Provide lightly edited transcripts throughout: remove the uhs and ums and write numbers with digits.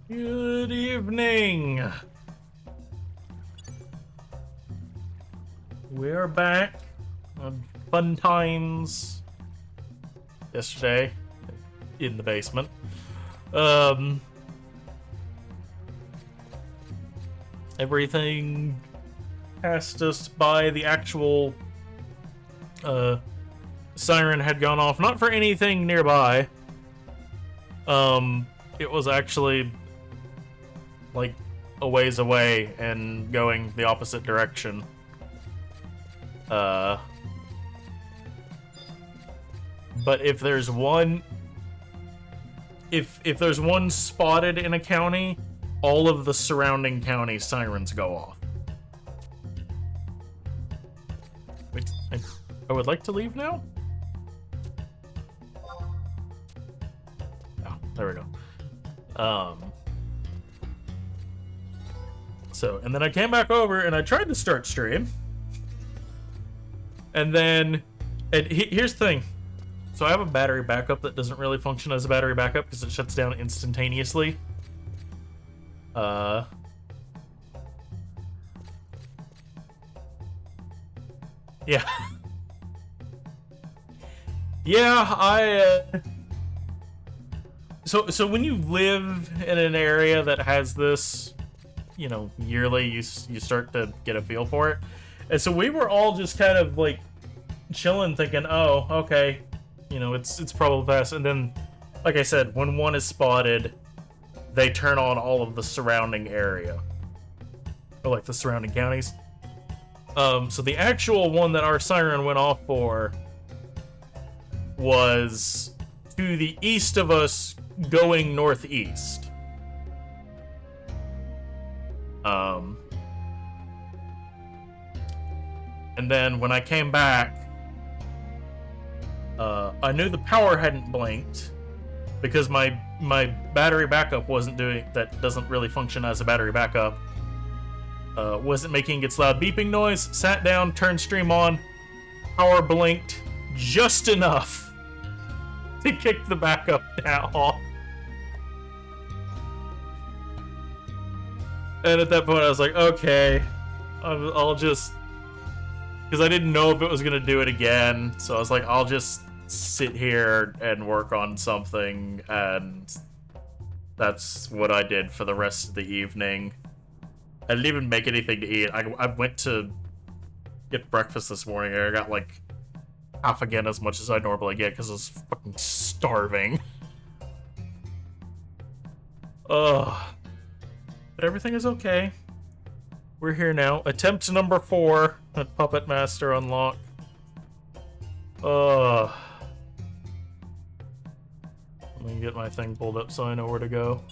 Good evening. We're back. Fun times yesterday in the basement. Everything passed us by. The actual siren had gone off, not for anything nearby. It was actually like a ways away and going the opposite direction. But if there's one if there's one spotted in a county, all of the surrounding county sirens go off. Wait, I would like to leave now? Oh, there we go. So, and then I came back over and I tried to start stream. And then, here's the thing. So I have a battery backup that doesn't really function as a battery backup because it shuts down instantaneously. Yeah. Yeah, So when you live in an area that has this, you know, yearly, you start to get a feel for it. And so we were all just kind of like chilling, thinking, oh, okay, you know, it's probably fast. And then, like I said, when one is spotted, they turn on all of the surrounding area, or like the surrounding counties. So the actual one that our siren went off for was to the east of us, going northeast. And then when I came back, I knew the power hadn't blinked because my battery backup wasn't doing that. Doesn't really function as a battery backup. Wasn't making its loud beeping noise. Sat down, turned stream on, power blinked just enough to kick the backup down off. And at that point, I was like, okay, I'll just, because I didn't know if it was gonna do it again. So I was like, I'll just sit here and work on something, and that's what I did for the rest of the evening. I didn't even make anything to eat. I went to get breakfast this morning, and I got like half again as much as I normally get because I was fucking starving. Ugh. But everything is okay. We're here now. Attempt number 4 at Puppet Master unlock. Let me get my thing pulled up so I know where to go.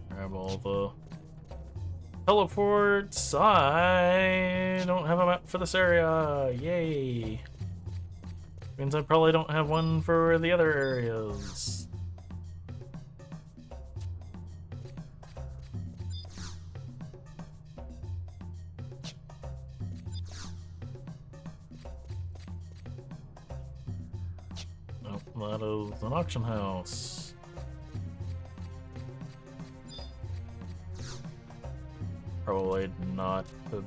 Grab all the teleports. I don't have a map for this area. Yay. Means I probably don't have one for the other areas. Oh, that is an auction house. Probably not the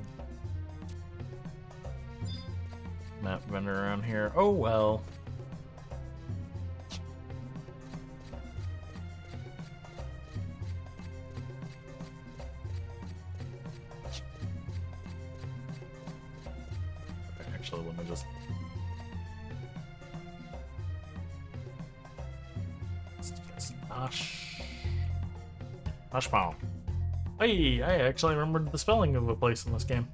map vendor around here. Oh well. Actually, let me just Ashbound. Hey, I actually remembered the spelling of a place in this game.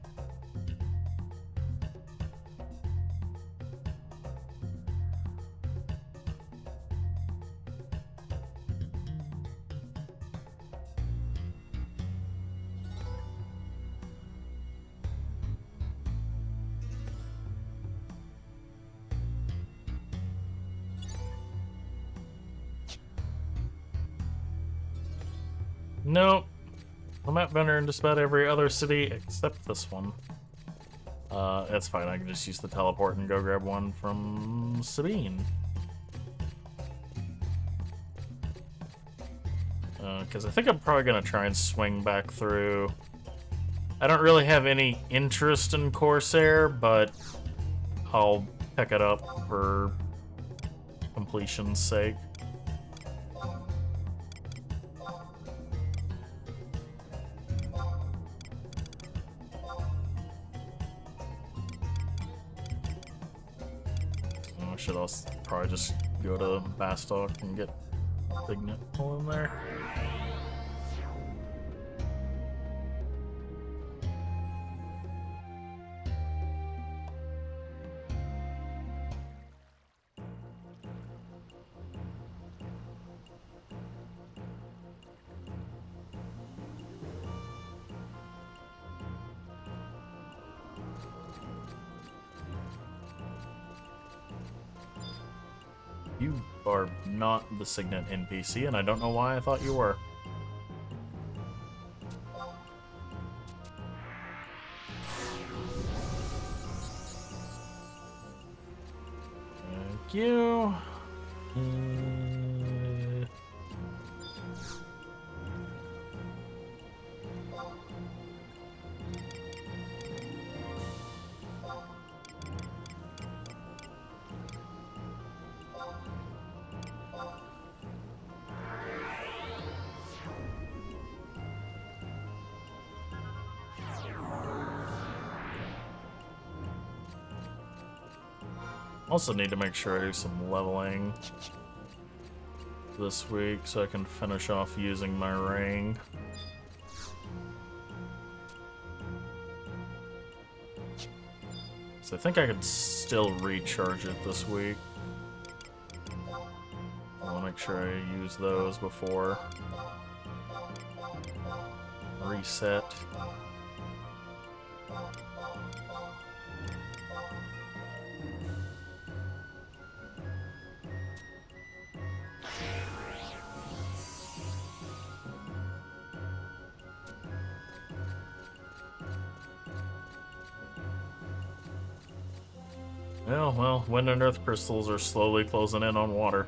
Nope. I'm a map vendor in just about every other city except this one. That's fine, I can just use the teleport and go grab one from Sabine. Because I think I'm probably going to try and swing back through. I don't really have any interest in Corsair, but I'll pick it up for completion's sake. I should also probably just go to Bastock and get Big Nipple in there. You are not the Signet NPC, and I don't know why I thought you were. Thank you. Also need to make sure I do some leveling this week so I can finish off using my ring. So I think I could still recharge it this week. I want to make sure I use those before reset. Well, wind and earth crystals are slowly closing in on water.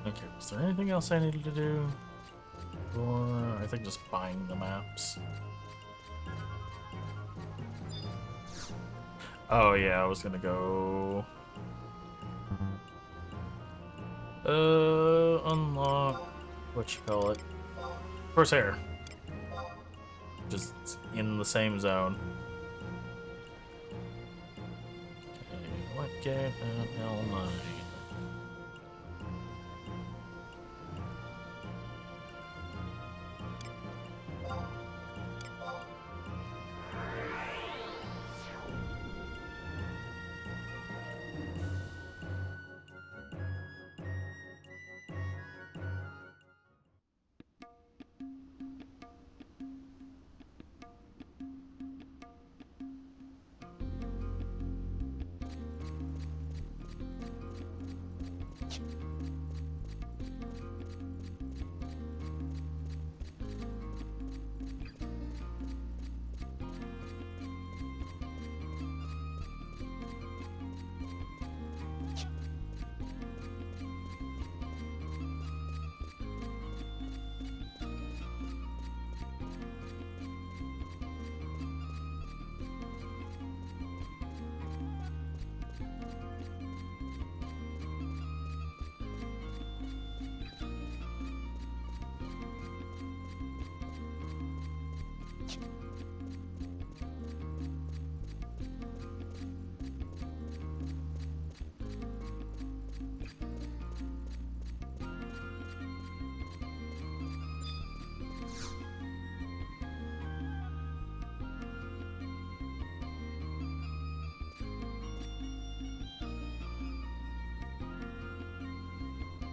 Okay, is there anything else I needed to do? Or I think just buying the maps. Oh yeah, I was gonna go... unlock... whatchamacallit? Corsair. Just in the same zone. Okay, what get an L9?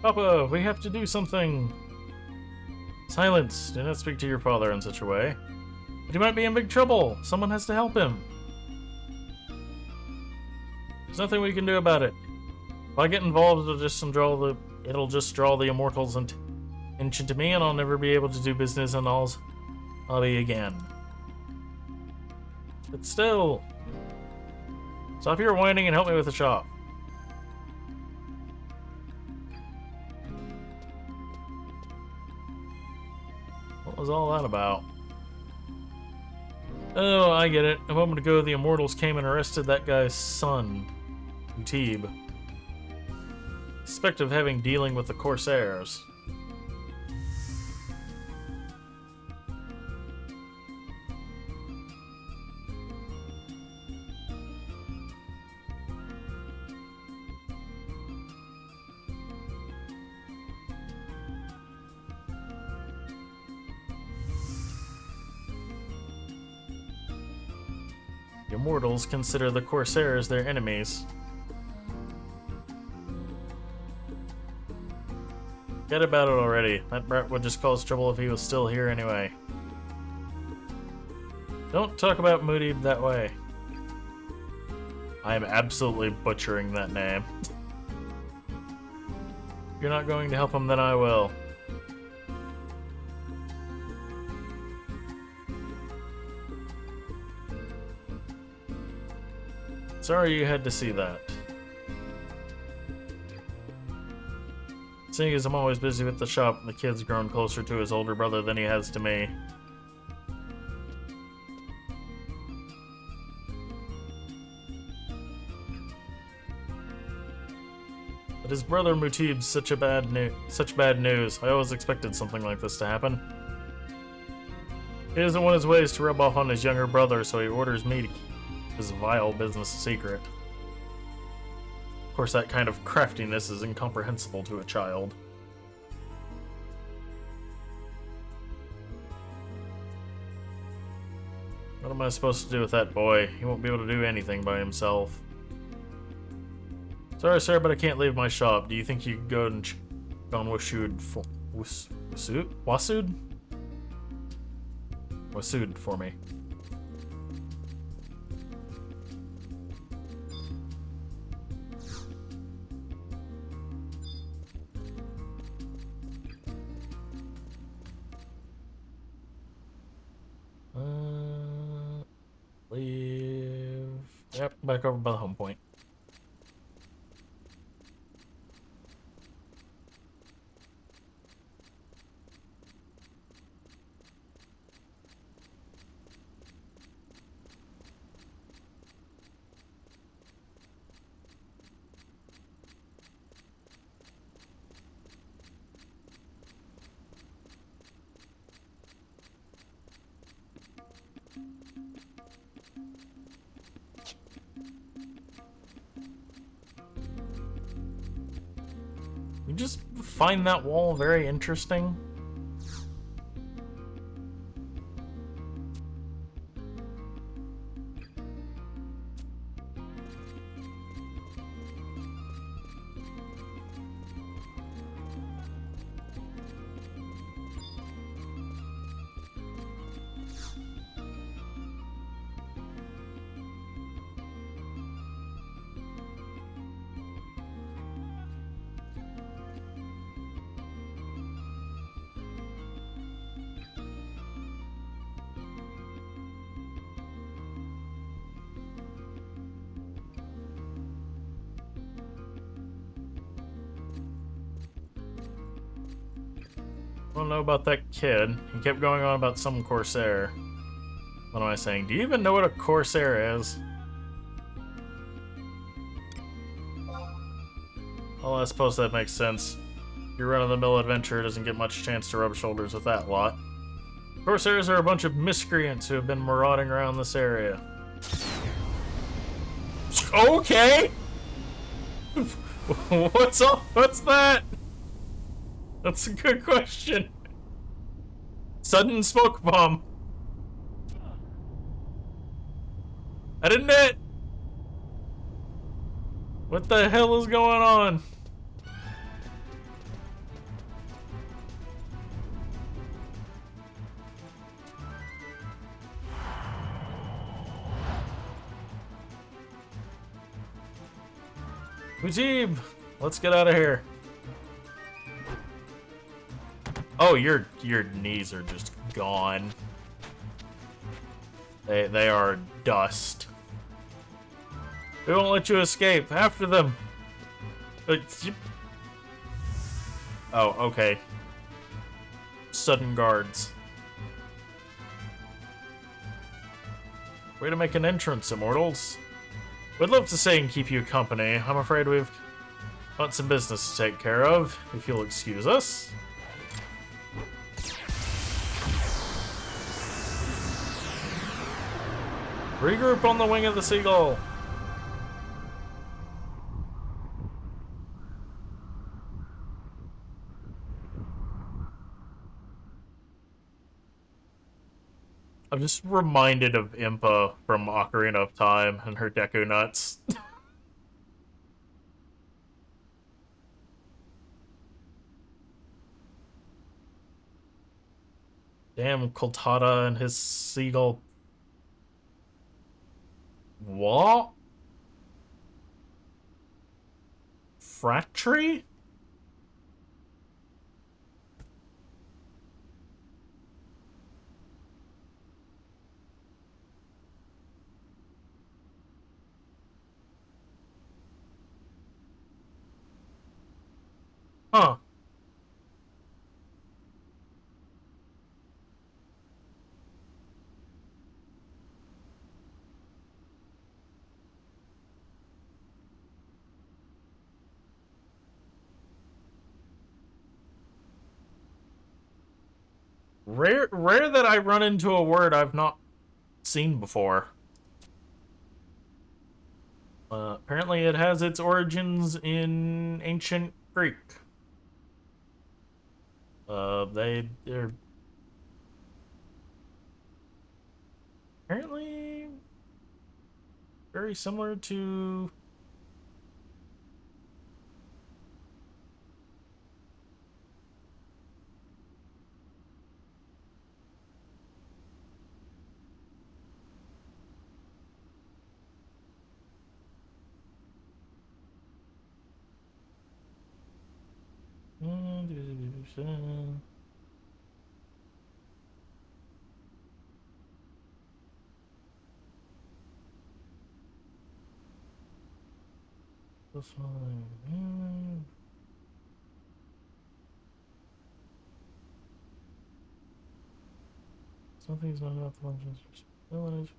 Papa, we have to do something. Silence. Do not speak to your father in such a way. But he might be in big trouble. Someone has to help him. There's nothing we can do about it. If I get involved, it'll just draw the immortals into me, and I'll never be able to do business in All's hobby again. But still, stop your whining and help me with the shop. What was all that about? Oh, I get it. A moment ago, the immortals came and arrested that guy's son, Utib. Suspect of having dealing with the Corsairs. The immortals consider the Corsairs their enemies. Forget about it already. That brat would just cause trouble if he was still here anyway. Don't talk about Moody that way. I am absolutely butchering that name. If you're not going to help him, then I will. Sorry you had to see that. Seeing as I'm always busy with the shop, the kid's grown closer to his older brother than he has to me. But his brother Mutib's such bad news. I always expected something like this to happen. He doesn't want his ways to rub off on his younger brother, so he orders me to keep his vile business a secret. Of course, that kind of craftiness is incomprehensible to a child. What am I supposed to do with that boy? He won't be able to do anything by himself. Sorry, sir, but I can't leave my shop. Do you think you could go and on Wasud for me? Leave. Yep, back over by the home point. You just find that wall very interesting. I don't know about that kid. He kept going on about some Corsair. What am I saying? Do you even know what a Corsair is? Well, I suppose that makes sense. Your run-of-the-mill adventurer doesn't get much chance to rub shoulders with that lot. Corsairs are a bunch of miscreants who have been marauding around this area. Okay! What's up? What's that? That's a good question. Sudden smoke bomb. I didn't hit. What the hell is going on? Mujib, let's get out of here. Oh, your knees are just gone. They are dust. We won't let you escape. After them. Oh, okay. Sudden guards. Way to make an entrance, immortals. We'd love to stay and keep you company. I'm afraid we've got some business to take care of, if you'll excuse us. Regroup on the wing of the seagull. I'm just reminded of Impa from Ocarina of Time and her Deku Nuts. Damn, Koltada and his seagull. What? Fratry? Huh. Rare that I run into a word I've not seen before. Apparently it has its origins in ancient Greek. They're apparently very similar to... This one. Something's not about the functions responsibilities.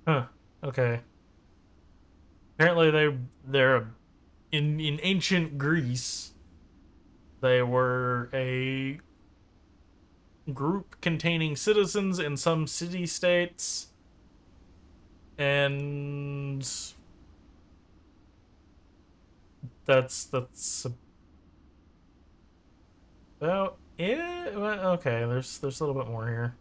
Huh. Okay. Apparently they're in ancient Greece. They were a group containing citizens in some city-states, and that's about it. Well, okay, there's a little bit more here.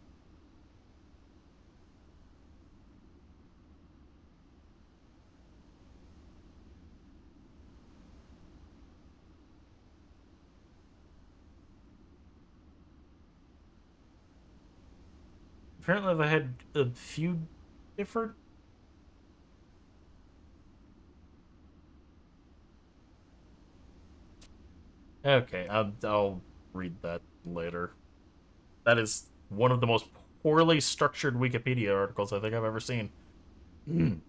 Apparently they had a few different... Okay, I'll read that later. That is one of the most poorly structured Wikipedia articles I think I've ever seen. Damn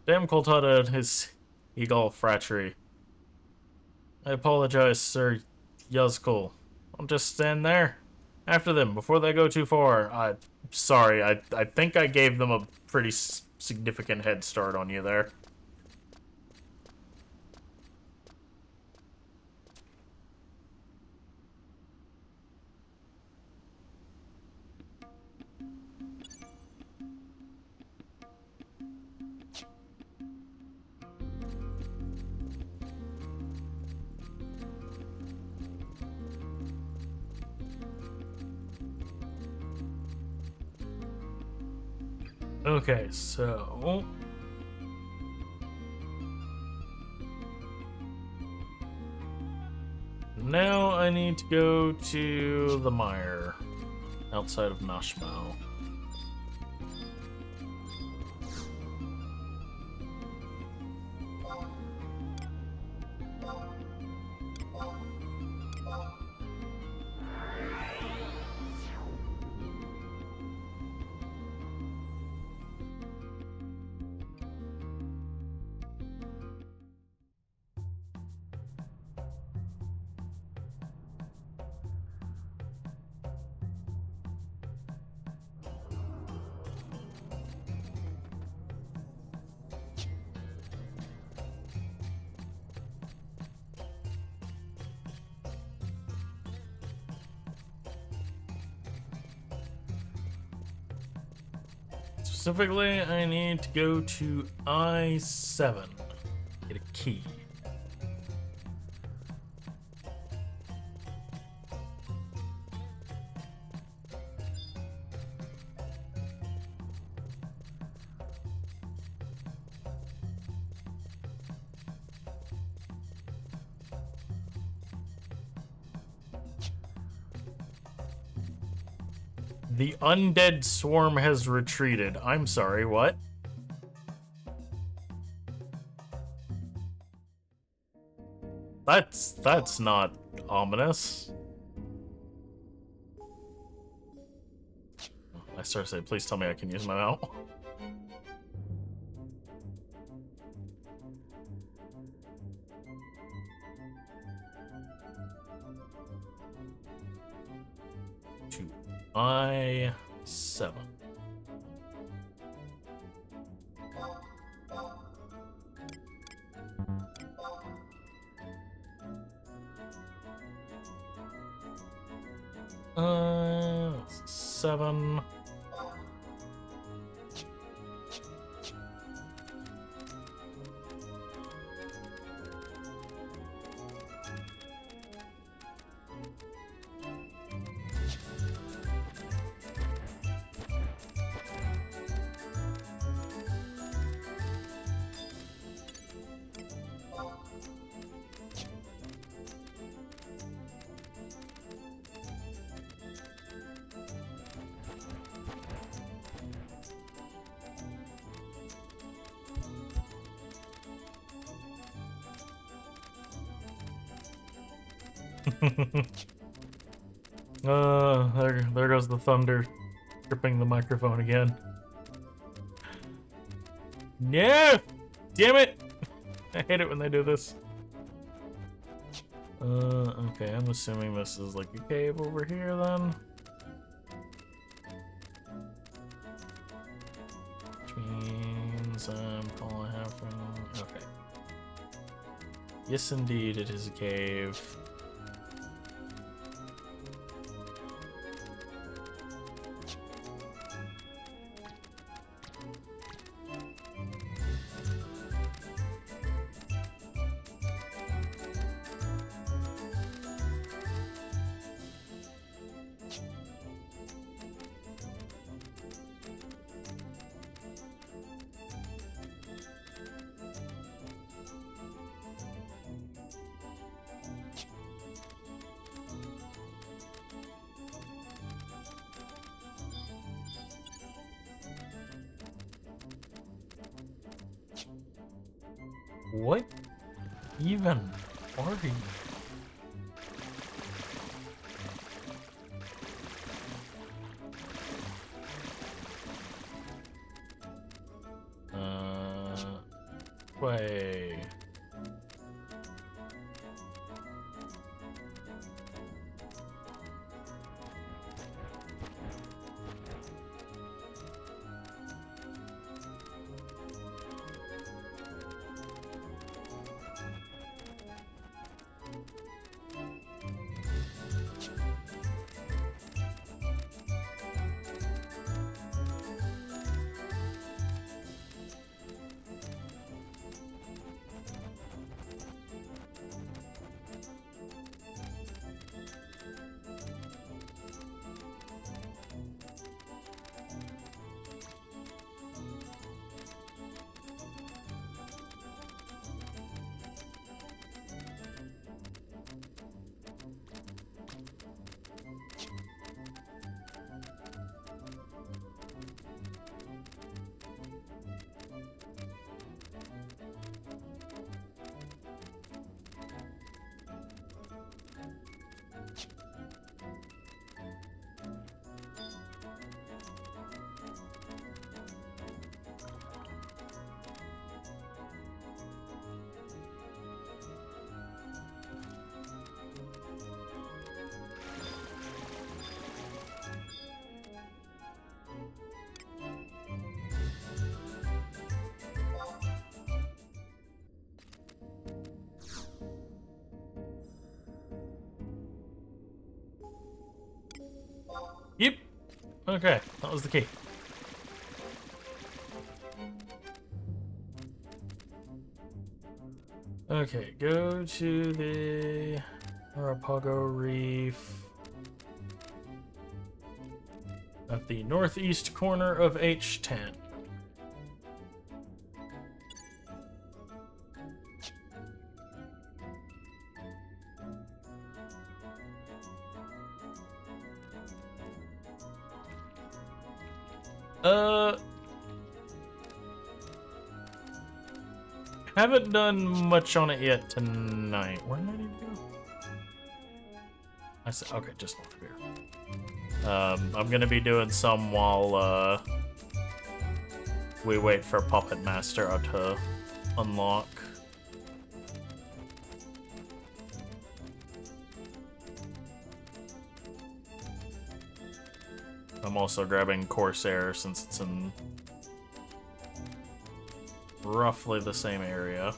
Koltada and his Eagle Fratry. I apologize, Sir Yazkul. I'll just stand there. After them, before they go too far. Sorry, I think I gave them a pretty significant head start on you there. Okay, so... Now I need to go to the mire outside of Nashmau. Specifically, I need to go to I-7. Get a key. The undead swarm has retreated. I'm sorry, what? That's not ominous. I start to say, please tell me I can use my mount. To I-7. Seven. There goes the thunder, tripping the microphone again. No! Damn it! I hate it when they do this. Okay, I'm assuming this is like a cave over here then. Which means I'm calling out from... Okay. Yes, indeed, it is a cave. What even are you? Way. Okay, that was the key. Okay, go to the Arapago Reef at the northeast corner of H10. Haven't done much on it yet tonight. Where did I need to go? I said, okay, just north of here. I'm gonna be doing some while, we wait for Puppet Master to unlock. I'm also grabbing Corsair since it's in roughly the same area.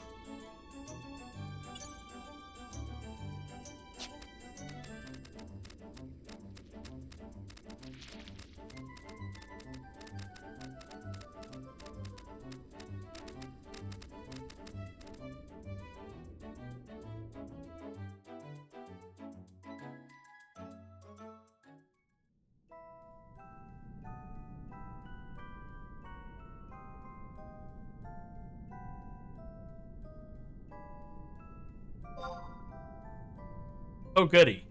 Oh, goody.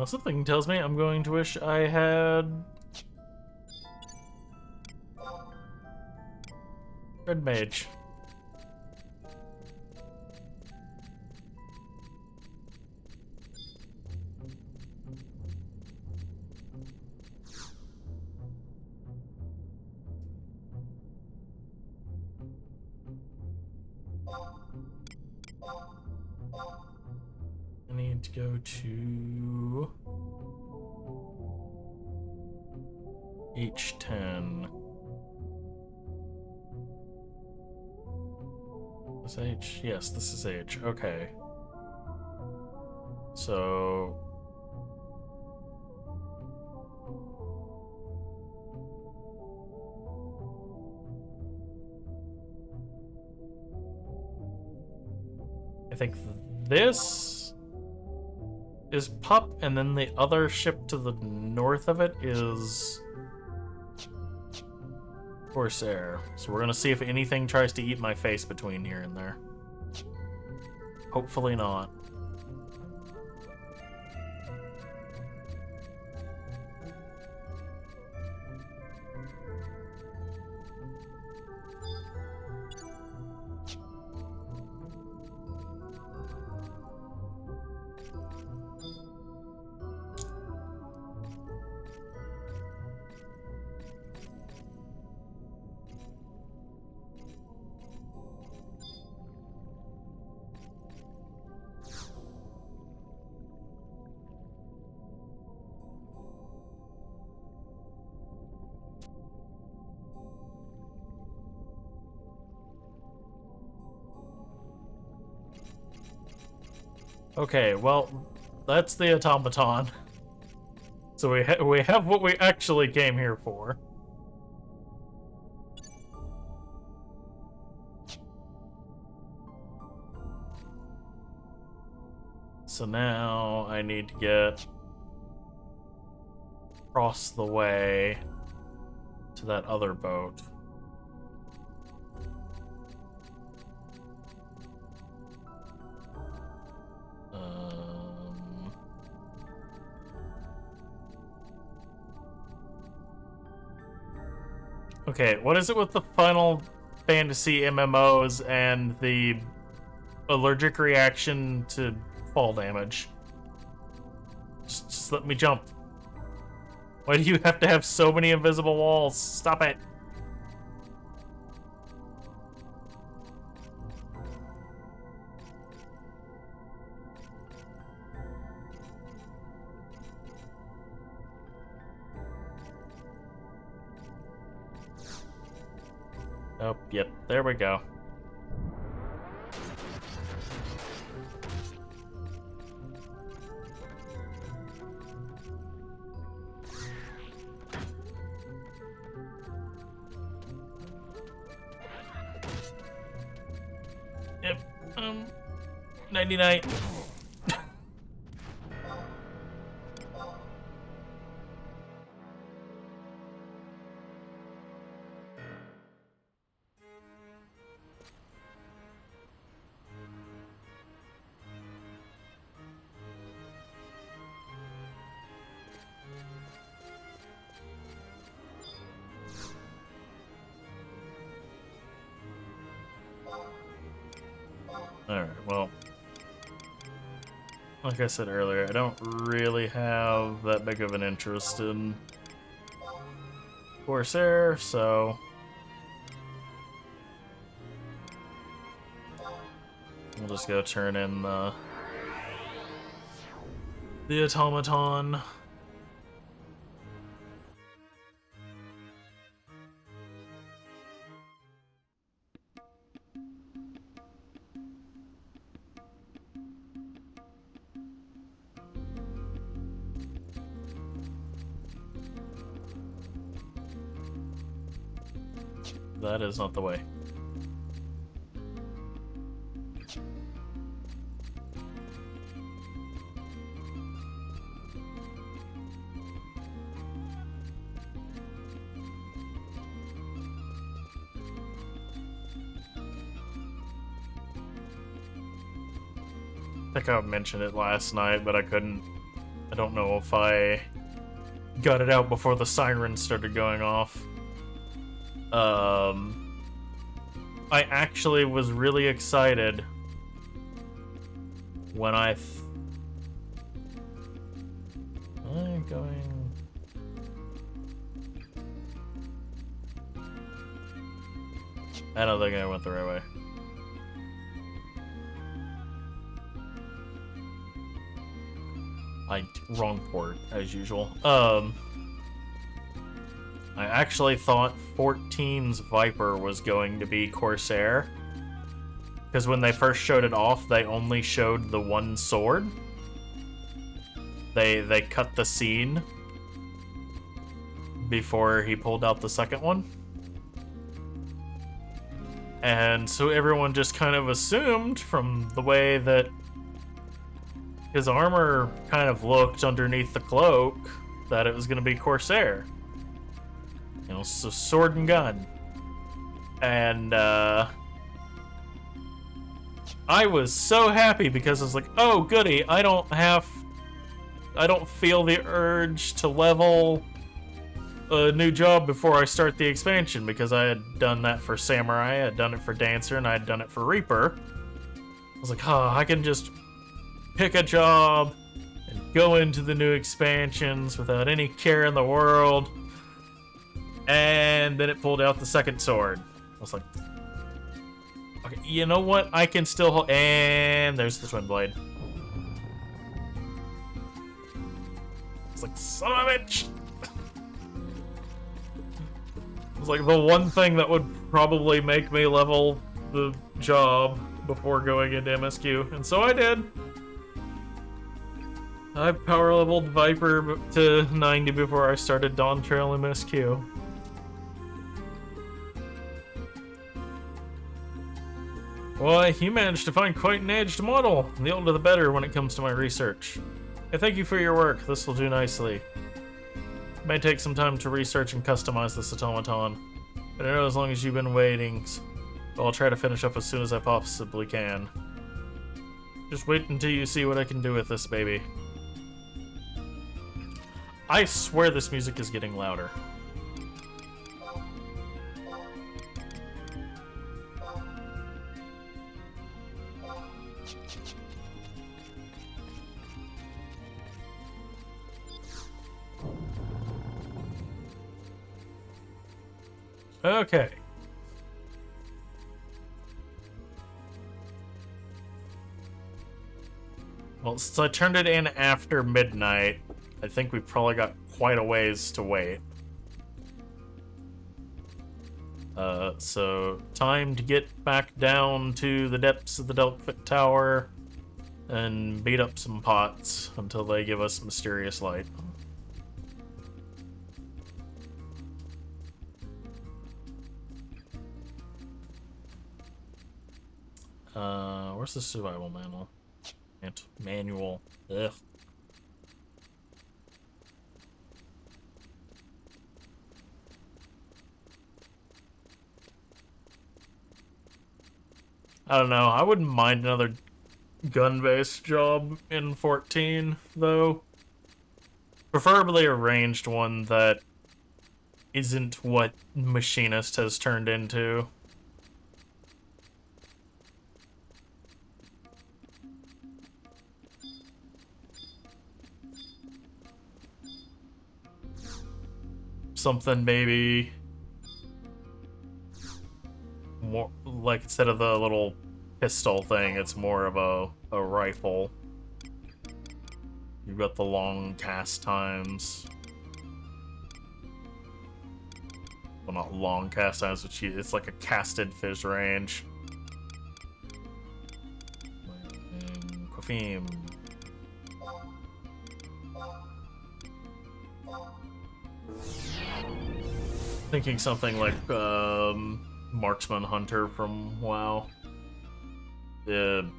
Something tells me I'm going to wish I had Red Mage. I need to go to H10. Is H? Yes, this is H. Okay. So I think this is Pup, and then the other ship to the north of it is Corsair. So we're gonna see if anything tries to eat my face between here and there. Hopefully not. Okay, well, that's the automaton. So we have what we actually came here for. So now I need to get across the way to that other boat. Okay, what is it with the Final Fantasy MMOs and the allergic reaction to fall damage? Just let me jump. Why do you have to have so many invisible walls? Stop it. Oh, yep, there we go. 99. Alright, well, like I said earlier, I don't really have that big of an interest in Corsair, so we'll just go turn in the automaton. That is not the way. I think I mentioned it last night, but I couldn't. I don't know if I got it out before the sirens started going off. I actually was really excited when I'm going. I don't think I went the right way. Wrong port, as usual. I actually thought 14's Viper was going to be Corsair. Because when they first showed it off, they only showed the one sword. They cut the scene before he pulled out the second one. And so everyone just kind of assumed from the way that his armor kind of looked underneath the cloak that it was going to be Corsair. You know, so sword and gun. And I was so happy because I was like, oh goody, I don't feel the urge to level a new job before I start the expansion, because I had done that for Samurai, I had done it for Dancer, and I had done it for Reaper. I was like, oh, I can just pick a job and go into the new expansions without any care in the world. And then it pulled out the second sword. I was like, okay, you know what? I can still hold. And there's the twin blade. It's like, son of a bitch. It's like the one thing that would probably make me level the job before going into MSQ. And so I did. I power leveled Viper to 90 before I started Dawn Trail MSQ. Well, you managed to find quite an edged model. The older the better when it comes to my research. Hey, thank you for your work. This will do nicely. It may take some time to research and customize this automaton, but I know as long as you've been waiting, I'll try to finish up as soon as I possibly can. Just wait until you see what I can do with this baby. I swear this music is getting louder. Okay. Well, since I turned it in after midnight, I think we've probably got quite a ways to wait. So time to get back down to the depths of the Delphic Tower and beat up some pots until they give us mysterious light. Where's the survival manual? And manual. Ugh. I don't know. I wouldn't mind another gun-based job in 14, though. Preferably a ranged one that isn't what Machinist has turned into. Something maybe more like, instead of the little pistol thing, it's more of a rifle. You've got the long cast times. Well, not long cast times, but it's like a casted fizz range. Quafim. Thinking something like Marksman Hunter from WoW. The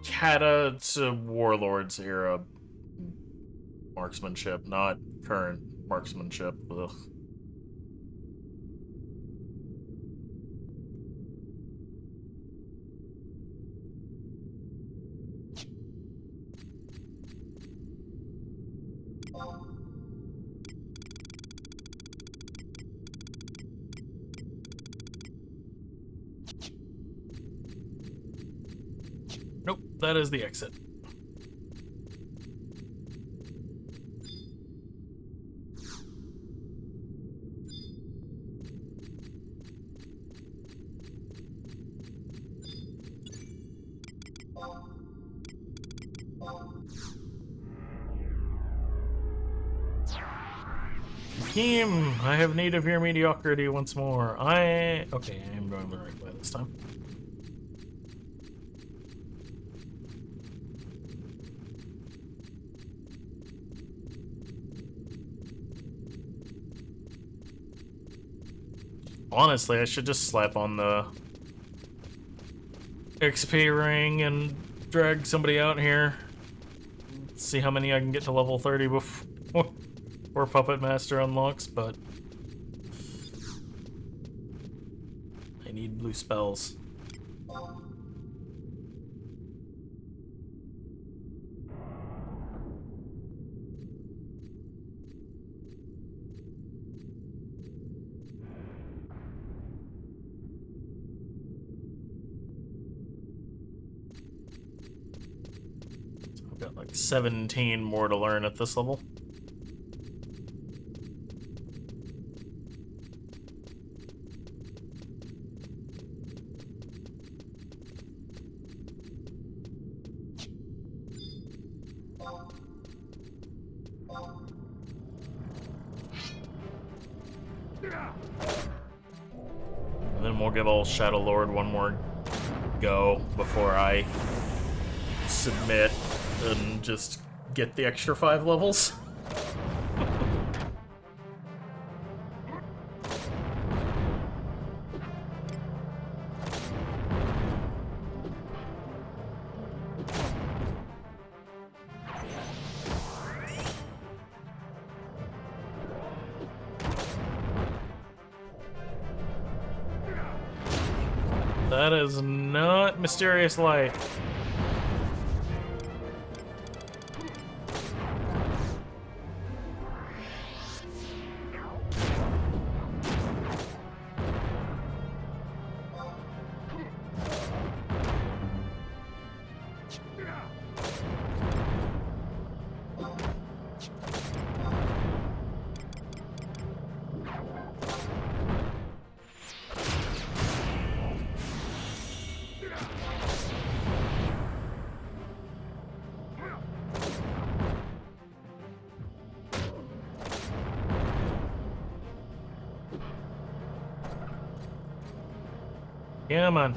Kata to Warlords era marksmanship, not current marksmanship. Ugh. Nope, that is the exit. Team, I have need of your mediocrity once more. Okay, I am going the right way this time. Honestly, I should just slap on the XP ring and drag somebody out here. See how many I can get to level 30 before Puppet Master unlocks, but I need blue spells. So I've got like 17 more to learn at this level. And then we'll give old Shadow Lord one more go before I submit and just get the extra 5 levels. That is not Mysterious Light. Yeah, man.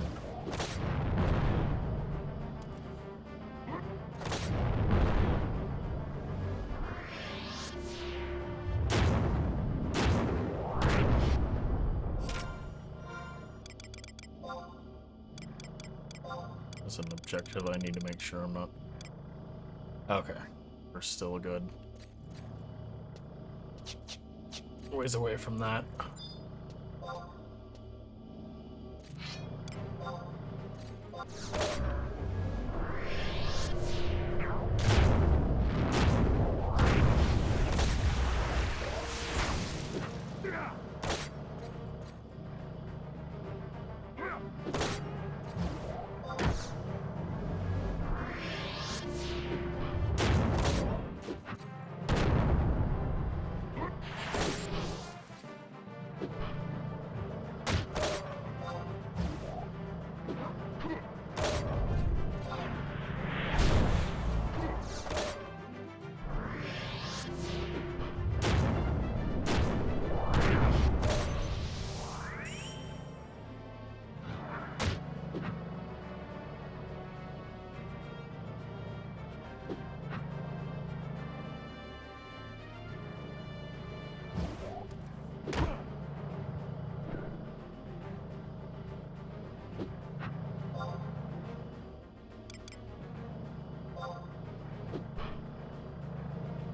That's an objective I need to make sure I'm not... Okay. We're still good. Ways away from that.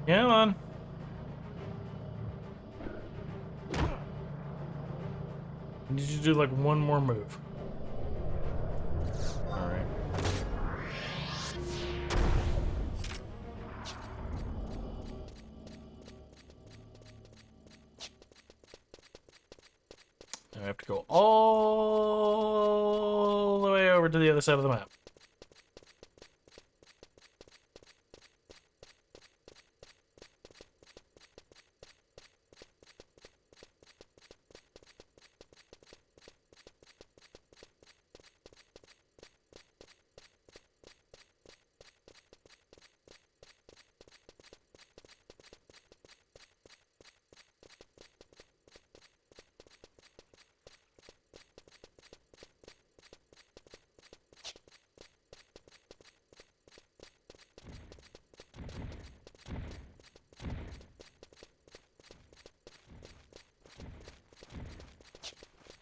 Come on. I need you to do like one more move. Alright. I have to go all the way over to the other side of the map.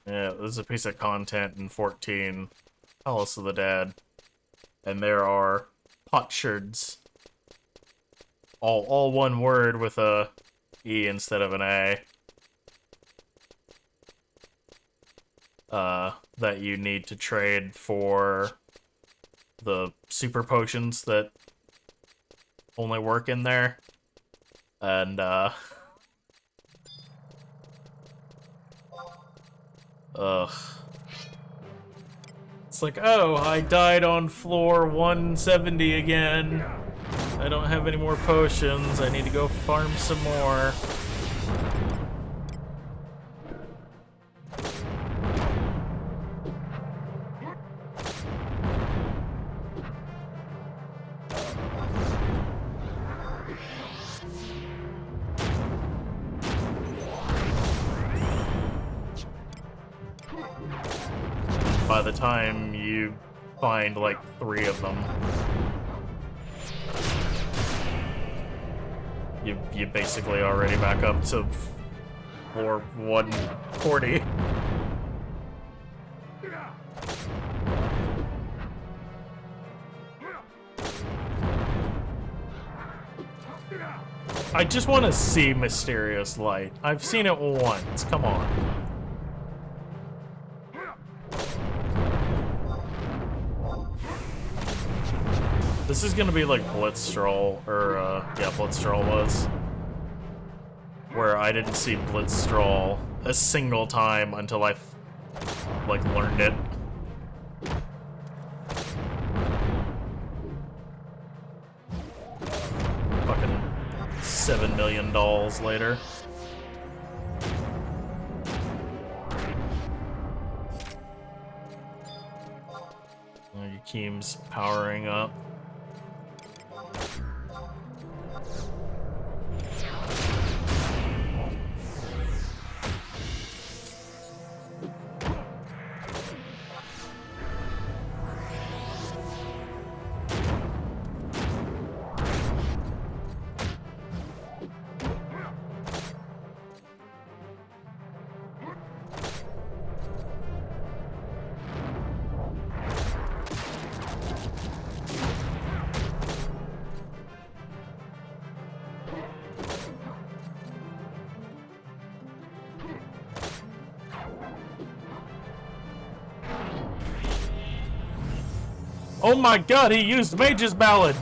Yeah, this is a piece of content in 14. Palace of the Dead. And there are potsherds. All one word with a E instead of an A. That you need to trade for the super potions that only work in there. And, ugh. It's like, oh, I died on floor 170 again. I don't have any more potions. I need to go farm some more. By the time you find like 3 of them, you basically already back up to floor 140. I just want to see Mysterious Light. I've seen it once. Come on. This is gonna be like Blitzstrahl, or, yeah, Blitzstrahl was. Where I didn't see Blitzstrahl a single time until I, like, learned it. Fucking $7 million later. Keem's powering up. Oh my god, he used Mage's Ballad!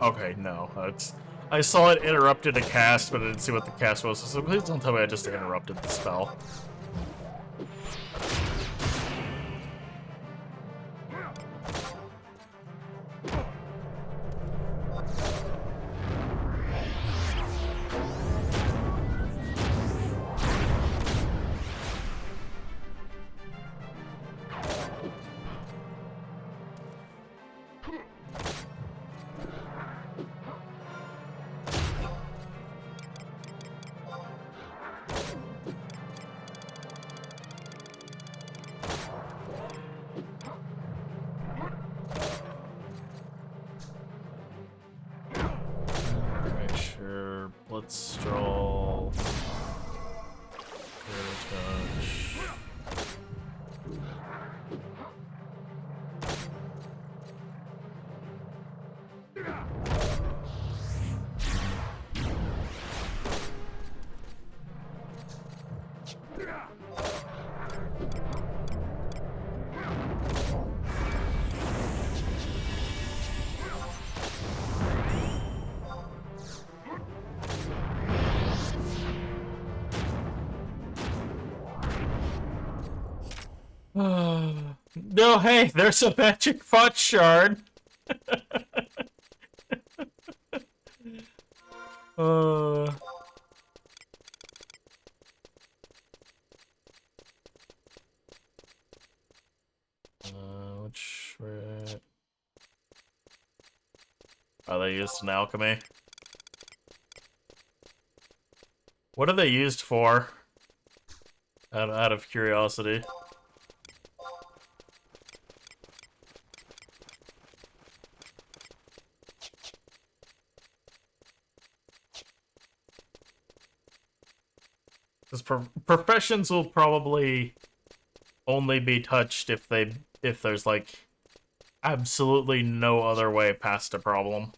Okay, no. I saw it interrupted a cast, but I didn't see what the cast was, so please don't tell me I just interrupted the spell. Bloodstraw. Touch. No, hey, there's a magic pot shard. Which are they used in alchemy? What are they used for? Out of curiosity. Because professions will probably only be touched if there's like absolutely no other way past a problem.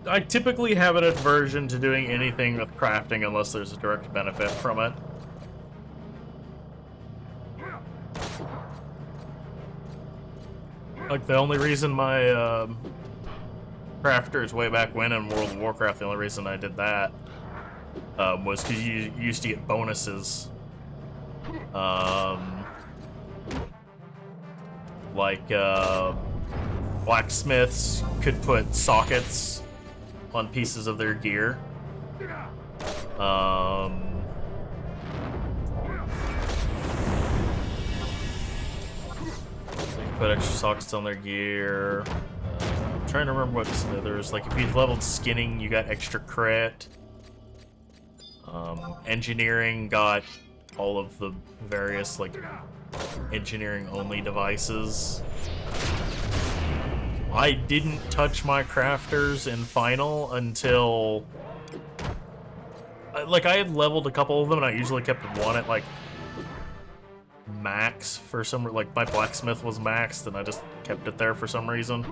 I typically have an aversion to doing anything with crafting unless there's a direct benefit from it. Like, the only reason my crafters way back when in World of Warcraft, the only reason I did that was because you used to get bonuses Like, blacksmiths could put sockets on pieces of their gear. They could put extra sockets on their gear. I'm trying to remember what's there's like if you leveled skinning, you got extra crit. Engineering got all of the various like engineering only devices. I didn't touch my crafters in final until like I had leveled a couple of them and I usually kept one at like max for some like my blacksmith was maxed and I just kept it there for some reason.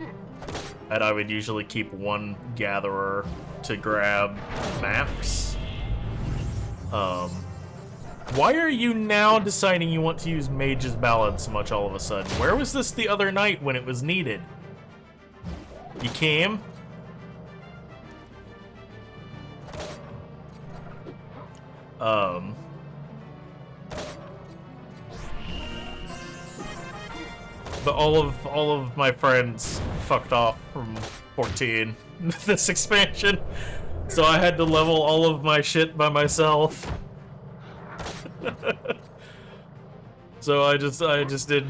And I would usually keep one gatherer to grab maps. Why are you now deciding you want to use Mage's Ballad so much all of a sudden? Where was this the other night when it was needed? You came? But all of my friends fucked off from 14 this expansion. So I had to level all of my shit by myself. So I just did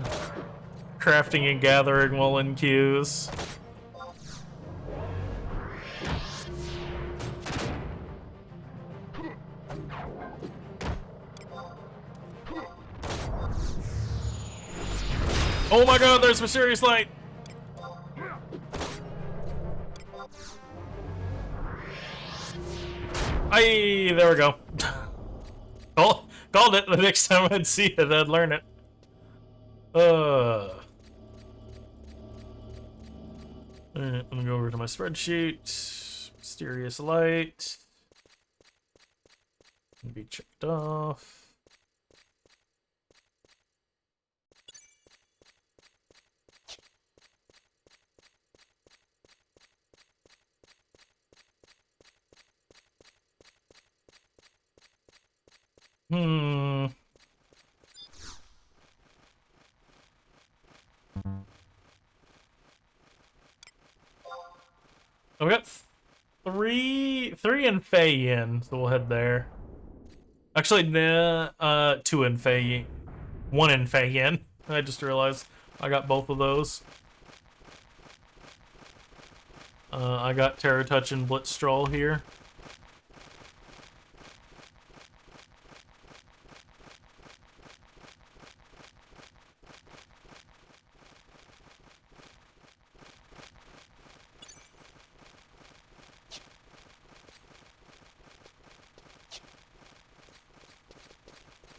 crafting and gathering while in queues. Oh my god, there's mysterious light! Aye, there we go. Called it. The next time I'd see it, I'd learn it. Alright, let me go over to my spreadsheet. Mysterious light. Can be checked off. I've got three in Fei Yin, so we'll head there. Actually, nah, 2 in Fei Yin. 1 in Fei Yin. I just realized I got both of those. I got Terror Touch and Blitzstrahl here.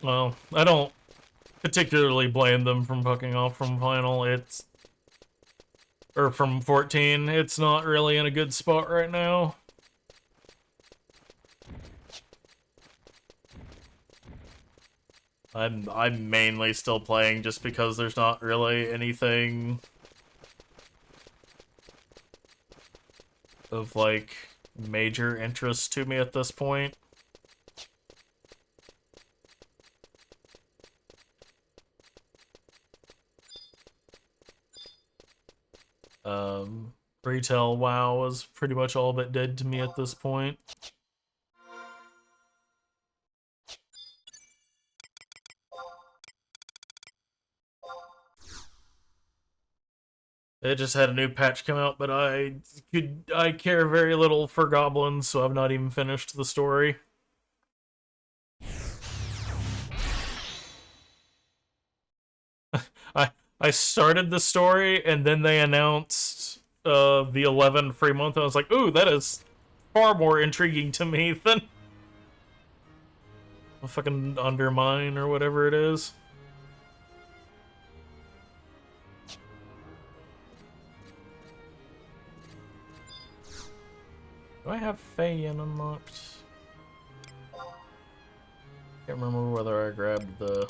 Well, I don't particularly blame them from fucking off from final. Or from 14. It's not really in a good spot right now. I'm mainly still playing just because there's not really anything of like major interest to me at this point. Retail WoW is pretty much all but dead to me at this point. It just had a new patch come out, but I care very little for goblins, so I've not even finished the story. I started the story and then they announced the 11 free month. I was like, ooh, that is far more intriguing to me than a fucking Undermine or whatever it is. Do I have Fei Yin unlocked? Can't remember whether I grabbed the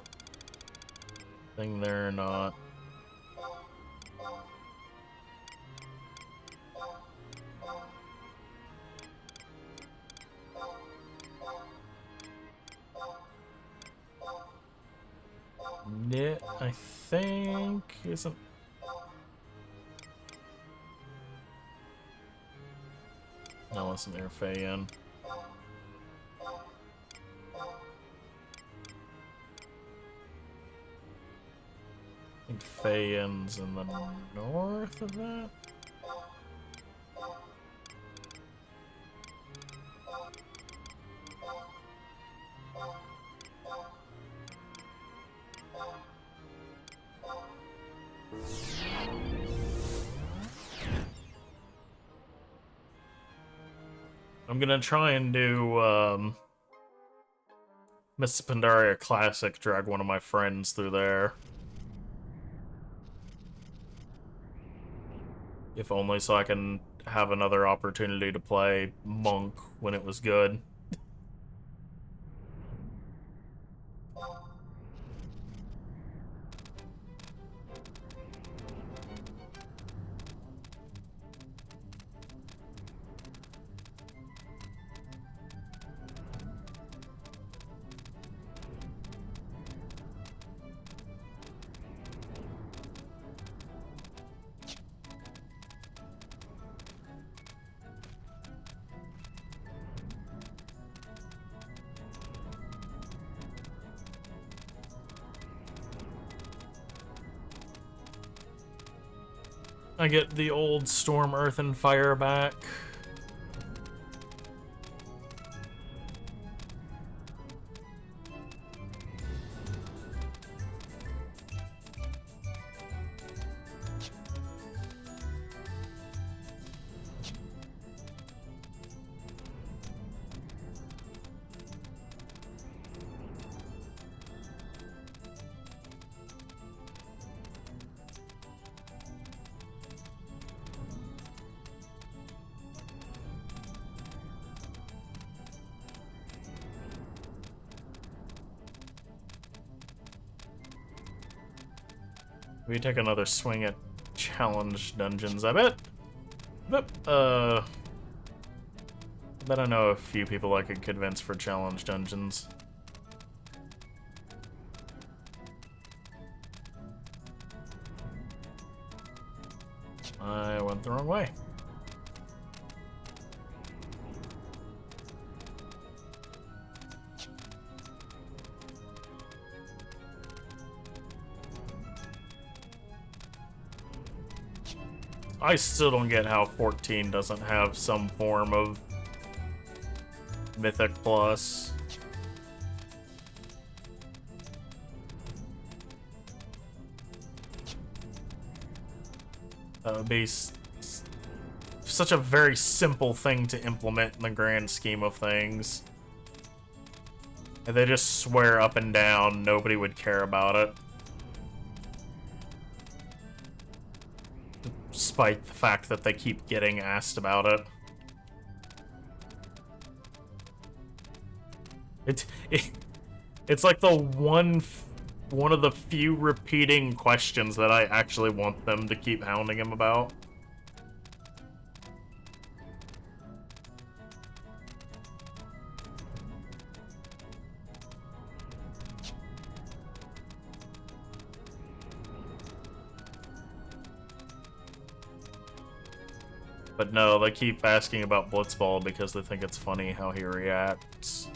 thing there or not. Knit, I think, isn't wasn't Eorzean. I think Feyen's in the north of that. I'm gonna try and do Miss Pandaria Classic, drag one of my friends through there. If only so I can have another opportunity to play Monk when it was good. I get the old Storm, Earth, and Fire back. We take another swing at challenge dungeons, I bet. I bet I know a few people I could convince for challenge dungeons. I went the wrong way. I still don't get how 14 doesn't have some form of Mythic Plus. That would be such a very simple thing to implement in the grand scheme of things. And they just swear up and down nobody would care about it. Despite the fact that they keep getting asked about it. It's like the one of the few repeating questions that I actually want them to keep hounding him about. But no, they keep asking about Blitzball because they think it's funny how he reacts.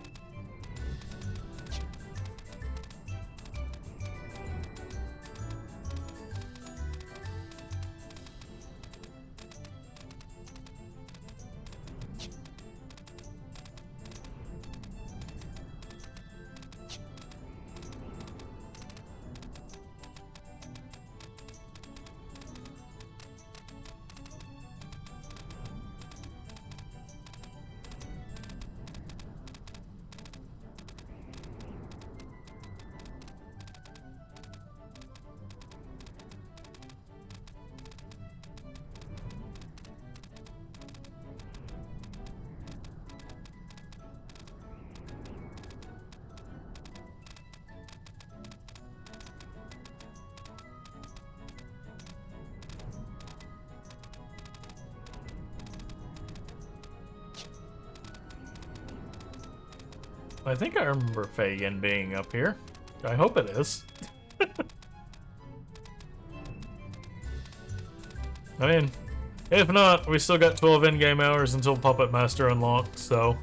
I think I remember Fagin being up here. I hope it is. I mean, If not, we still got 12 in-game hours until Puppet Master unlocks, so...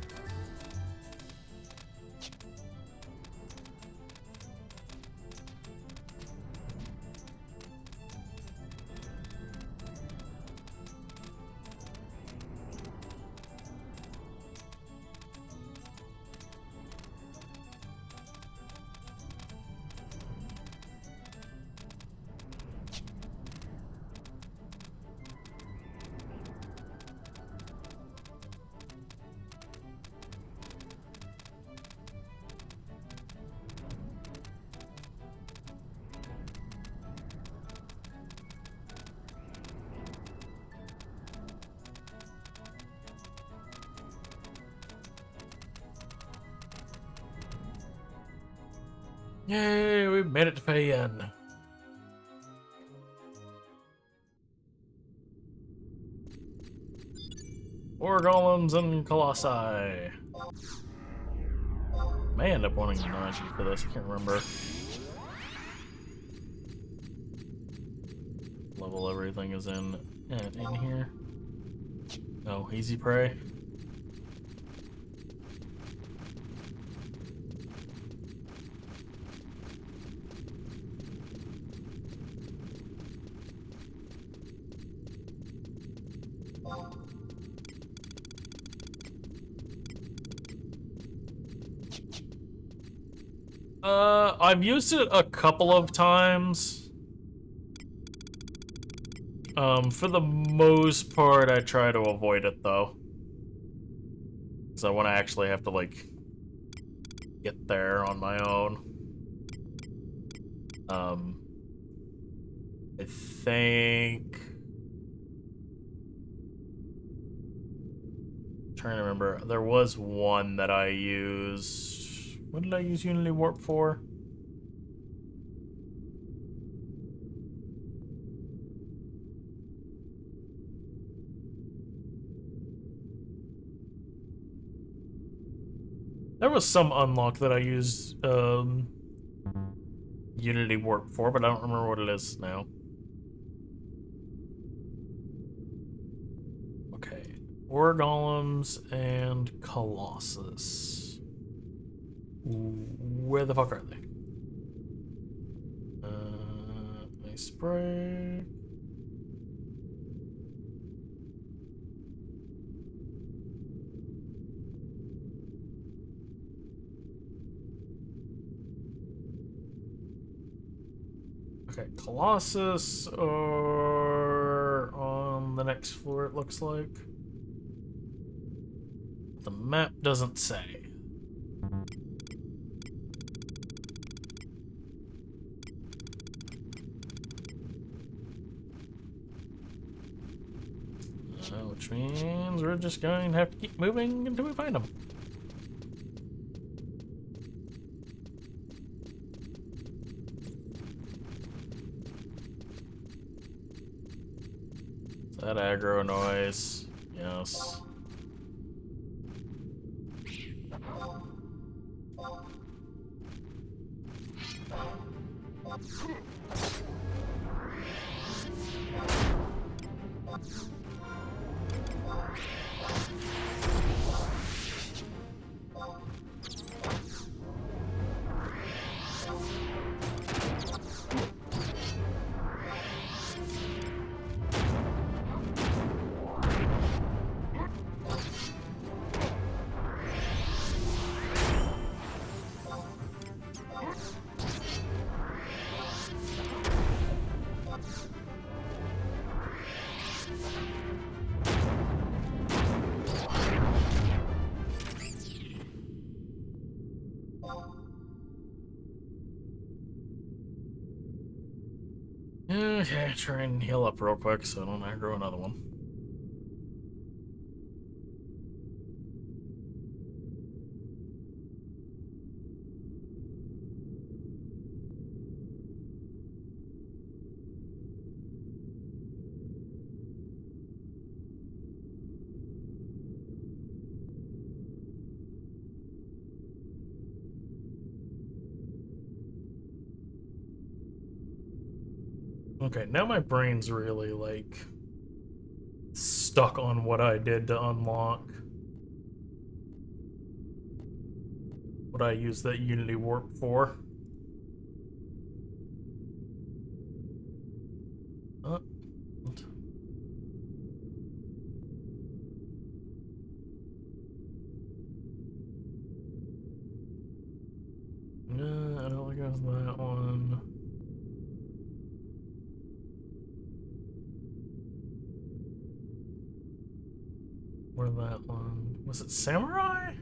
Yay, we made it to Payan. War Golems and Colossi. May end up wanting Naji for this, I can't remember. Level everything is in here. Oh, easy prey. I've used it a couple of times. For the most part, I try to avoid it, though. Because I want to actually have to, like, get there on my own. I think... I'm trying to remember. There was one that I used... What did I use Unity Warp for? There was some unlock that I used Unity Warp for, but I don't remember what it is now. Okay. War Golems and Colossus. Where the fuck are they? Ice spray. Okay, Colossus are on the next floor, it looks like. The map doesn't say. Which means we're just going to have to keep moving until we find them. That aggro noise, yes. Okay, try and heal up real quick so I don't aggro another one. Okay, now my brain's really, like, stuck on what I did to unlock. What I used that Unity Warp for. No, I don't think it was that one. Or that one. Was it Samurai?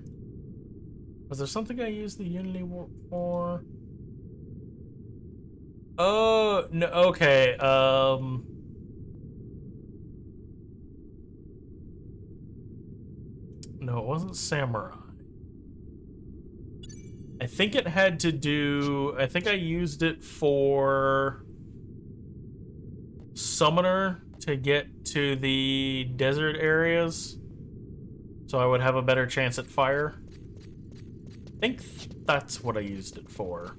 Was there something I used the Unity Warp for? Oh, no, okay, no, it wasn't Samurai. I think it had to do... I think I used it for... Summoner to get to the desert areas. So I would have a better chance at fire. I think that's what I used it for.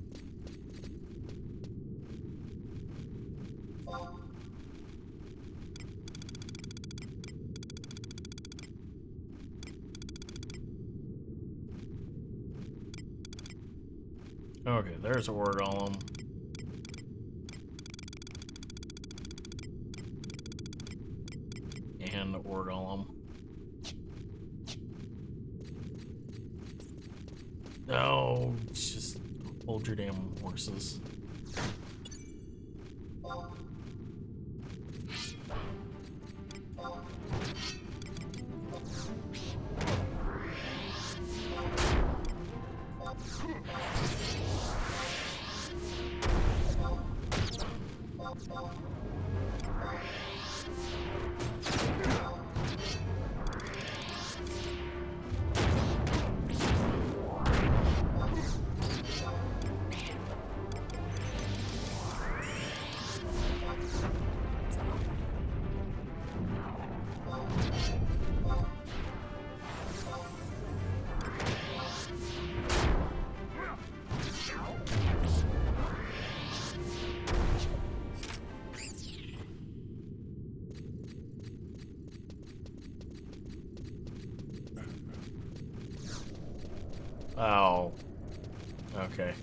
Okay, there's a war golem. And a war golem. No, just hold your damn horses. Oh. Okay.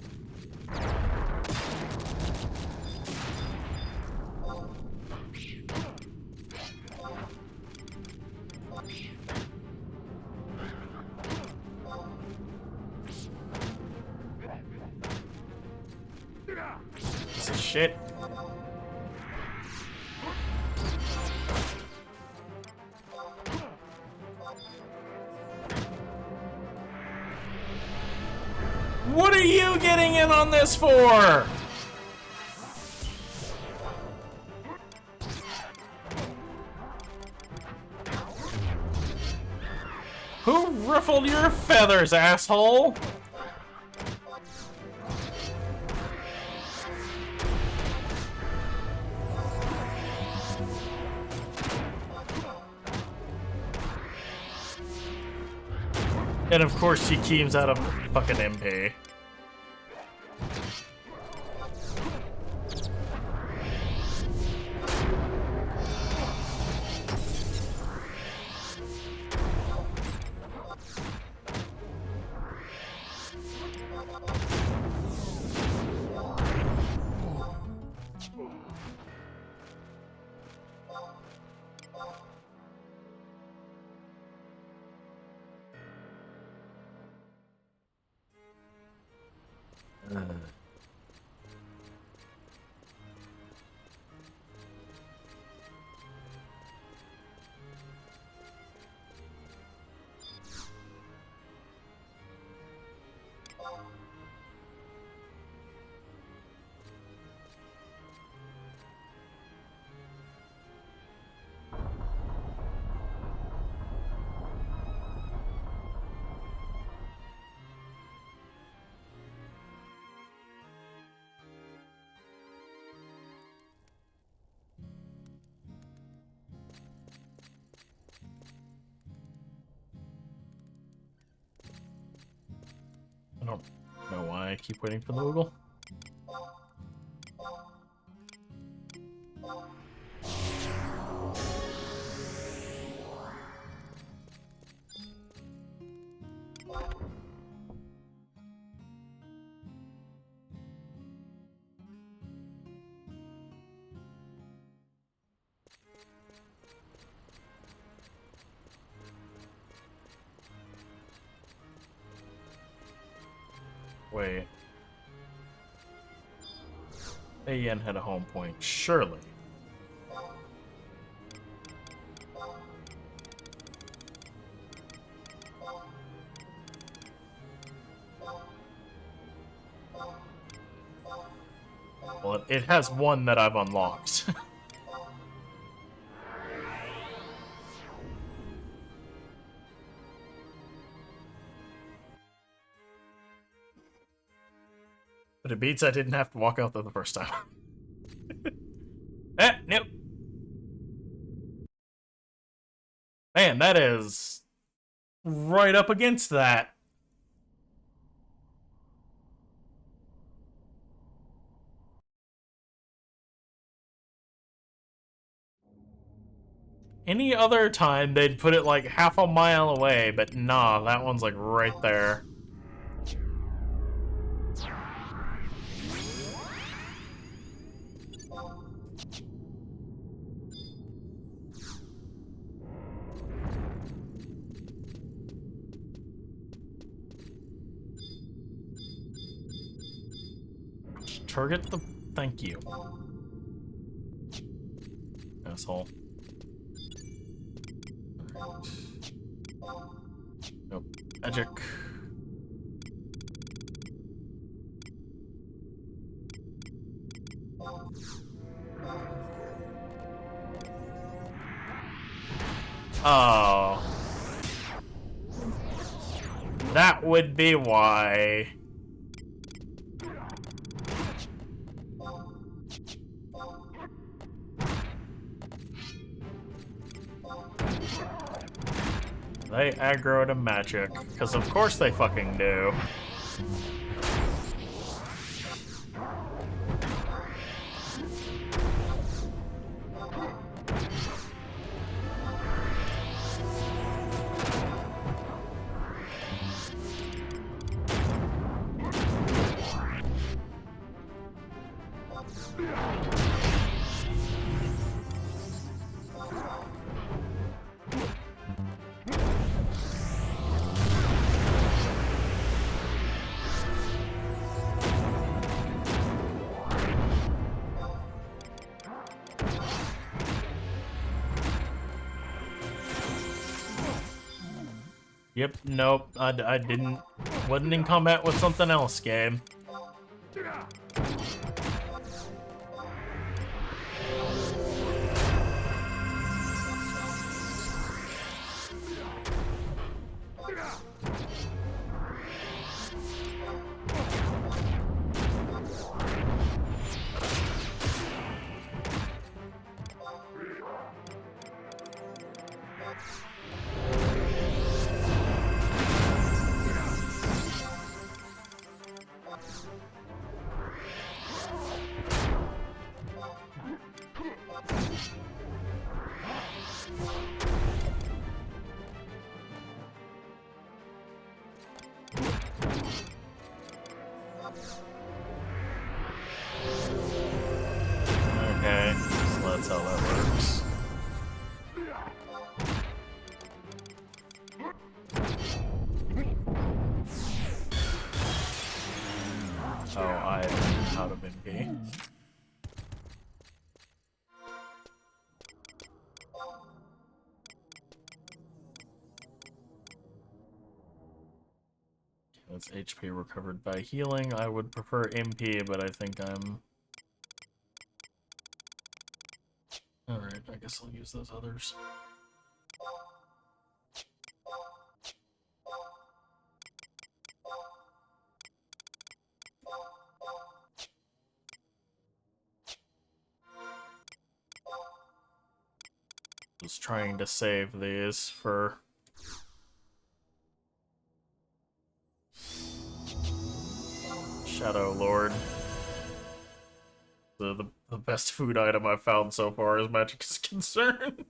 Piece of shit. What are you getting in on this for? Who ruffled your feathers, asshole? And of course she keeps out of fucking MP. I don't know why I keep waiting for the Moogle. Wait. AN had a home point, surely. Well, it has one that I've unlocked. But it beats I didn't have to walk out there the first time. Nope. Man, that is right up against that. Any other time, they'd put it like half a mile away, but nah, that one's like right there. Target the... Thank you. Asshole. Alright. Nope. Magic. Oh. That would be why. They aggro to magic, because of course they fucking do. Yep, nope, I didn't... Wasn't in combat with something else, game. Okay, so that's how that works. Oh, I'm out of MP. That's HP recovered by healing. I would prefer MP, but I think I'm... Alright, I guess I'll use those others. Just trying to save these for... Shadow Lord. The best food item I've found so far as magic is concerned.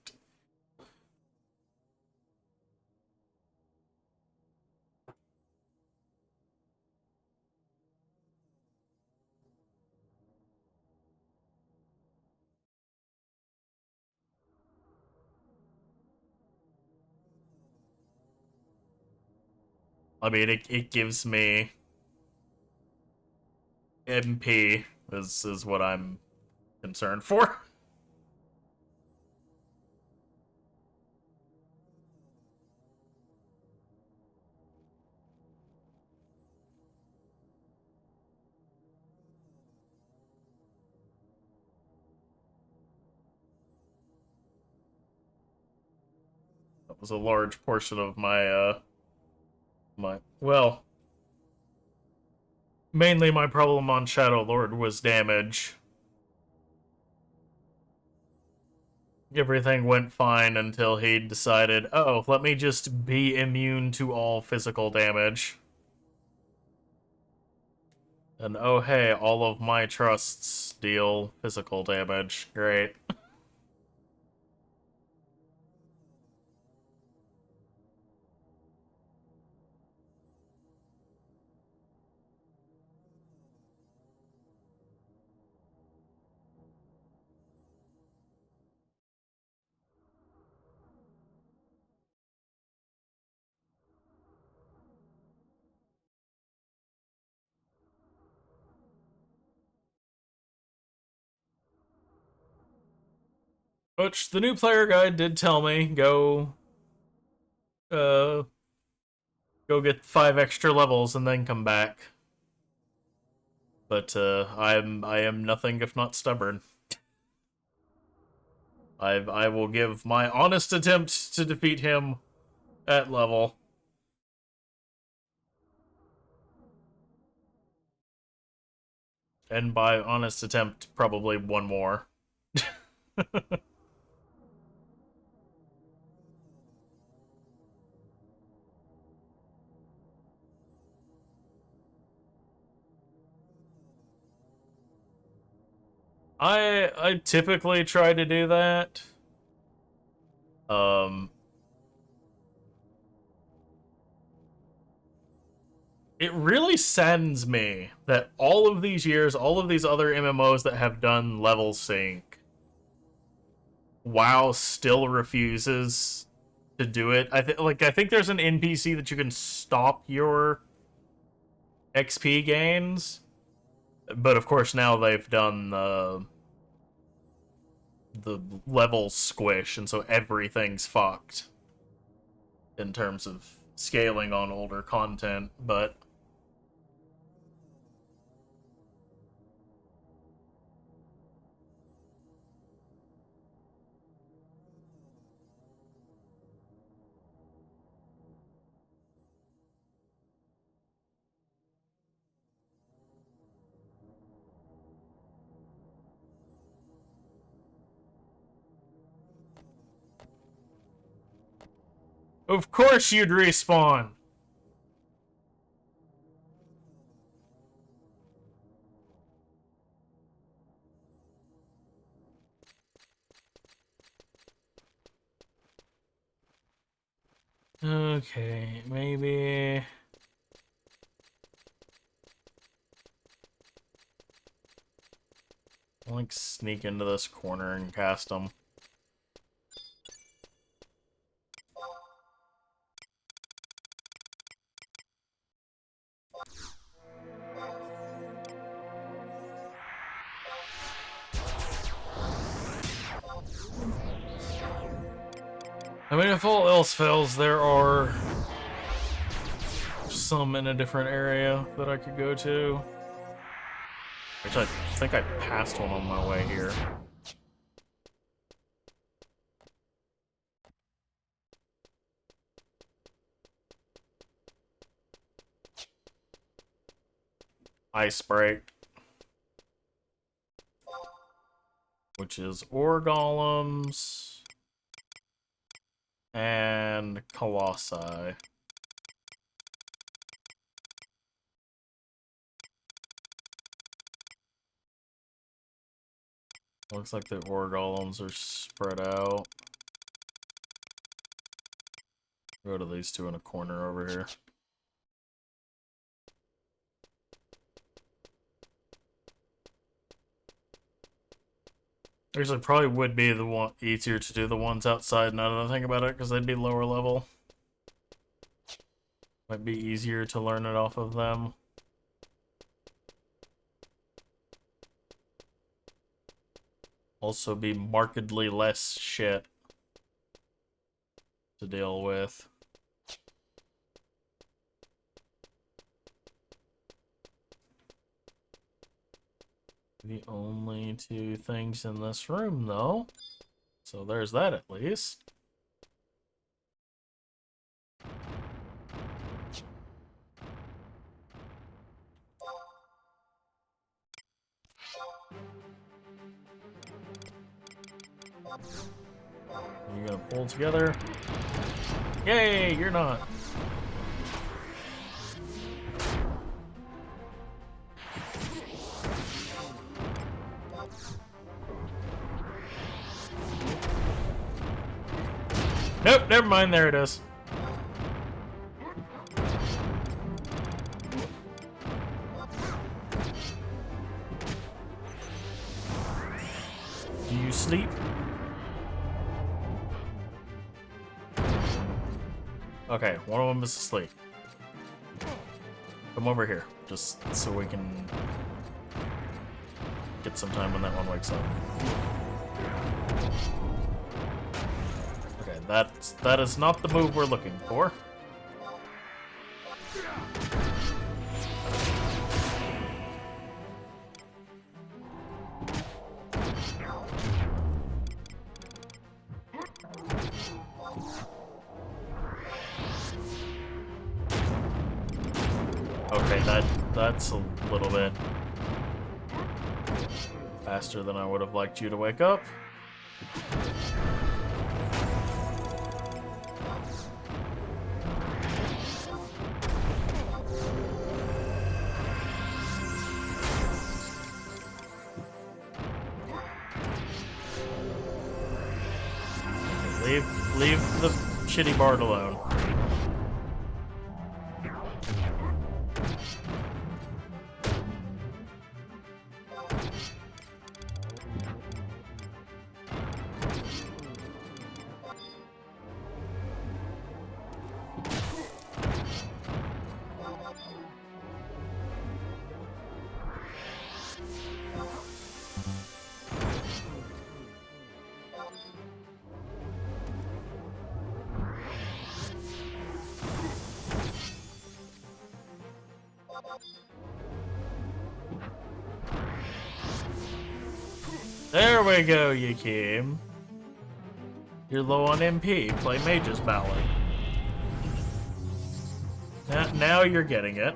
I mean, it gives me MP is what I'm concerned for. That was a large portion of my well, mainly my problem on Shadow Lord was damage. Everything went fine until he decided, oh, let me just be immune to all physical damage. And oh hey, all of my trusts deal physical damage. Great. Which the new player guide did tell me, uh go get 5 extra levels and then come back. But I am nothing if not stubborn. I will give my honest attempt to defeat him at level. And by honest attempt, probably one more. I typically try to do that. It really saddens me that all of these years, all of these other MMOs that have done level sync, WoW still refuses to do it. I think there's an NPC that you can stop your XP gains, but of course now they've done the level squish, and so everything's fucked in terms of scaling on older content, but of course you'd respawn. Okay, maybe... I'll, like, sneak into this corner and cast them. I mean, if all else fails, there are some in a different area that I could go to. Actually, I think I passed one on my way here. Ice Break. Which is Ore Golems and Colossi. Looks like the Ore Golems are spread out. Go to these two in a corner over here. Actually, probably would be the one easier to do the ones outside now that I think about it, because they'd be lower level. Might be easier to learn it off of them. also be markedly less shit to deal with. The only two things in this room, though. So there's that at least. You're gonna pull together. Yay, you're not. Nope, never mind, there it is. Do you sleep? Okay, one of them is asleep. Come over here, just so we can get some time when that one wakes up. Okay, that is not the move we're looking for. Okay, that's a little bit faster than I would have liked you to wake up. Leave the shitty bard alone. There we go, you came. You're low on MP. Play Mage's Ballad. Now you're getting it.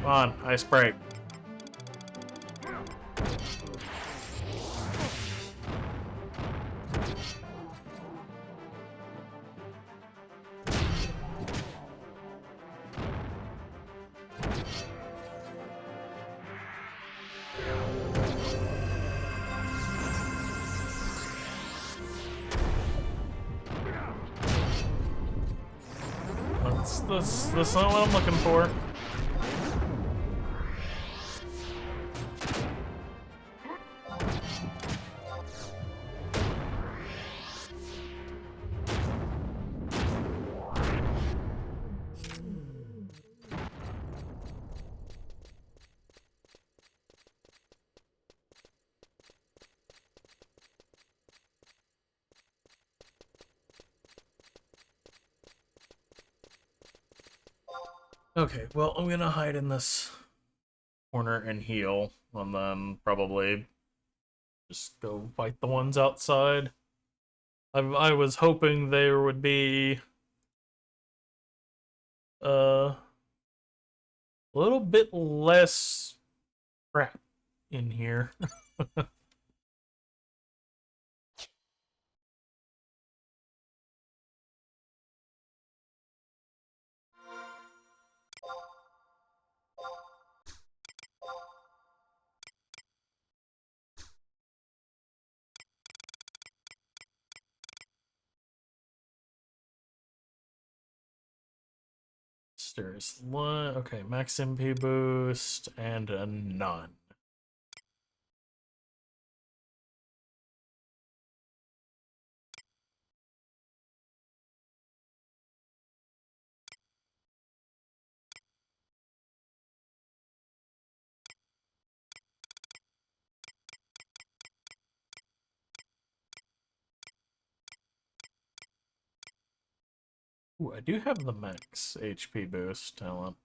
Come on, ice break. That's not what I'm looking for. Okay, well, I'm gonna hide in this corner and heal, and then probably just go fight the ones outside. I was hoping there would be a little bit less crap in here. There's one. Okay, max MP boost and a none. Ooh, I do have the max HP boost talent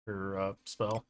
or spell.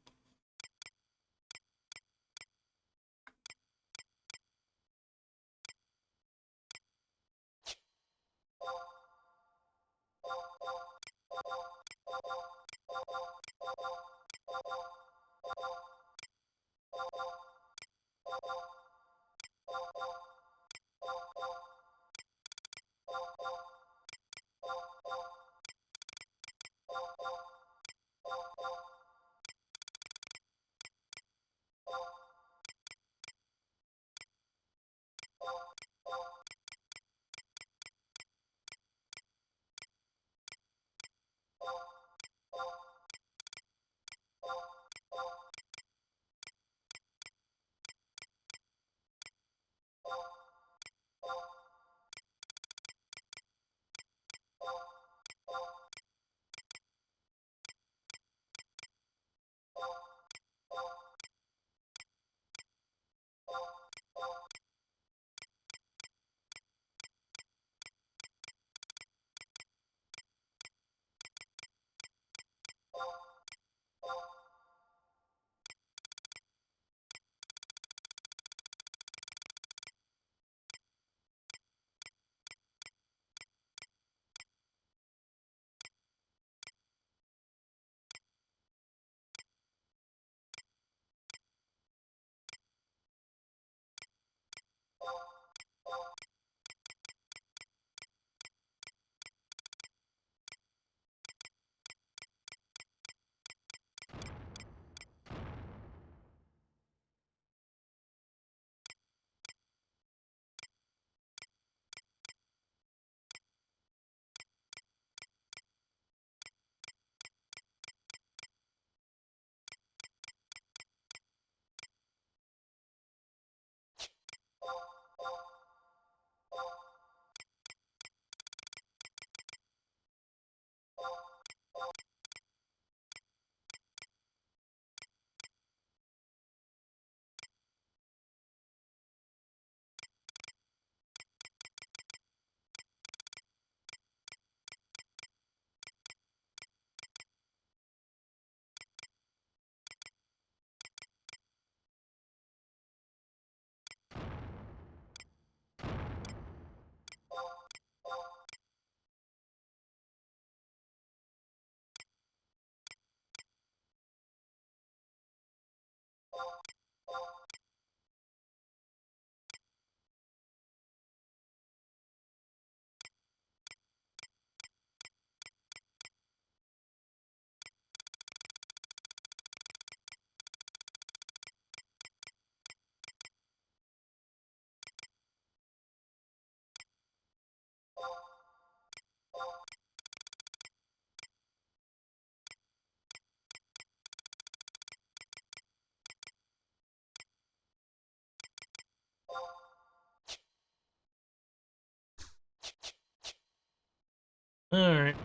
Alright.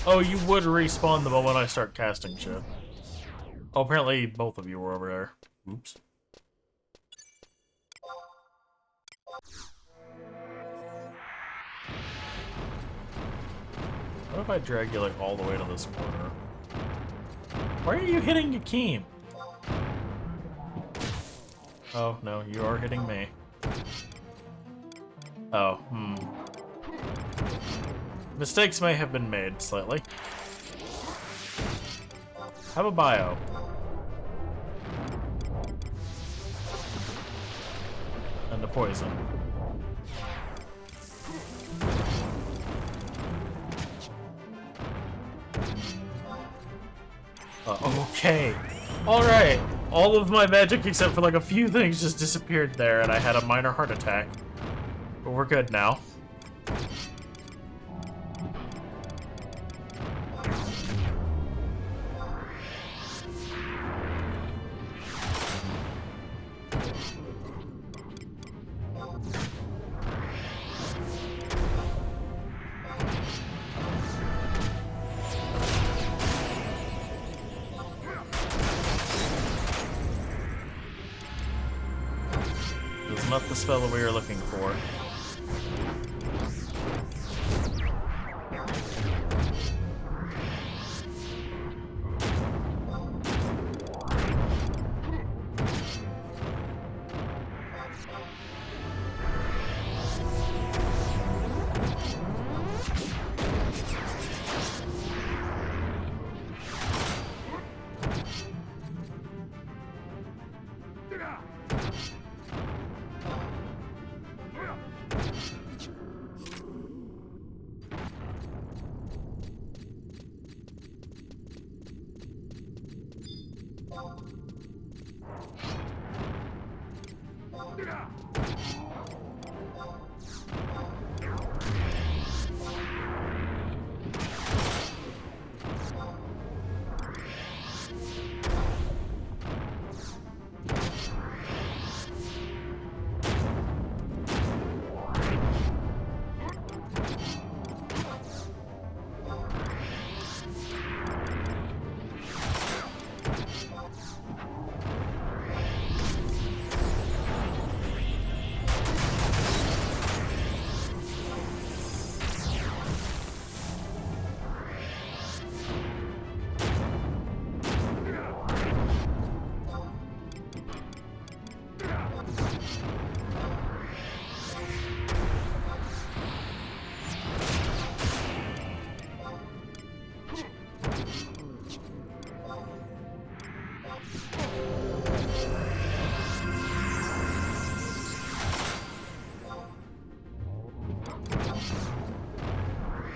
Oh, you would respawn the moment I start casting shit. Oh, apparently both of you were over there. Oops. What if I drag you like all the way to this corner? Why are you hitting Yakeem? Oh, no, you are hitting me. Oh, Mistakes may have been made slightly. Have a bio. And a poison. Okay. Alright. All of my magic except for like a few things just disappeared there and I had a minor heart attack. But we're good now. not the spell that we were looking for.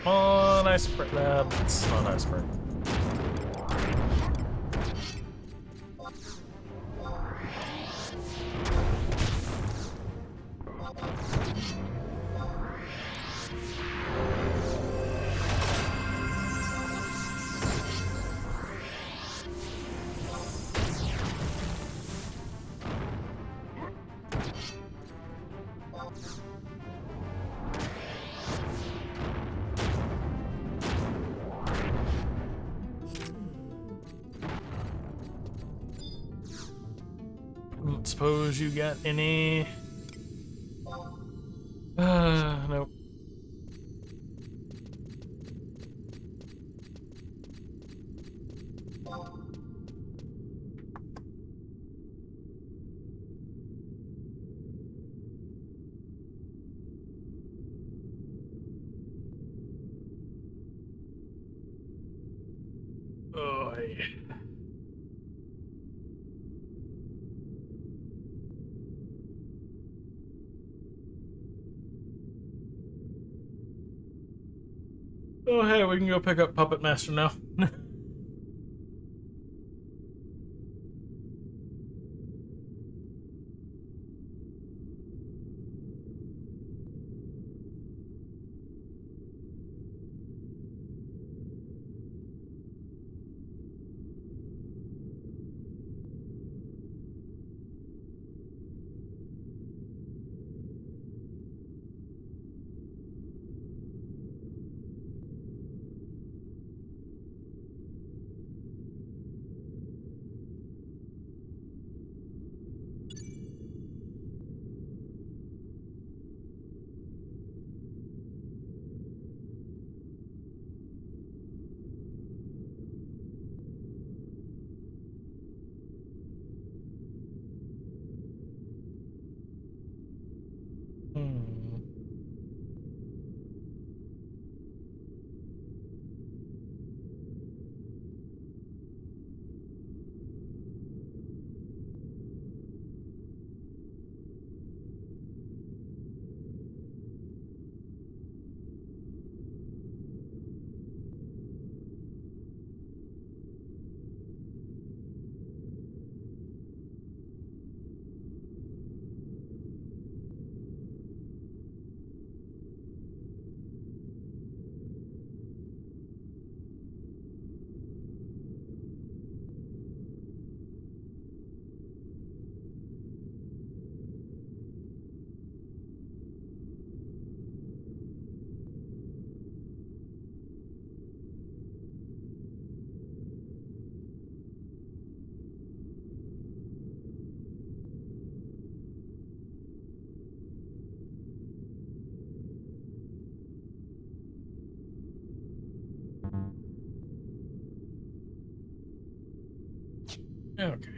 Oh, nice burn. That's not nice burn. Don't suppose you got any? Nope. Oh, yeah. Oh, hey, we can go pick up Puppet Master now. Okay.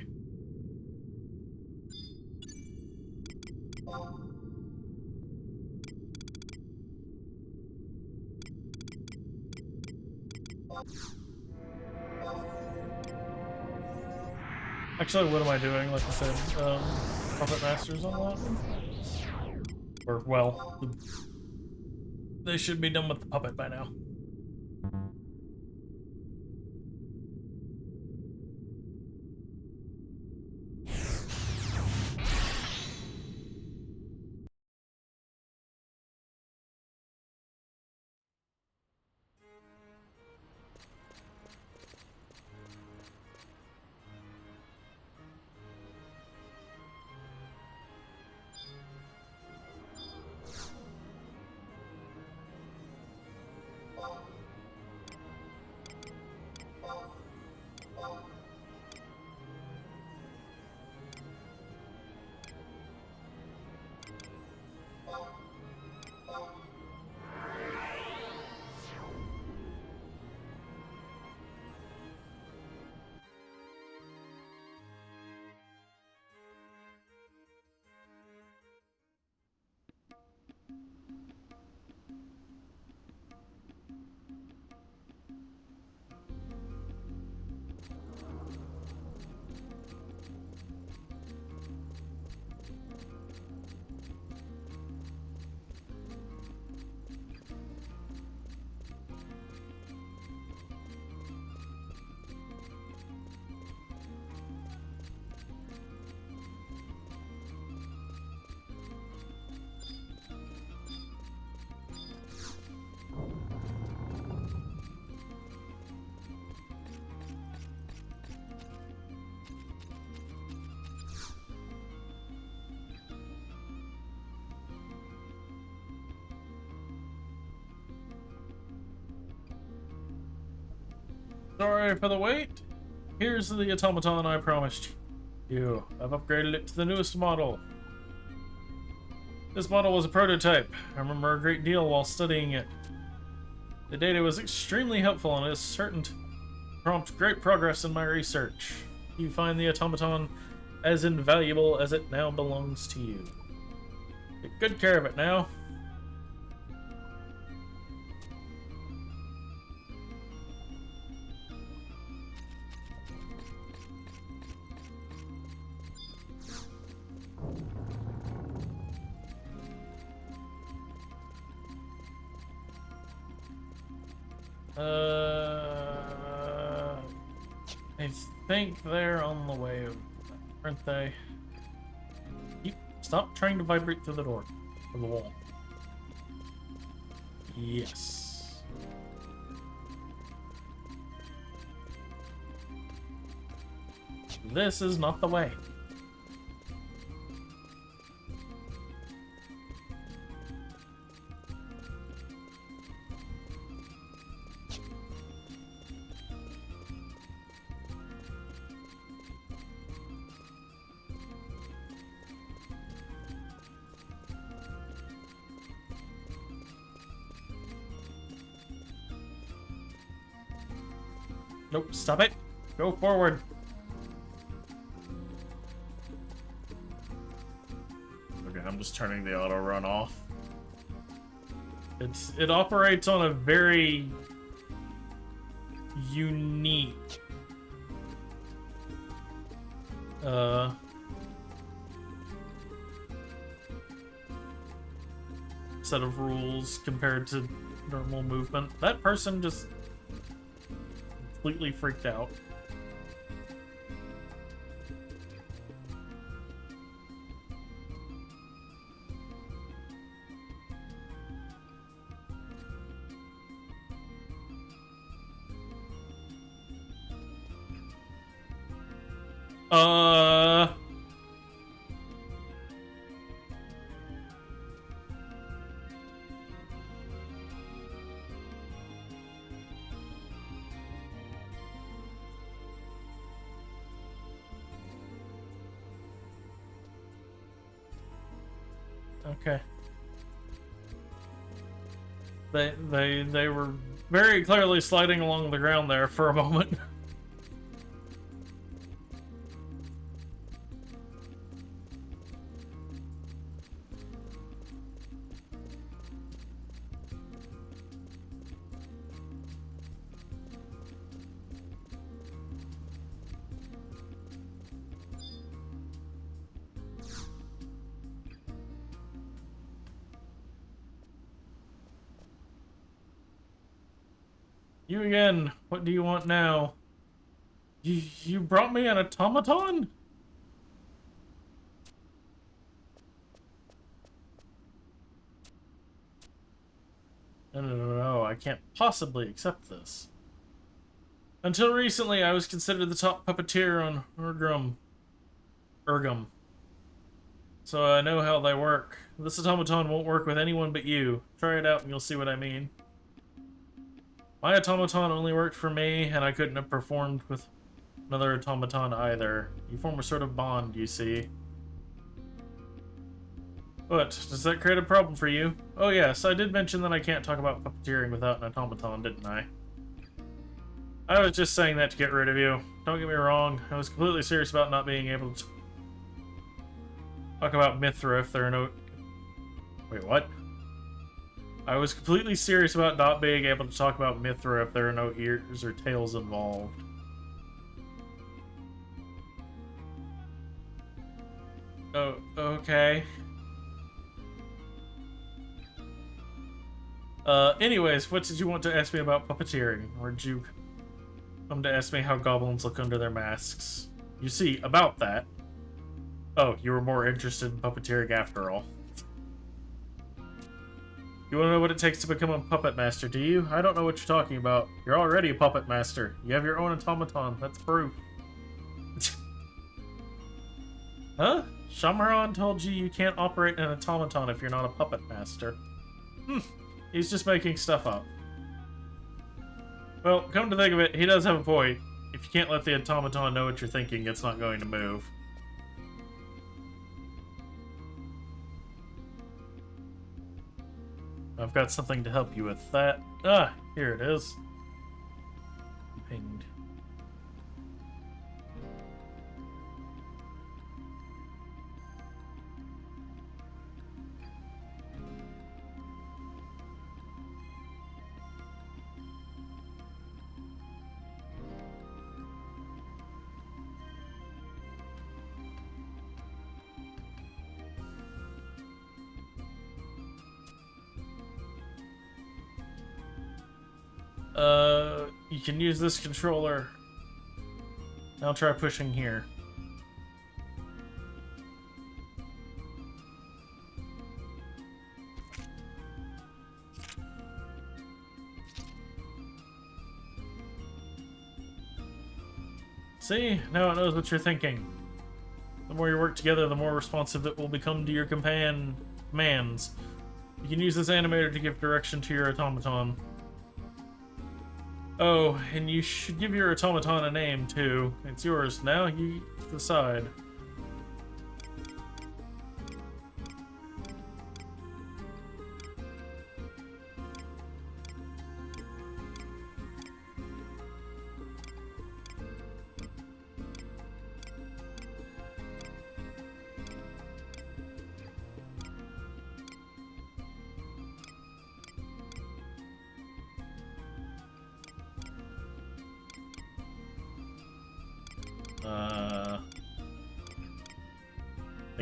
Actually, what am I doing? Like I said, Puppet Masters on that one? Or, well, they should be done with the puppet by now. Sorry for the wait. Here's the automaton I promised you. I've upgraded it to the newest model. This model was a prototype. I remember a great deal while studying it. The data was extremely helpful and is certain to prompt great progress in my research. You find the automaton as invaluable as it now belongs to you. Take good care of it now. I think they're on the way, aren't they? Stop trying to vibrate through the door, or the wall. Yes. This is not the way. Nope, stop it. Go forward. Okay, I'm just turning the auto run off. It operates on a very unique set of rules compared to normal movement. That person just completely freaked out. Okay. They were very clearly sliding along the ground there for a moment. You again. What do you want now? You brought me an automaton? No, I can't possibly accept this. Until recently, I was considered the top puppeteer on Urgum. So I know how they work. This automaton won't work with anyone but you. Try it out and you'll see what I mean. My automaton only worked for me, and I couldn't have performed with another automaton either. You form a sort of bond, you see. What? Does that create a problem for you? Oh yes, I did mention that I can't talk about puppeteering without an automaton, didn't I? I was just saying that to get rid of you. Don't get me wrong, I was completely serious about not being able to talk about Mithra if there are no... Wait, what? I was completely serious about not being able to talk about Mithra if there are no ears or tails involved. Oh, okay. Anyways, what did you want to ask me about puppeteering? Or did you come to ask me how goblins look under their masks? You see, about that. Oh, you were more interested in puppeteering after all. You want to know what it takes to become a puppet master, do you? I don't know what you're talking about. You're already a puppet master. You have your own automaton. That's proof. Huh? Shamaran told you you can't operate an automaton if you're not a puppet master. He's just making stuff up. Well, come to think of it, he does have a point. If you can't let the automaton know what you're thinking, it's not going to move. I've got something to help you with that. Ah, here it is. Pinged. You can use this controller. Now try pushing here. See? Now it knows what you're thinking. The more you work together, the more responsive it will become to your commands. You can use this animator to give direction to your automaton. Oh, and you should give your automaton a name, too. It's yours. Now you decide.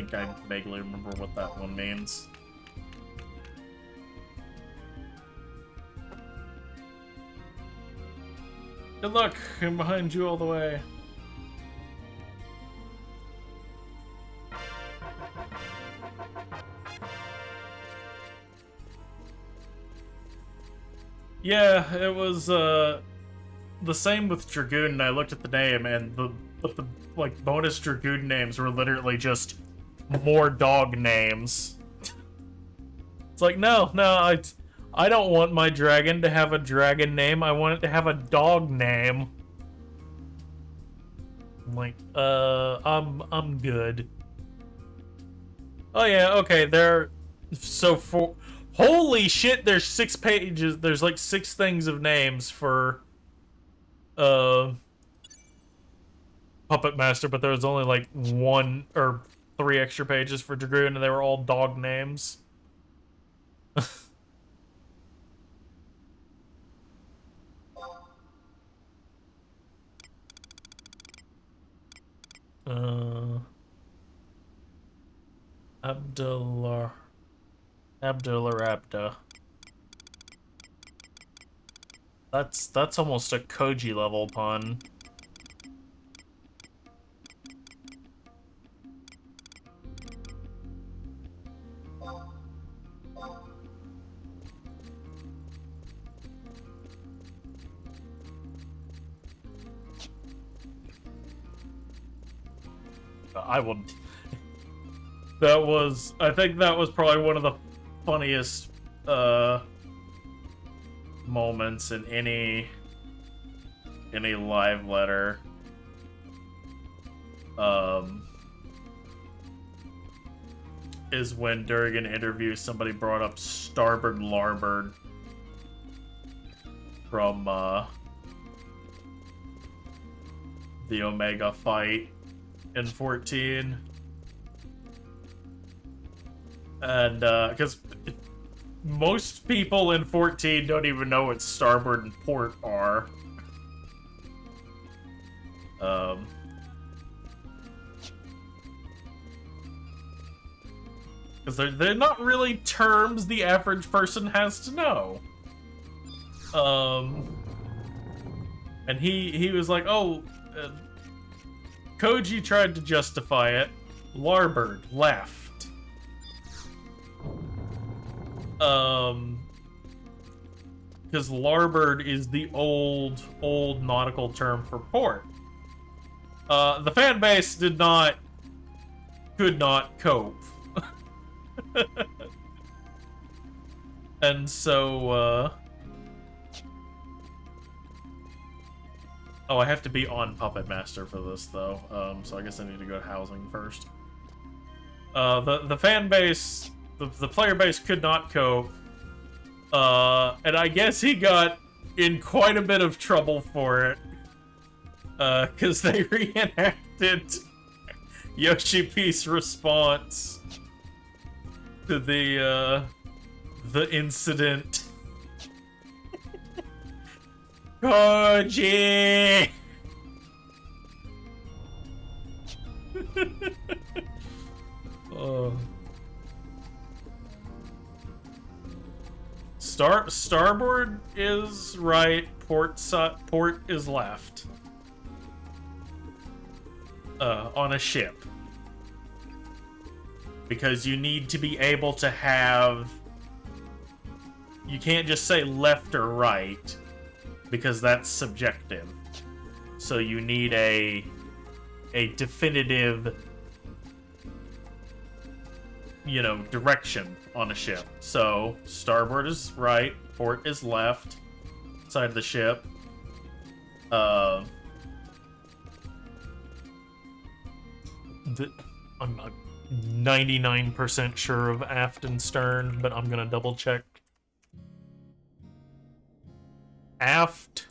I think I vaguely remember what that one means. Good luck! I'm behind you all the way. Yeah, it was the same with Dragoon, and I looked at the name, and the like bonus Dragoon names were literally just more dog names. It's like, no, I don't want my dragon to have a dragon name. I want it to have a dog name. I'm like, I'm good. Oh yeah, okay, holy shit, there's 6 pages, there's like 6 things of names for, Puppet Master, but there was only like 1 or 3 extra pages for Dragoon, and they were all dog names. Abdullah Abda. That's almost a Koji level pun. I would. I think that was probably one of the funniest moments in any live letter. Is when during an interview somebody brought up Starboard Larbord from the Omega fight in 14. And because most people in 14 don't even know what starboard and port are. Because they're not really terms the average person has to know. And he was like, oh, Koji tried to justify it. Larbord left. Because larboard is the old nautical term for port. The fan base could not cope. And so, oh, I have to be on Puppet Master for this, though, so I guess I need to go to housing first. The fan base, the player base could not cope, and I guess he got in quite a bit of trouble for it, because they reenacted Yoshi P's response to the incident. Koji! Starboard is right, port is left. On a ship. Because you need to be able to have... You can't just say left or right, because that's subjective. So you need a definitive, you know, direction on a ship. So starboard is right, port is left side of the ship. I'm not 99% sure of aft and stern, but I'm gonna double check. Aft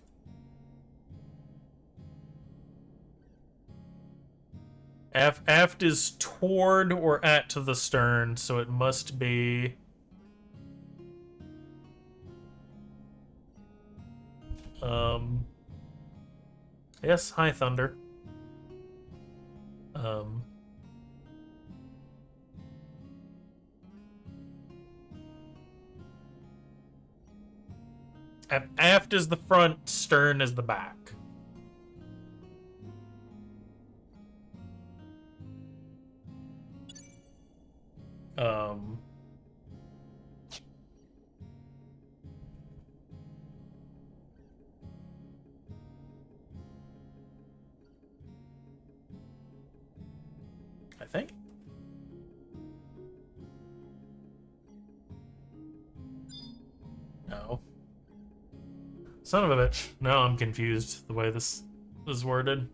is toward or at to the stern, so it must be... Yes, hi, Thunder. Aft is the front, stern is the back. I think. No. Son of a bitch. Now I'm confused the way this is worded.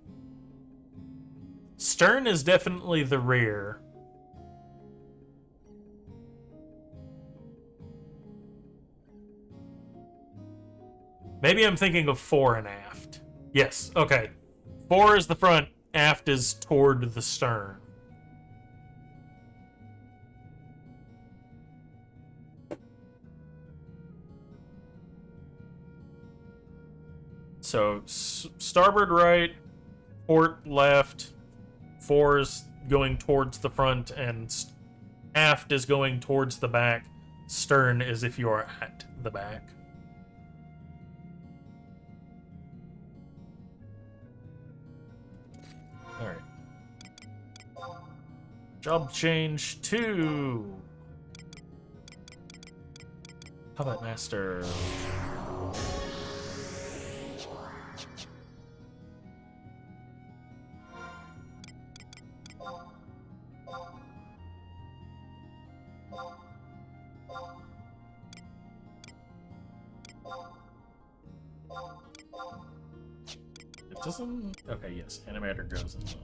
Stern is definitely the rear. Maybe I'm thinking of fore and aft. Yes, okay. Fore is the front, aft is toward the stern. So, starboard right, port left, fore is going towards the front, and aft is going towards the back. Stern is if you are at the back. Job change to Puppet Master. It doesn't. Okay, yes, animator goes in the.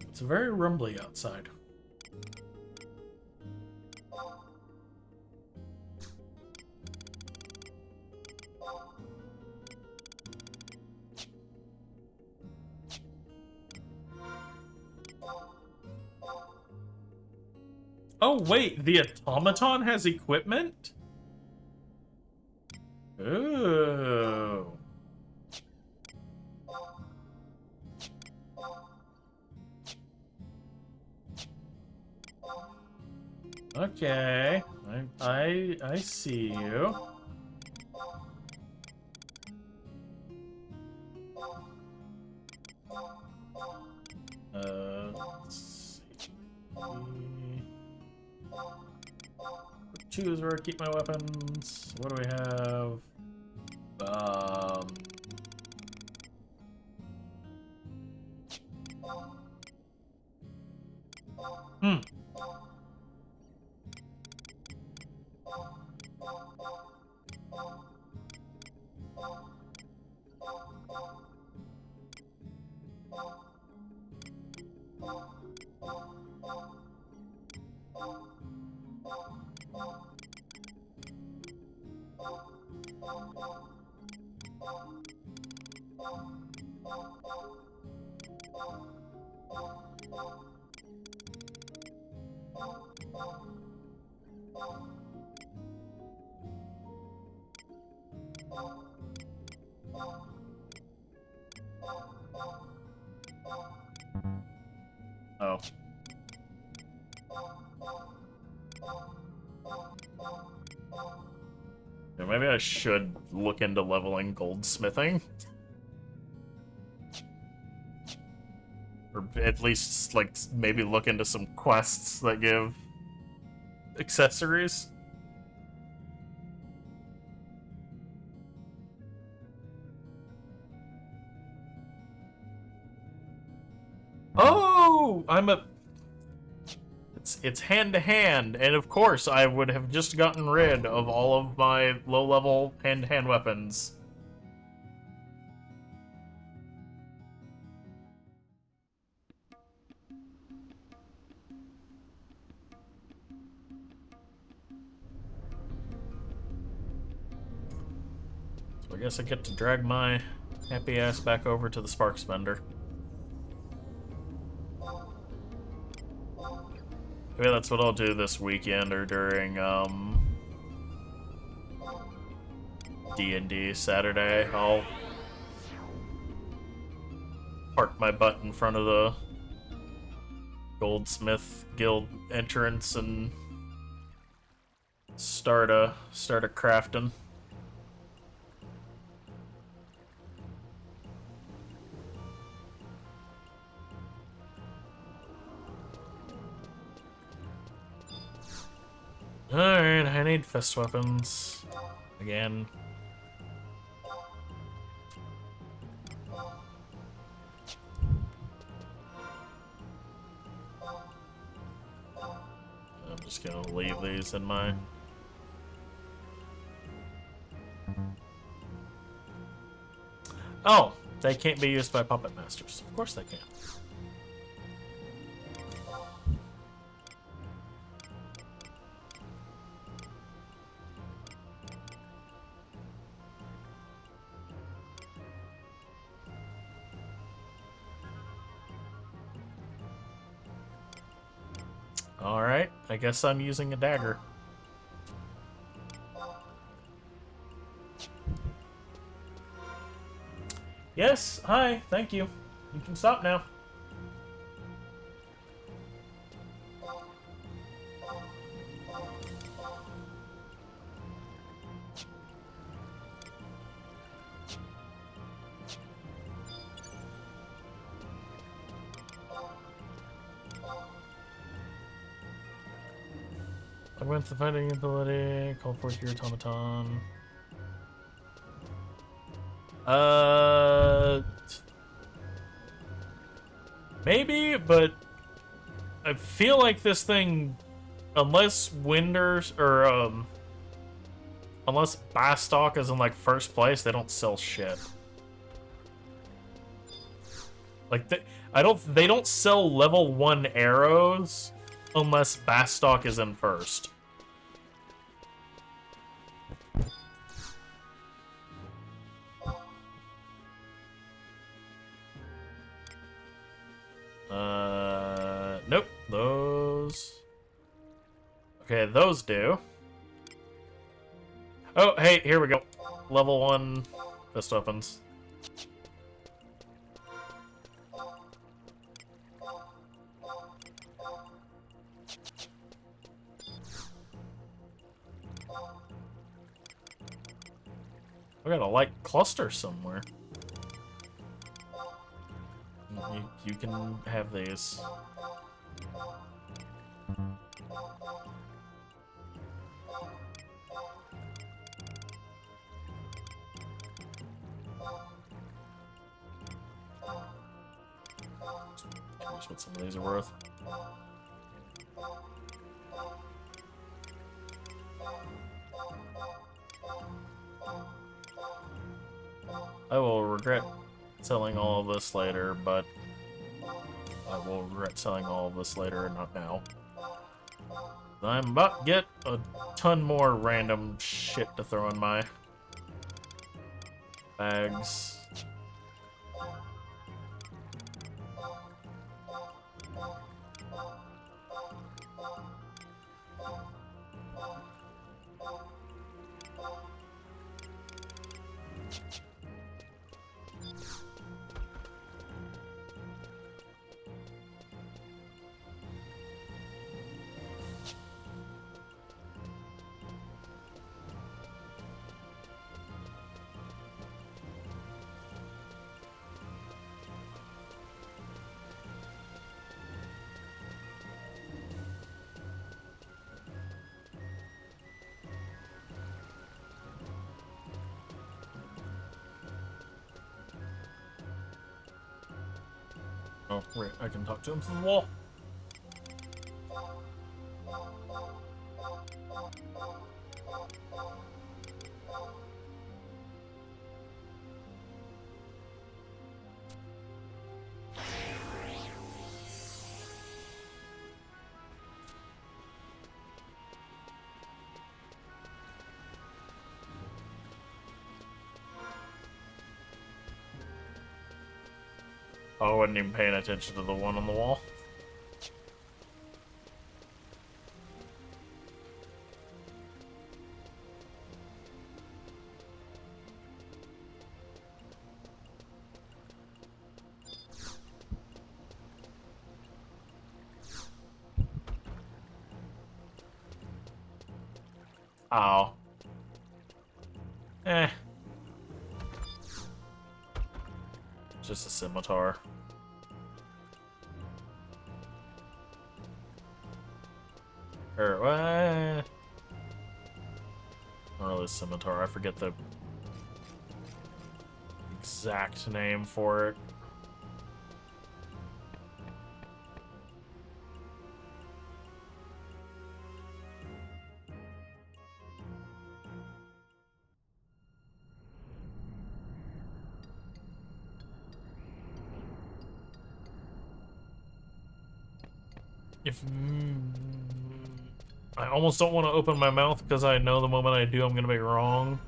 It's very rumbly outside. Oh, wait, the automaton has equipment? Ooh. Okay, I see you. Let's see. Choose where to keep my weapons. What do we have? Hmm. Oh. Yeah, maybe I should look into leveling goldsmithing. Or at least, like, maybe look into some quests that give accessories. Oh! It's hand to hand, and of course I would have just gotten rid of all of my low-level hand-to-hand weapons. So I guess I get to drag my happy ass back over to the Sparks vendor. Maybe that's what I'll do this weekend or during D&D Saturday. I'll park my butt in front of the Goldsmith Guild entrance and start a crafting. Alright, I need fist weapons. Again. I'm just gonna leave these in my... Oh! They can't be used by puppet masters. Of course they can. Alright, I guess I'm using a dagger. Yes, hi, thank you. You can stop now. Augment the fighting ability. Call forth your automaton. Maybe, but I feel like this thing, unless Winders or unless Bastock is in like first place, they don't sell shit. Like they don't sell level 1 arrows unless Bastock is in first. Nope. Those. Okay, those do. Oh, hey, here we go. Level 1 fist weapons. I got a light cluster somewhere. You can have these. Curious what some of these are worth. I will regret selling all of this later, but I will regret selling all of this later, not now. I'm about to get a ton more random shit to throw in my bags. Oh, wait, I can talk to him through the wall. Oh, I wasn't even paying attention to the one on the wall. Oh. Eh. Just a scimitar. Or, not really a scimitar, I forget the exact name for it. If I almost don't want to open my mouth because I know the moment I do I'm gonna be wrong,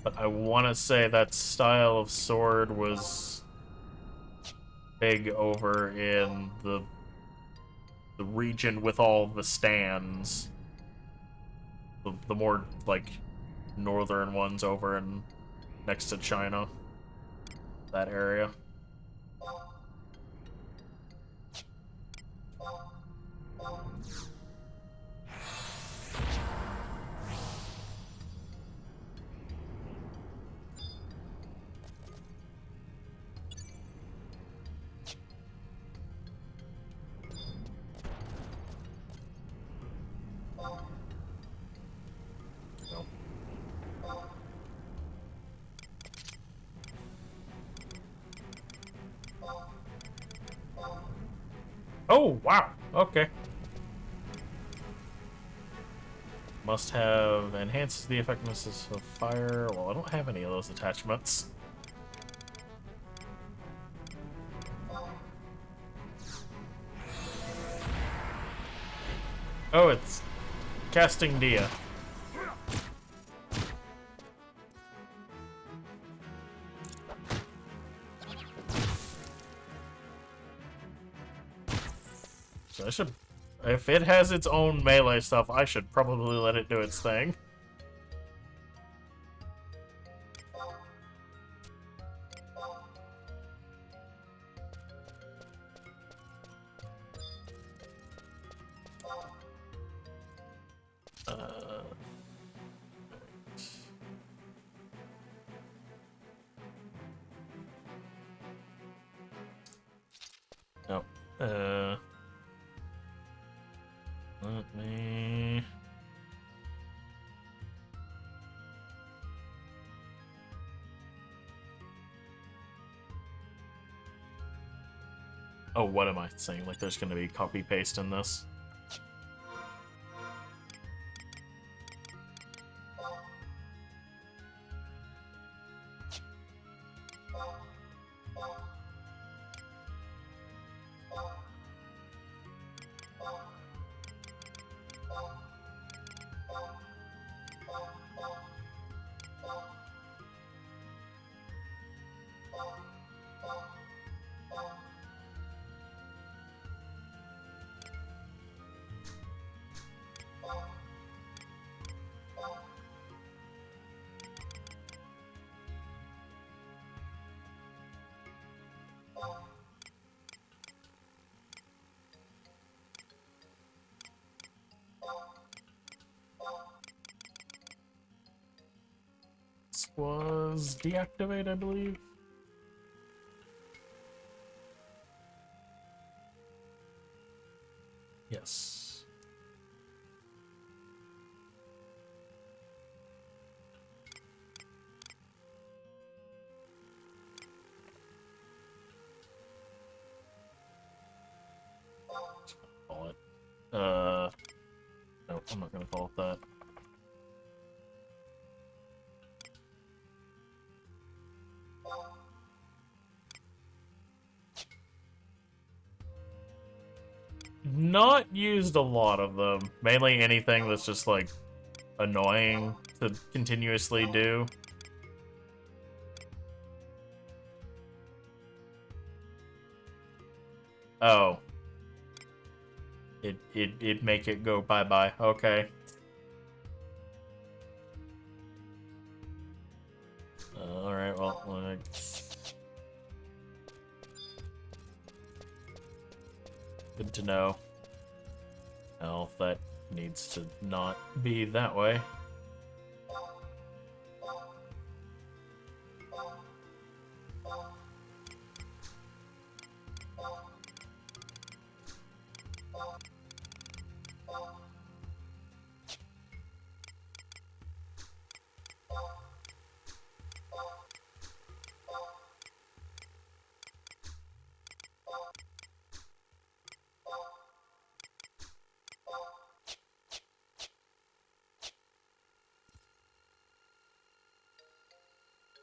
but I want to say that style of sword was big over in the region with all the stands, the more like northern ones over in next to China, that area. Oh, wow. Okay. Must have enhances the effectiveness of fire. Well, I don't have any of those attachments. Oh, it's casting Dia. So I should, if it has its own melee stuff, I should probably let it do its thing. No. Let me... Oh, what am I saying? Like there's gonna be copy-paste in this? This was deactivated, I believe. Yes. Call it. No, I'm not gonna call it that. Not used a lot of them. Mainly anything that's just, like, annoying to continuously do. Oh. It make it go bye-bye. Okay. Alright, well, good to know. Well, that needs to not be that way.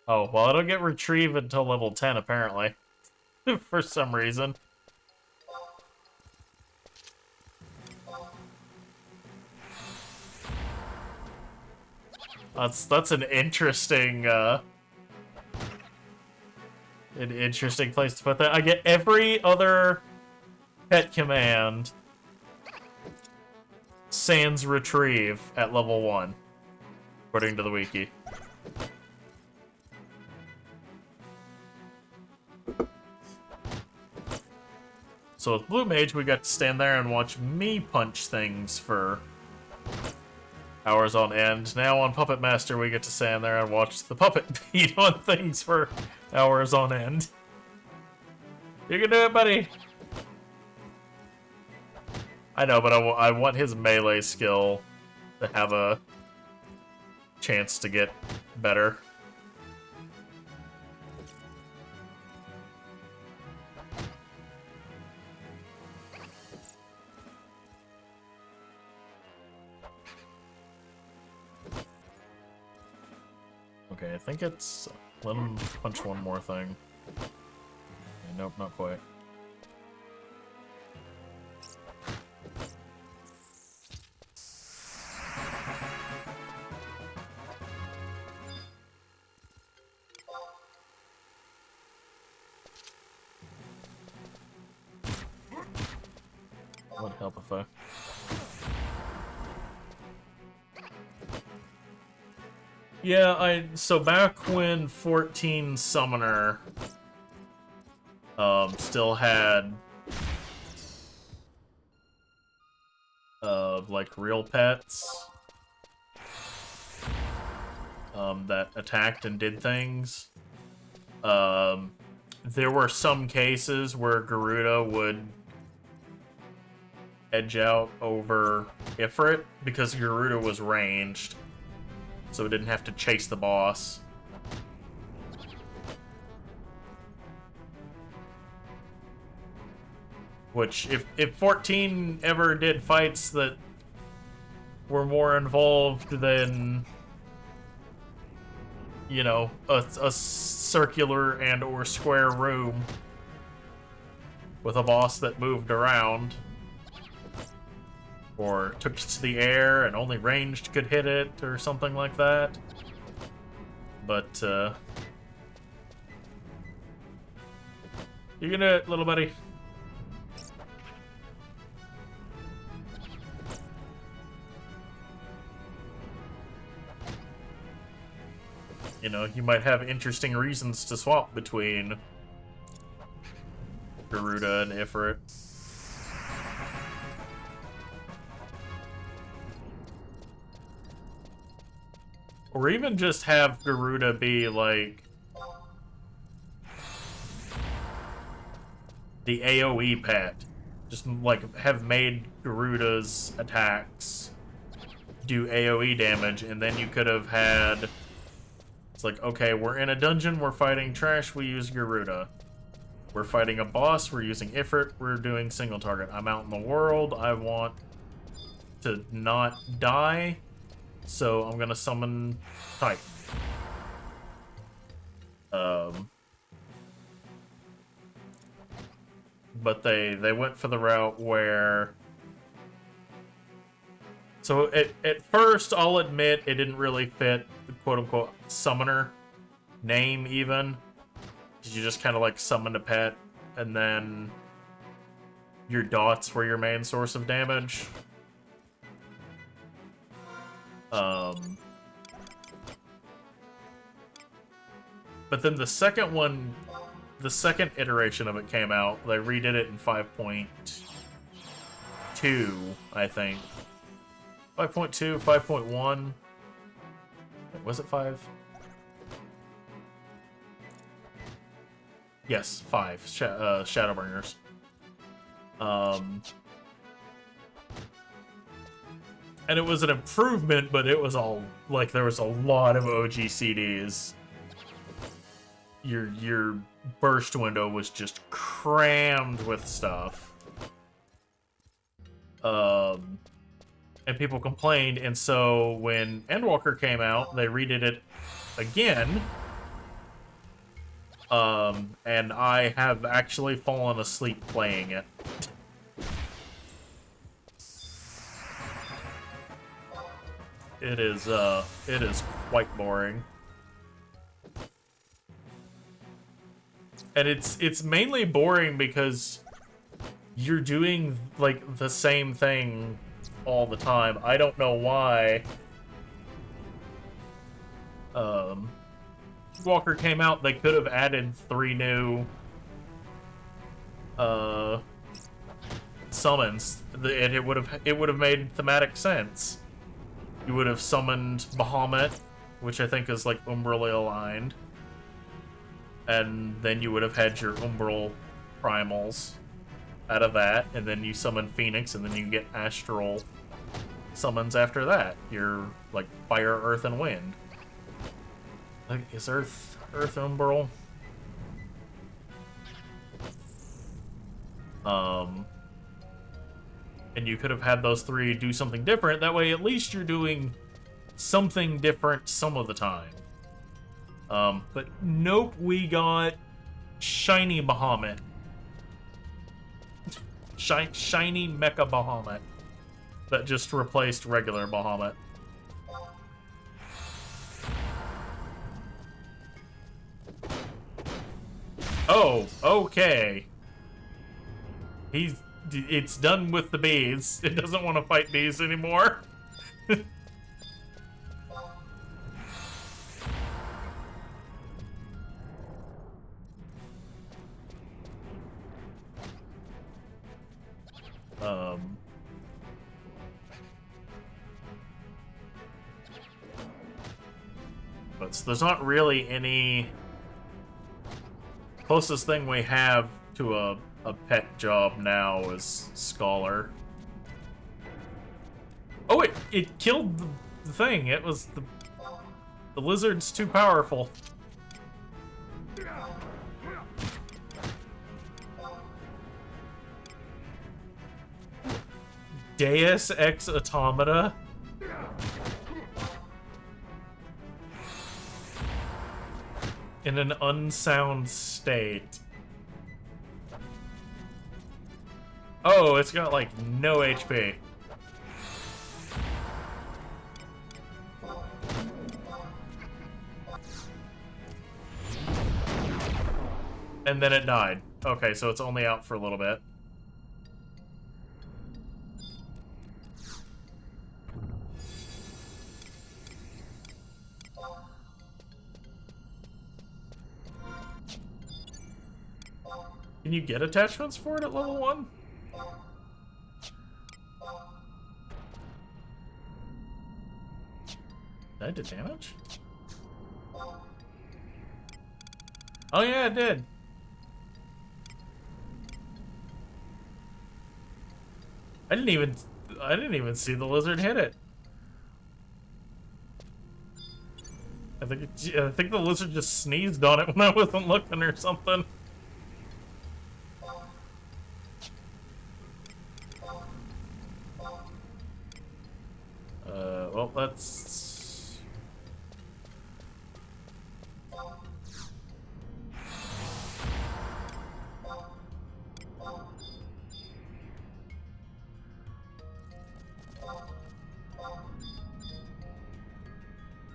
Oh, well, it'll get retrieved until level 10, apparently. For some reason. That's an interesting, an interesting place to put that. I get every other pet command sans retrieve at level 1, according to the wiki. So with Blue Mage, we got to stand there and watch me punch things for hours on end. Now on Puppet Master, we get to stand there and watch the puppet beat on things for hours on end. You can do it, buddy! I know, but I want his melee skill to have a chance to get better. think it's... Let him punch one more thing. Nope, not quite. Would help if I... Yeah, so back when 14 Summoner still had like real pets that attacked and did things. There were some cases where Garuda would edge out over Ifrit because Garuda was ranged, so it didn't have to chase the boss. Which, if 14 ever did fights that were more involved than, you know, a circular and or square room with a boss that moved around, or took it to the air and only ranged could hit it, or something like that. But, you can do it, little buddy. You know, you might have interesting reasons to swap between Garuda and Ifrit. Or even just have Garuda be, like, the AoE pet. Just, like, have made Garuda's attacks do AoE damage, and then you could have had... It's like, okay, we're in a dungeon, we're fighting trash, we use Garuda. We're fighting a boss, we're using Ifrit, we're doing single target. I'm out in the world, I want to not die, so I'm gonna summon Titan. But they went for the route where... So at first, I'll admit, it didn't really fit the quote-unquote summoner name even. You just kind of like summoned a pet, and then your dots were your main source of damage. But then the second one, the second iteration of it came out, they redid it in 5.2, I think. 5.2, 5.1. Was it 5? Yes, 5. Shadowbringers. And it was an improvement, but it was all like there was a lot of OG CDs. Your burst window was just crammed with stuff. And people complained, and so when Endwalker came out, they redid it again. And I have actually fallen asleep playing it. It is quite boring. And it's mainly boring because you're doing, like, the same thing all the time. I don't know why. Walker came out, they could have added 3 new summons. It would have made thematic sense. You would have summoned Bahamut, which I think is like umbrally aligned. And then you would have had your umbral primals out of that, and then you summon Phoenix, and then you get astral summons after that. You're like fire, earth, and wind. Like, is Earth umbral? And you could have had those 3 do something different. That way, at least you're doing something different some of the time. But nope, we got Shiny Bahamut. Shiny Mecha Bahamut. That just replaced regular Bahamut. Oh, okay. It's done with the bees. It doesn't want to fight bees anymore. But there's not really any... Closest thing we have to a pet job now is Scholar. Oh, it killed the thing. It was the lizard's too powerful. Deus Ex Automata? In an unsound state. Oh, it's got like no HP. And then it died. Okay, so it's only out for a little bit. Can you get attachments for it at level 1? Did I do damage? Oh yeah, it did. I didn't even see the lizard hit it. I think the lizard just sneezed on it when I wasn't looking or something. Well, let's...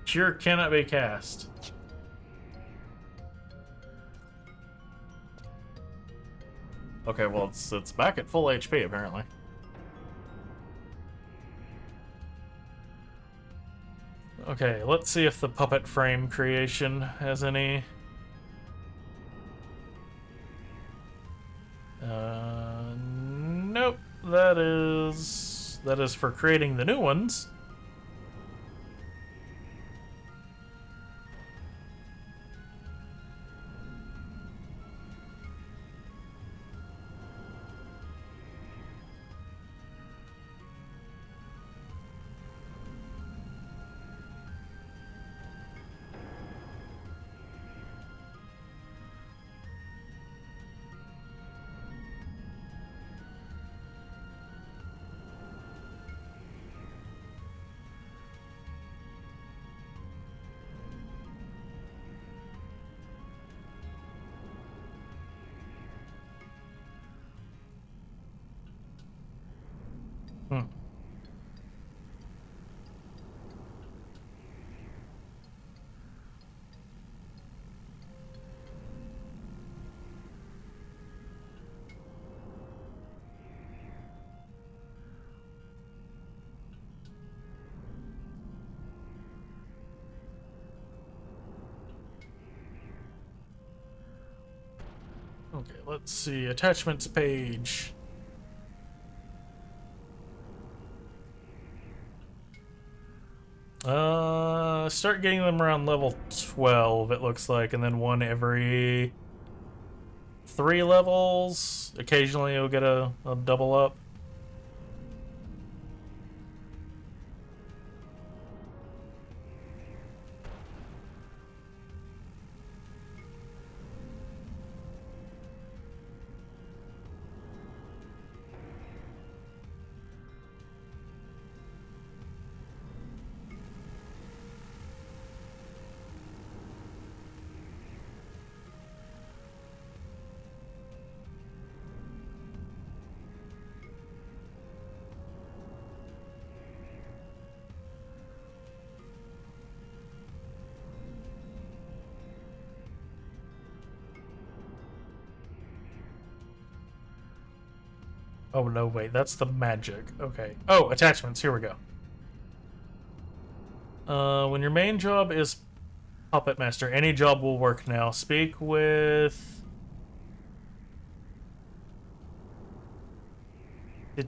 Cure cannot be cast. Okay, well, it's back at full HP, apparently. Okay, let's see if the puppet frame creation has any... Nope. That is for creating the new ones. Okay, let's see. Attachments page. Start getting them around level 12, it looks like, and then one every 3 levels. Occasionally you'll get a double up. Oh, no, wait. That's the magic. Okay. Oh, attachments. Here we go. When your main job is Puppet Master, any job will work now. Speak with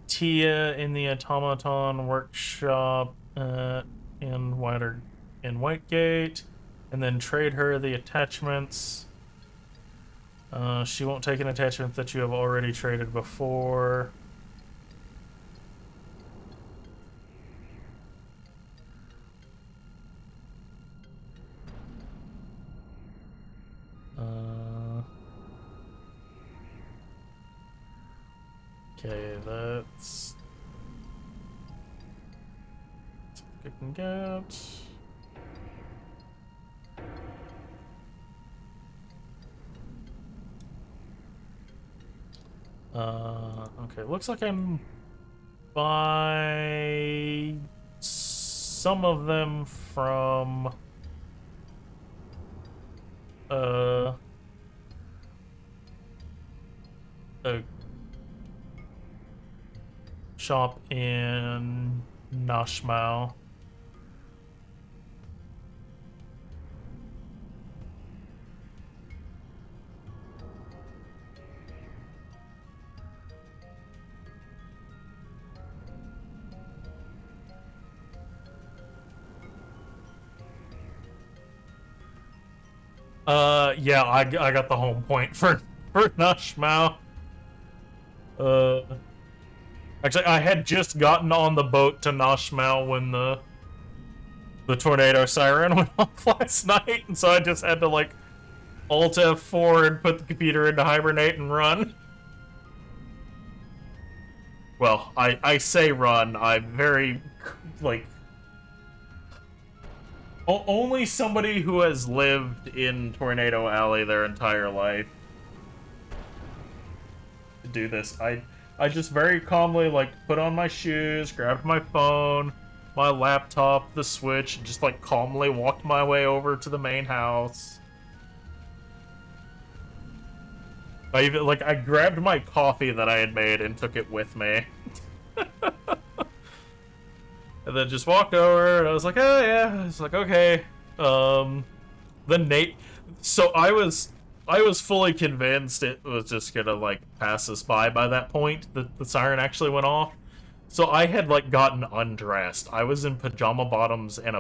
Tia in the Automaton Workshop in Whitegate, and then trade her the attachments. She won't take an attachment that you have already traded before. Okay, that's good and get. Okay, looks like I'm buy some of them from a shop in Nashmau. Yeah, I got the home point for Nashmau. Actually, I had just gotten on the boat to Nashmau when the tornado siren went off last night, and so I just had to, like, Alt F4 and put the computer into hibernate and run. Well, I say run, I'm very, like... Only somebody who has lived in Tornado Alley their entire life to do this. I just very calmly, like, put on my shoes, grabbed my phone, my laptop, the Switch, and just, like, calmly walked my way over to the main house. I even, like, I grabbed my coffee that I had made and took it with me. And then just walked over, and I was like, oh, yeah. It's like, okay. So I was fully convinced it was just gonna, like, pass us by that point, that the siren actually went off. So I had, like, gotten undressed. I was in pajama bottoms and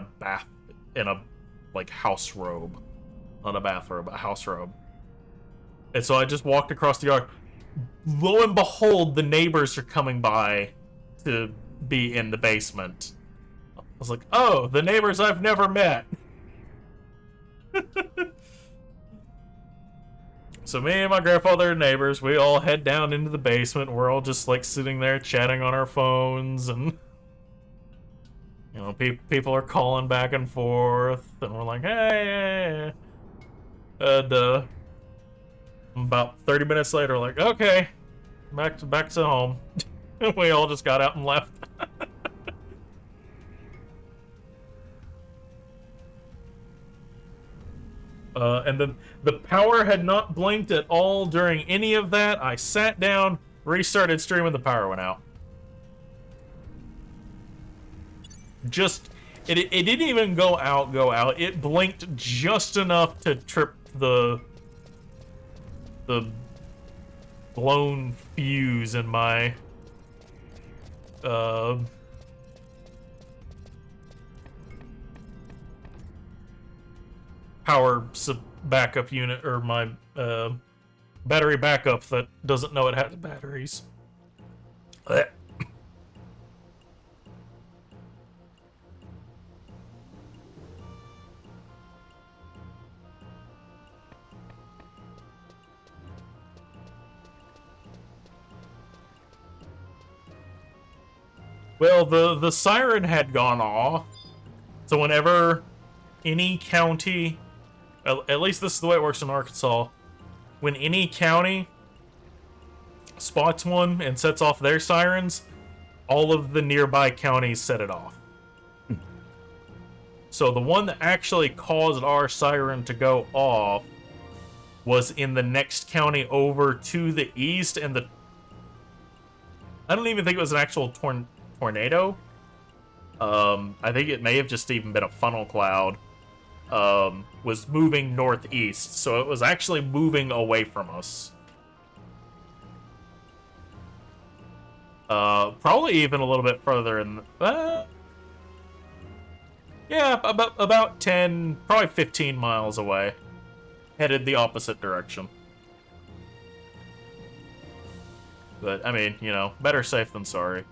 like, house robe. Not a bathrobe, a house robe. And so I just walked across the yard. Lo and behold, the neighbors are coming by to be in the basement. I was like, oh, the neighbors I've never met. So me and my grandfather and neighbors, we all head down into the basement. We're all just, like, sitting there chatting on our phones, and you know, people are calling back and forth, and we're like, hey. And about 30 minutes later, like, okay, back to home. We all just got out and left. And then the power had not blinked at all during any of that. I sat down, restarted streaming, the power went out. Just, it didn't even go out. It blinked just enough to trip the blown fuse in my power backup unit, or my battery backup that doesn't know it has batteries. Well, the siren had gone off, so whenever any county, at least this is the way it works in Arkansas, when any county spots one and sets off their sirens, all of the nearby counties set it off. So the one that actually caused our siren to go off was in the next county over to the east, and I don't even think it was an actual tornado. I think it may have just even been a funnel cloud. Was moving northeast, so it was actually moving away from us. Probably even a little bit further in. Yeah, about 10, probably 15 miles away. Headed the opposite direction. But, I mean, you know, better safe than sorry.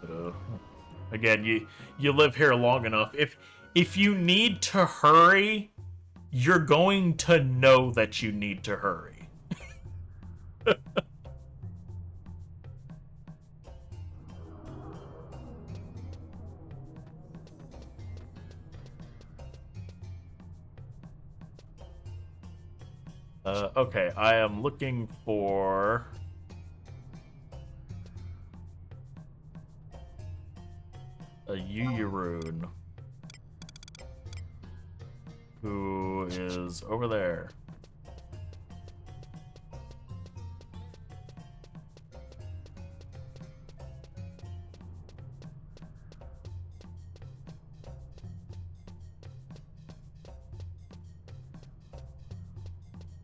But, again, you live here long enough. If you need to hurry, you're going to know that you need to hurry. Okay, I am looking for... a Eorzean, who is over there.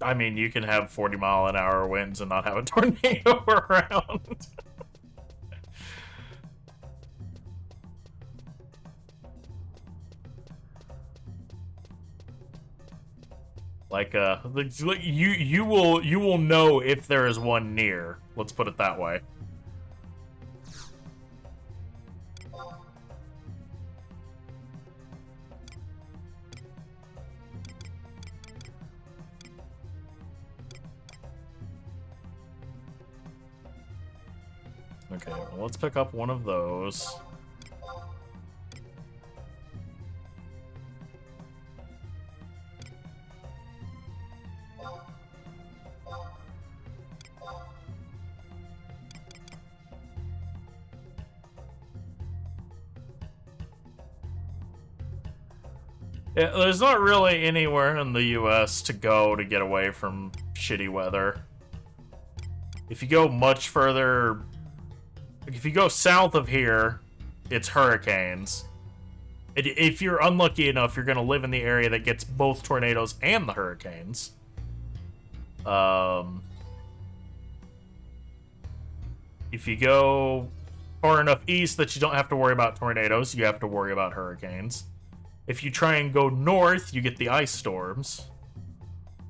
I mean, you can have 40-mile-an-hour winds and not have a tornado around. Like, you will know if there is one near. Let's put it that way. Okay, well, let's pick up one of those. Yeah, there's not really anywhere in the US to go to get away from shitty weather. If you go much further, if you go south of here, it's hurricanes. If you're unlucky enough, you're going to live in the area that gets both tornadoes and the hurricanes. If you go far enough east that you don't have to worry about tornadoes, you have to worry about hurricanes. If you try and go north, you get the ice storms.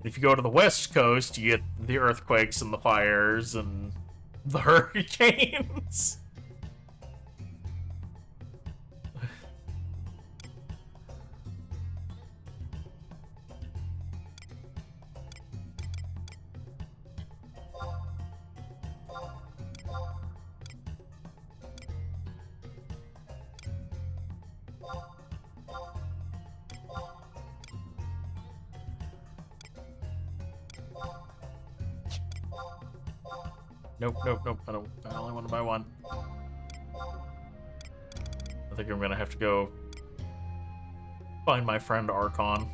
If you go to the west coast, you get the earthquakes and the fires and the hurricanes. Nope. I only want to buy one. I think I'm gonna have to go find my friend Archon.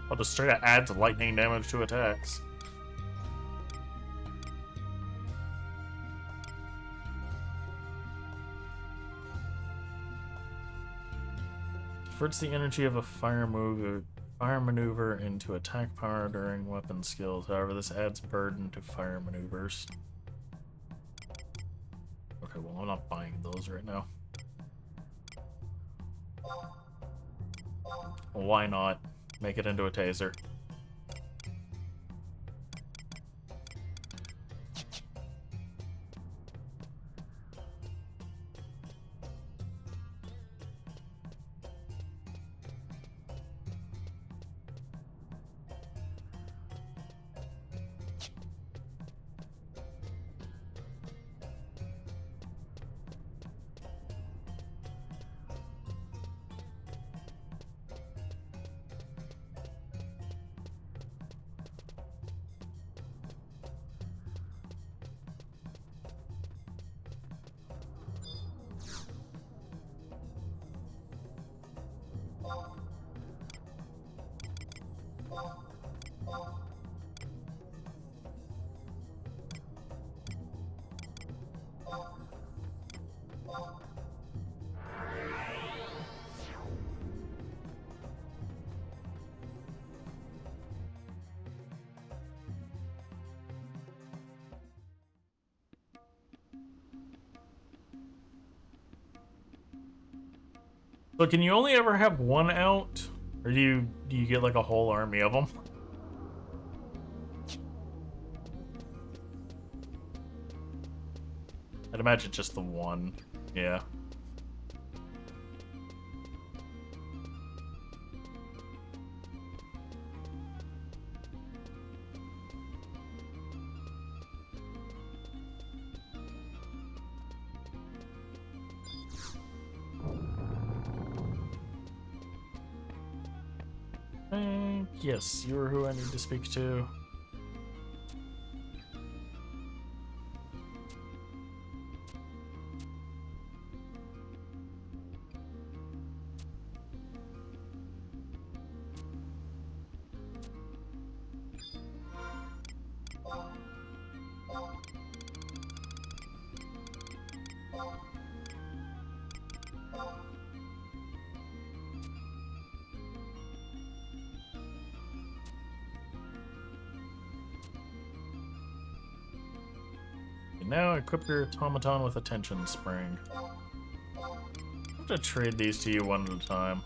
I'll just straight up add lightning damage to attacks. Converts the energy of a fire maneuver into attack power during weapon skills. However, this adds burden to fire maneuvers. Okay, well, I'm not buying those right now. Well, why not? Make it into a taser. So can you only ever have one out? Or do you get like a whole army of them? I'd imagine just the one. Yeah. Yes, you're who I need to speak to. Now equip your automaton with attention spring. I have to trade these to you one at a time.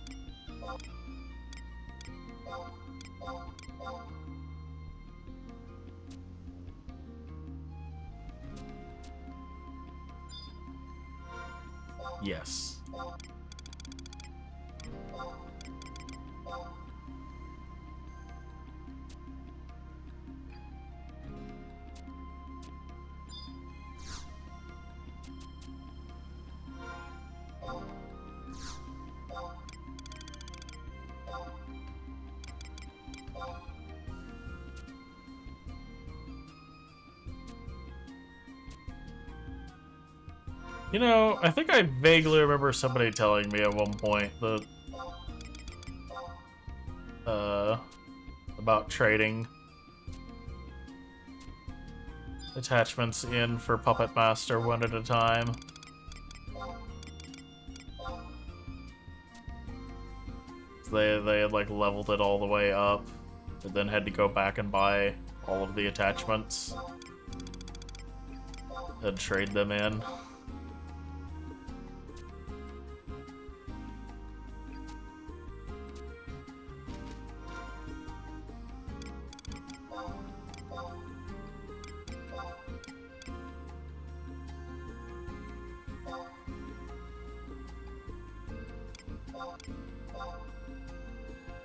Yes. You know, I think I vaguely remember somebody telling me at one point that about trading attachments in for Puppet Master one at a time. They had like leveled it all the way up, but then had to go back and buy all of the attachments and trade them in.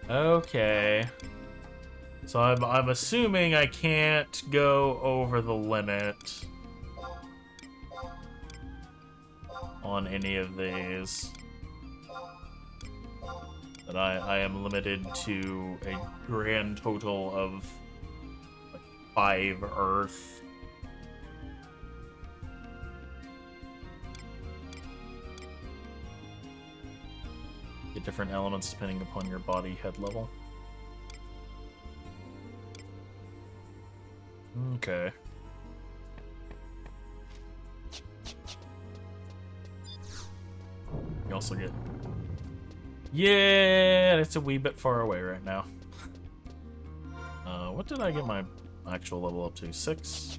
Okay. So I'm assuming I can't go over the limit on any of these. That I am limited to a grand total of like 5 Earth. Get different elements depending upon your body head level. Okay. You also get... Yeah, it's a wee bit far away right now. What did I get my actual level up to? 6?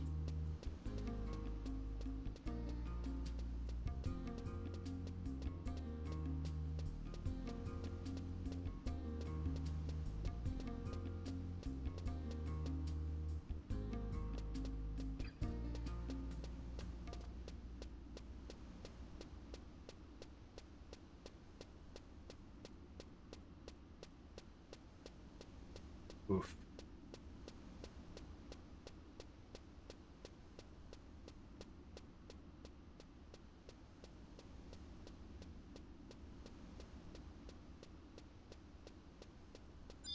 Oof.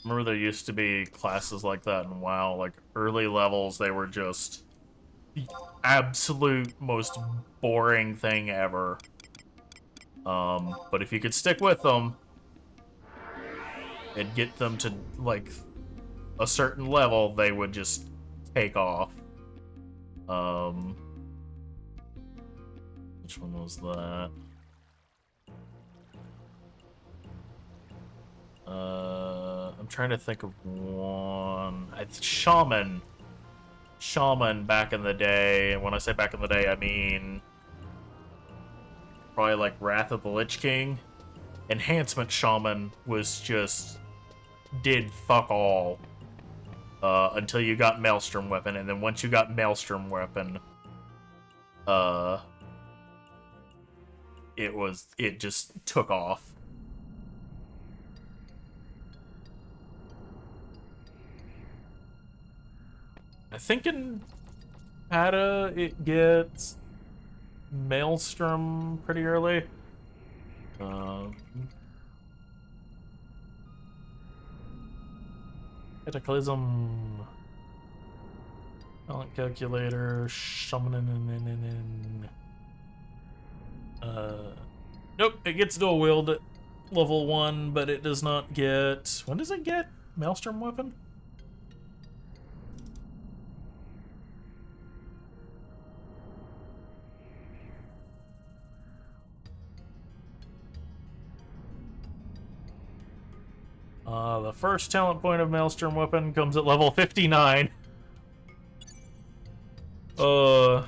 Remember there used to be classes like that in WoW, like early levels, they were just the absolute most boring thing ever. But if you could stick with them and get them to like a certain level, they would just take off. Which one was that? I'm trying to think of one. It's Shaman. Shaman back in the day. And when I say back in the day, I mean probably like Wrath of the Lich King. Enhancement Shaman was just did fuck all until you got Maelstrom Weapon, and then once you got Maelstrom Weapon, it just took off. I think in Pata it gets Maelstrom pretty early. Cataclysm. Talent calculator. Shaman. Nope, it gets dual wield at level 1, but it does not get. When does it get Maelstrom Weapon? The first talent point of Maelstrom Weapon comes at level 59. I'm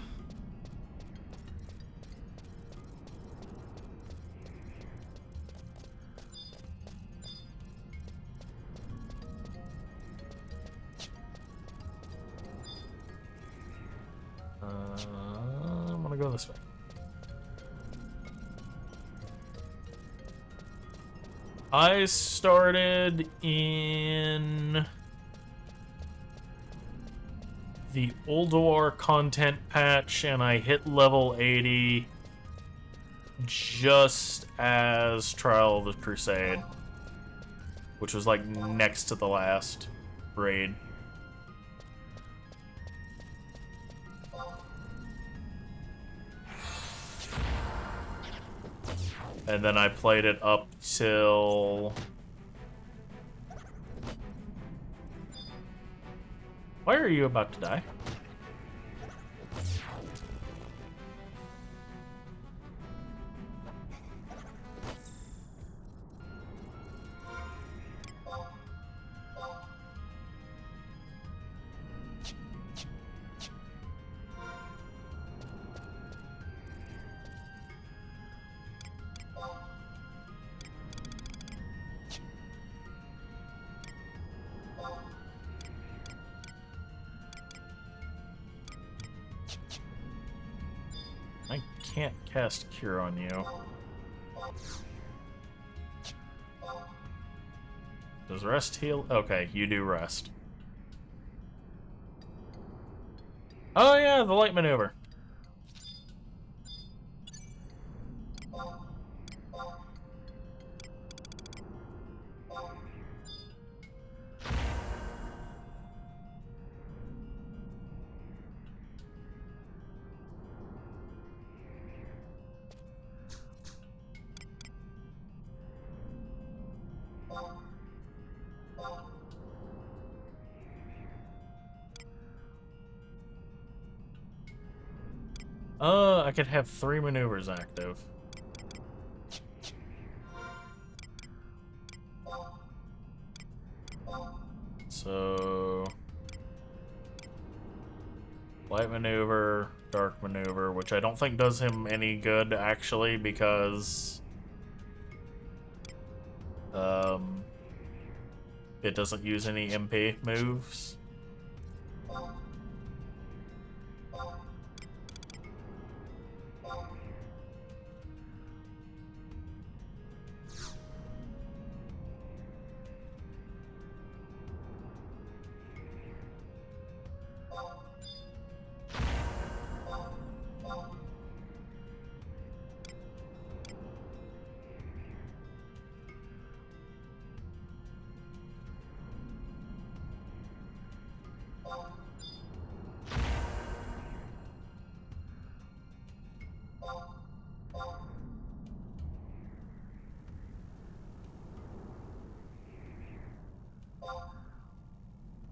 gonna go this way. I started in the Ulduar content patch, and I hit level 80 just as Trial of the Crusade, which was like next to the last raid. And then I played it up till... Why are you about to die? I can't cast Cure on you. Does rest heal? Okay, you do rest. Oh yeah, the light maneuver. I could have 3 maneuvers active. So... Light maneuver, dark maneuver, which I don't think does him any good, actually, because... it doesn't use any MP moves.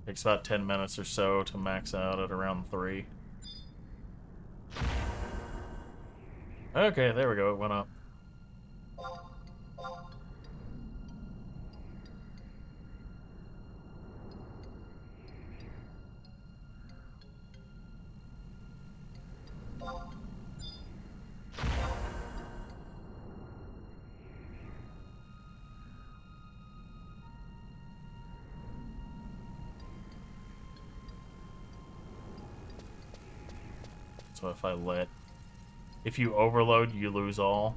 Takes about 10 minutes or so to max out at around 3. Okay, there we go, it went up. So if you overload, you lose all.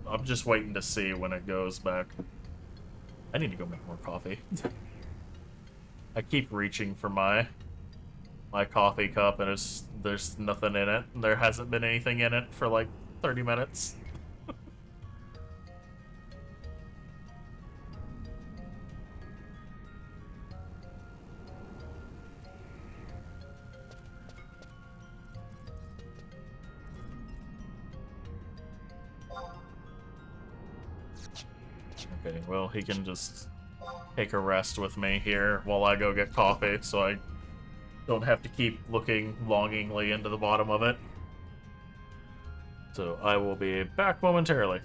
I'm just waiting to see when it goes back. I need to go make more coffee. I keep reaching for my coffee cup and there's nothing in it. There hasn't been anything in it for like 30 minutes. Okay, well, he can just take a rest with me here while I go get coffee, so I don't have to keep looking longingly into the bottom of it. So I will be back momentarily.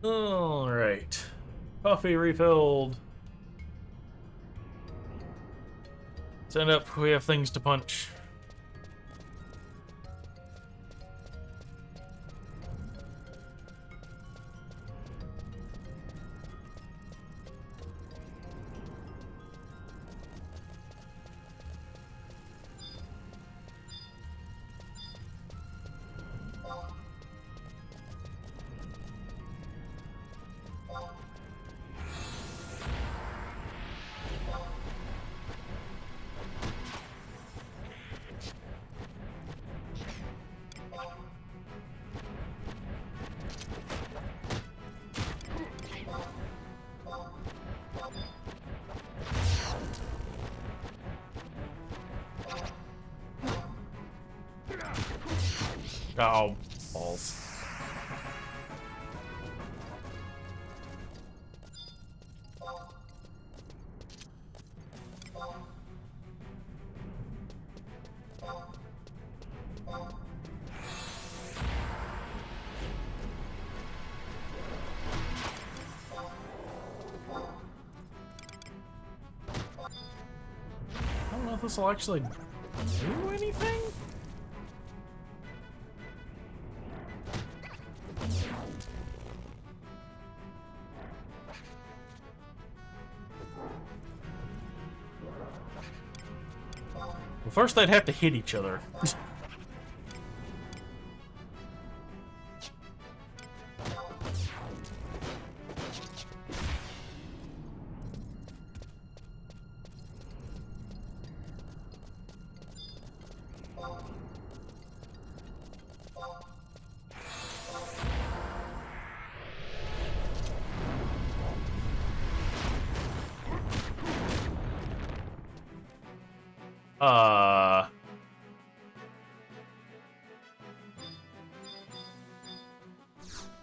Alright. Coffee refilled. Stand up, we have things to punch. Oh, balls. I don't know if this will actually do anything. Well, first they'd have to hit each other.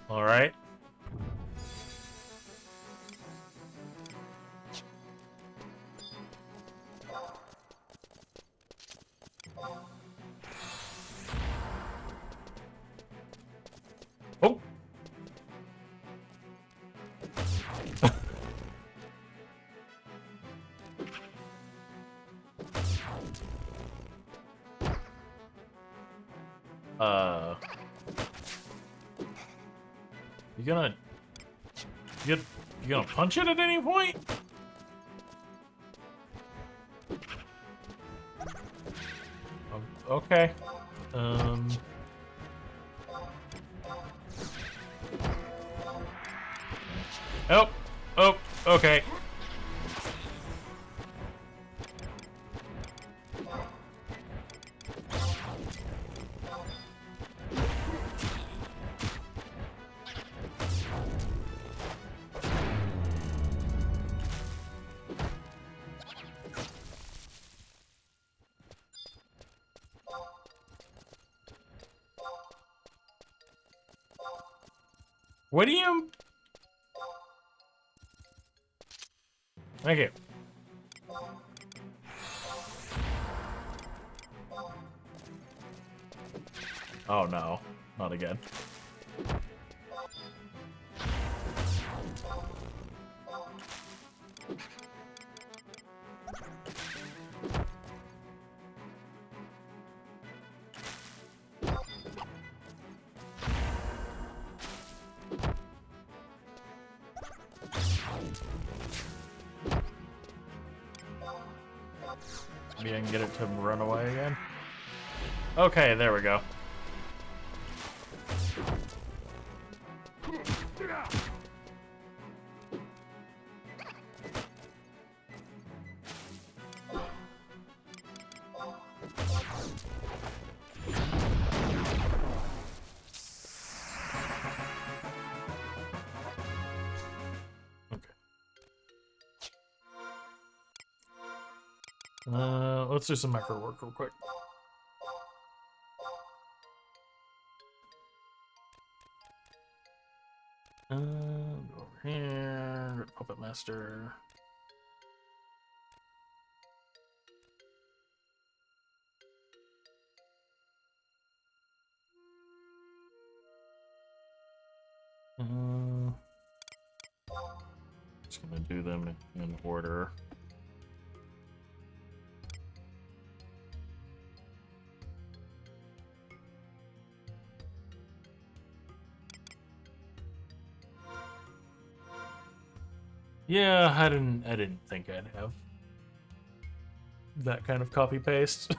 All right. Oh. You gonna punch it at any point? Okay. Oh. Oh. Okay. What do you... Thank you. Oh no, not again. Maybe I can get it to run away again. Okay, there we go. Let's do some macro work real quick. Go over here, go to Puppet Master. Just gonna do them in order. Yeah, I didn't think I'd have that kind of copy paste.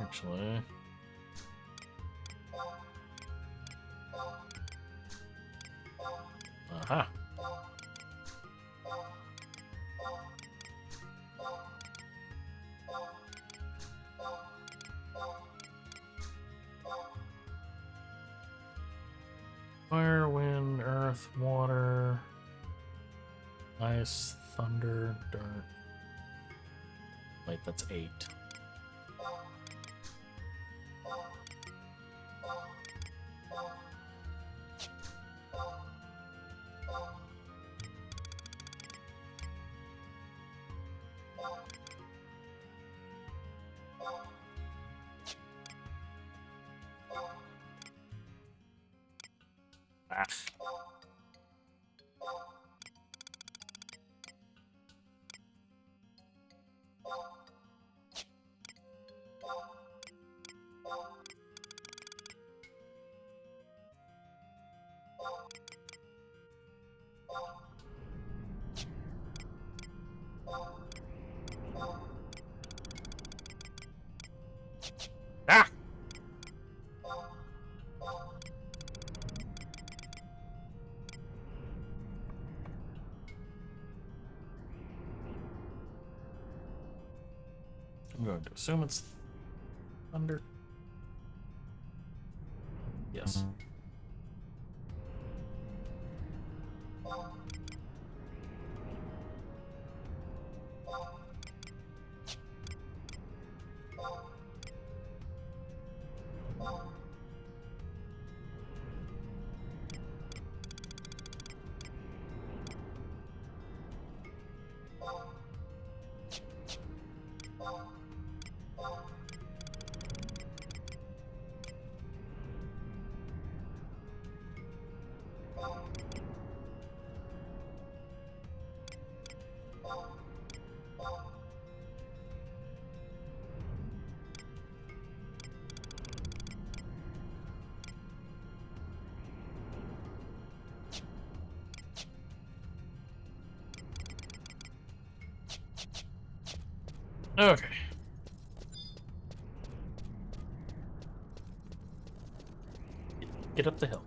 Actually. Aha. ice, thunder, dirt. Wait, that's 8. Ah. Ah! I'm going to assume it's thunder. Yes. Okay. Get up the hill.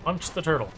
Punch the turtle.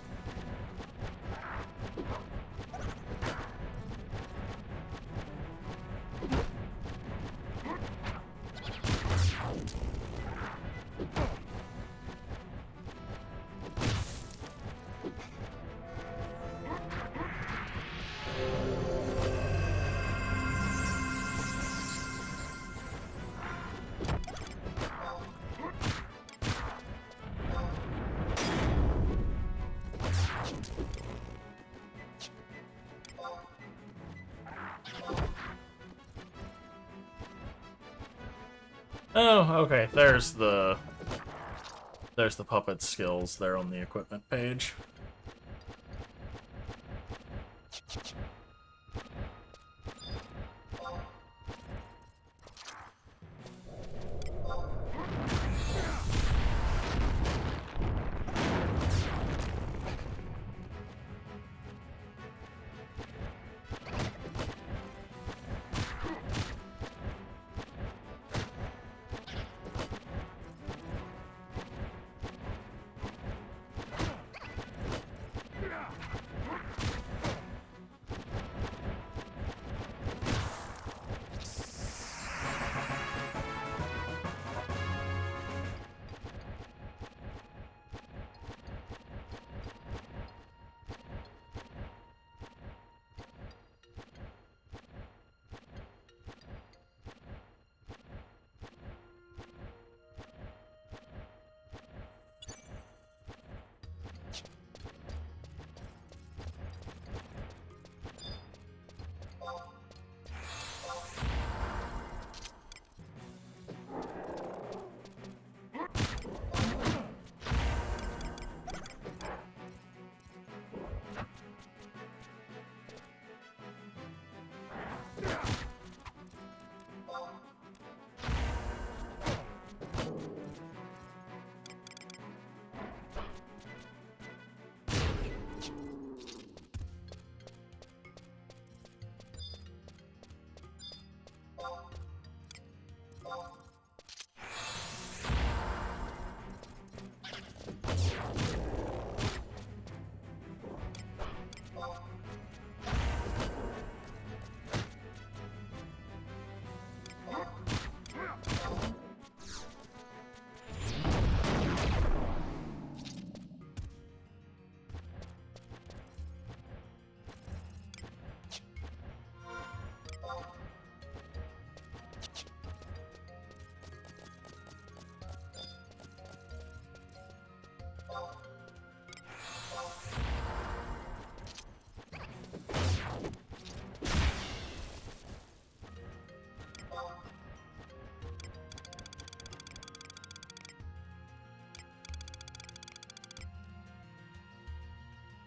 Oh, okay. There's the puppet skills there on the equipment page.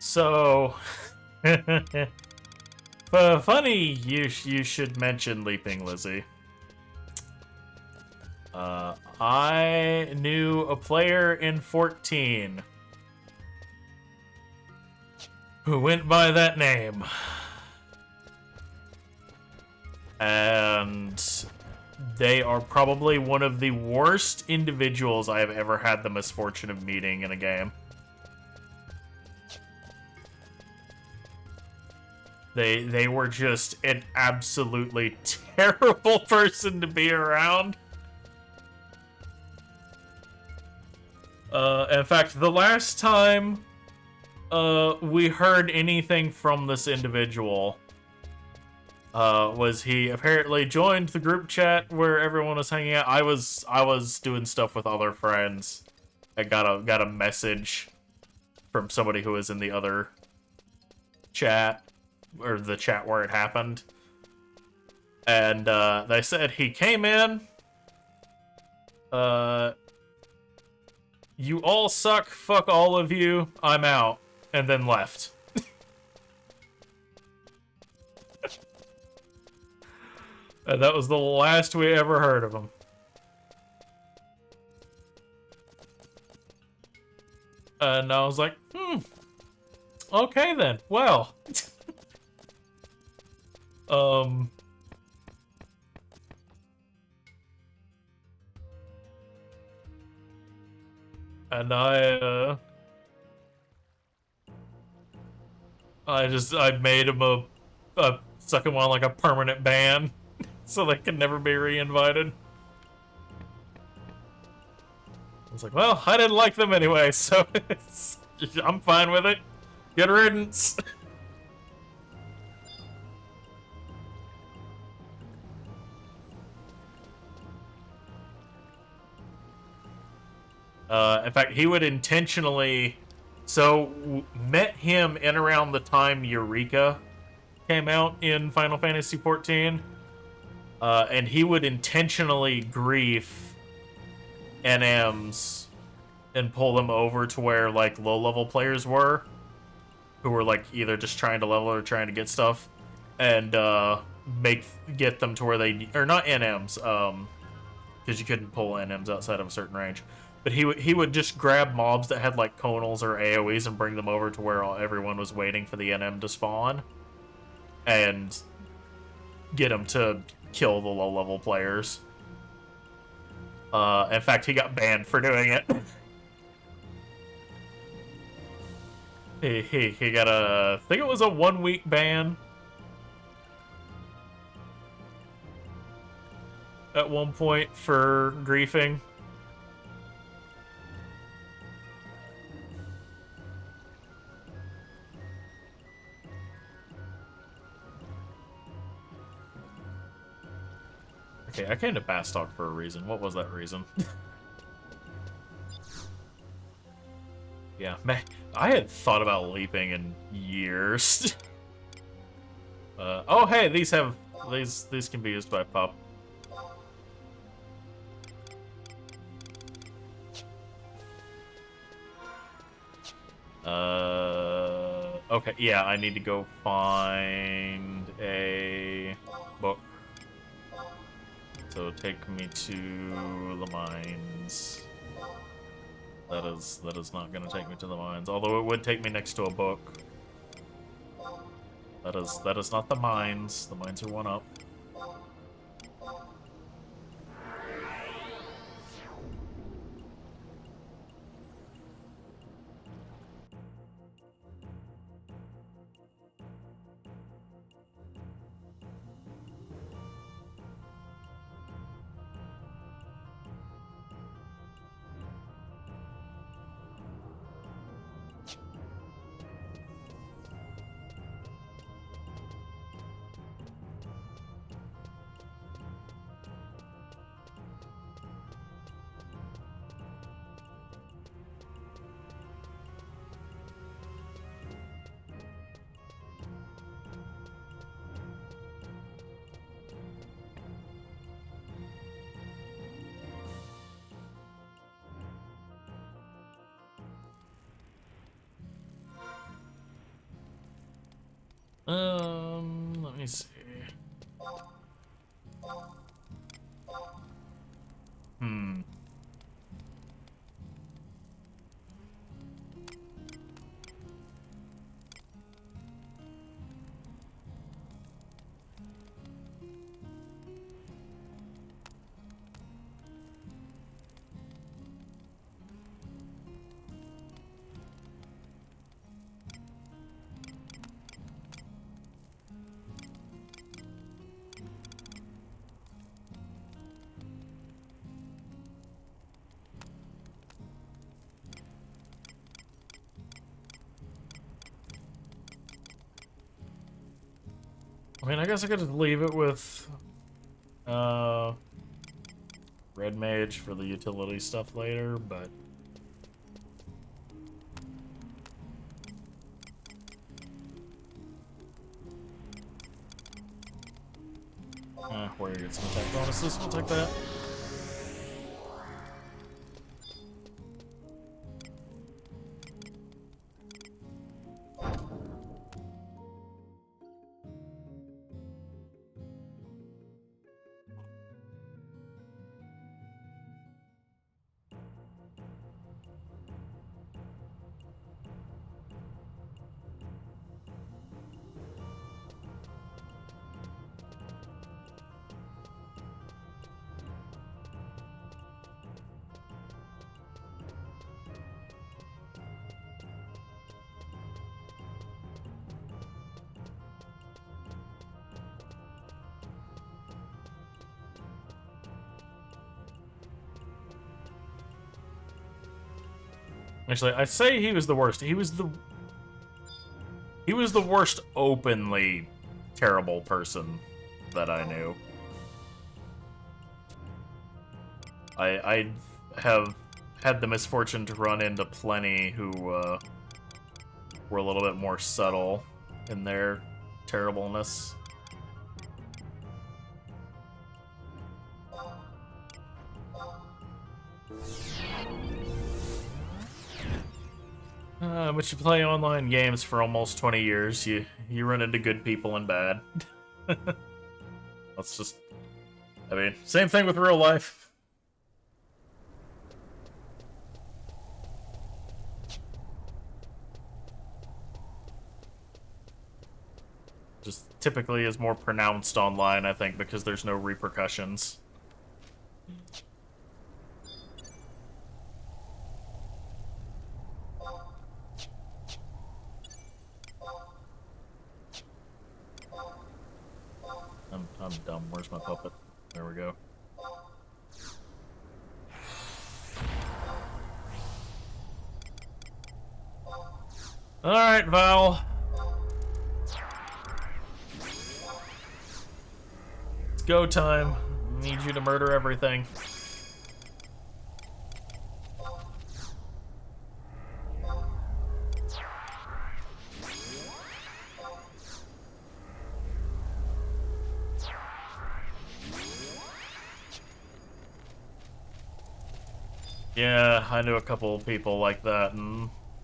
So, funny you should mention Leaping Lizzie. I knew a player in 14 who went by that name. And they are probably one of the worst individuals I have ever had the misfortune of meeting in a game. They were just an absolutely terrible person to be around. In fact, the last time we heard anything from this individual was he apparently joined the group chat where everyone was hanging out. I was doing stuff with other friends. I got a message from somebody who was in the other chat, or the chat where it happened, and they said he came in. You all suck. Fuck all of you. I'm out, and then left. And that was the last we ever heard of him. And I was like, okay then. Well. And I made him stuck him on like a permanent ban, so they could never be re-invited. I was like, well, I didn't like them anyway, so I'm fine with it. Good riddance. In fact, he would intentionally... So, met him in around the time Eureka came out in Final Fantasy XIV. And he would intentionally grief NMs and pull them over to where, like, low-level players were. Who were, like, either just trying to level or trying to get stuff. And, get them to where they... Or not NMs, because you couldn't pull NMs outside of a certain range. But he would just grab mobs that had like conals or AoEs and bring them over to where everyone was waiting for the NM to spawn, and get them to kill the low-level players. In fact, he got banned for doing it. he got I think it was a 1-week ban at one point for griefing. Okay, I came to Bastok for a reason. What was that reason? Yeah, man, I had thought about leaping in years. Oh hey, these can be used by pup. Okay, yeah, I need to go find a book. So take me to the mines. That is not gonna take me to the mines, although it would take me next to a book. That is not the mines. The mines are one up. me see. Hmm. I mean, I guess I could leave it with Red Mage for the utility stuff later, but Warrior gets some attack bonuses, we'll take that. Actually, I say he was the worst. He was the worst openly terrible person that I knew. I have had the misfortune to run into plenty who were a little bit more subtle in their terribleness. But you play online games for almost 20 years, you run into good people and bad. That's just... I mean, same thing with real life. Just typically is more pronounced online, I think, because there's no repercussions. I'm dumb. Where's my puppet? There we go. Alright, Val. It's go time. Need you to murder everything. Yeah, I knew a couple of people like that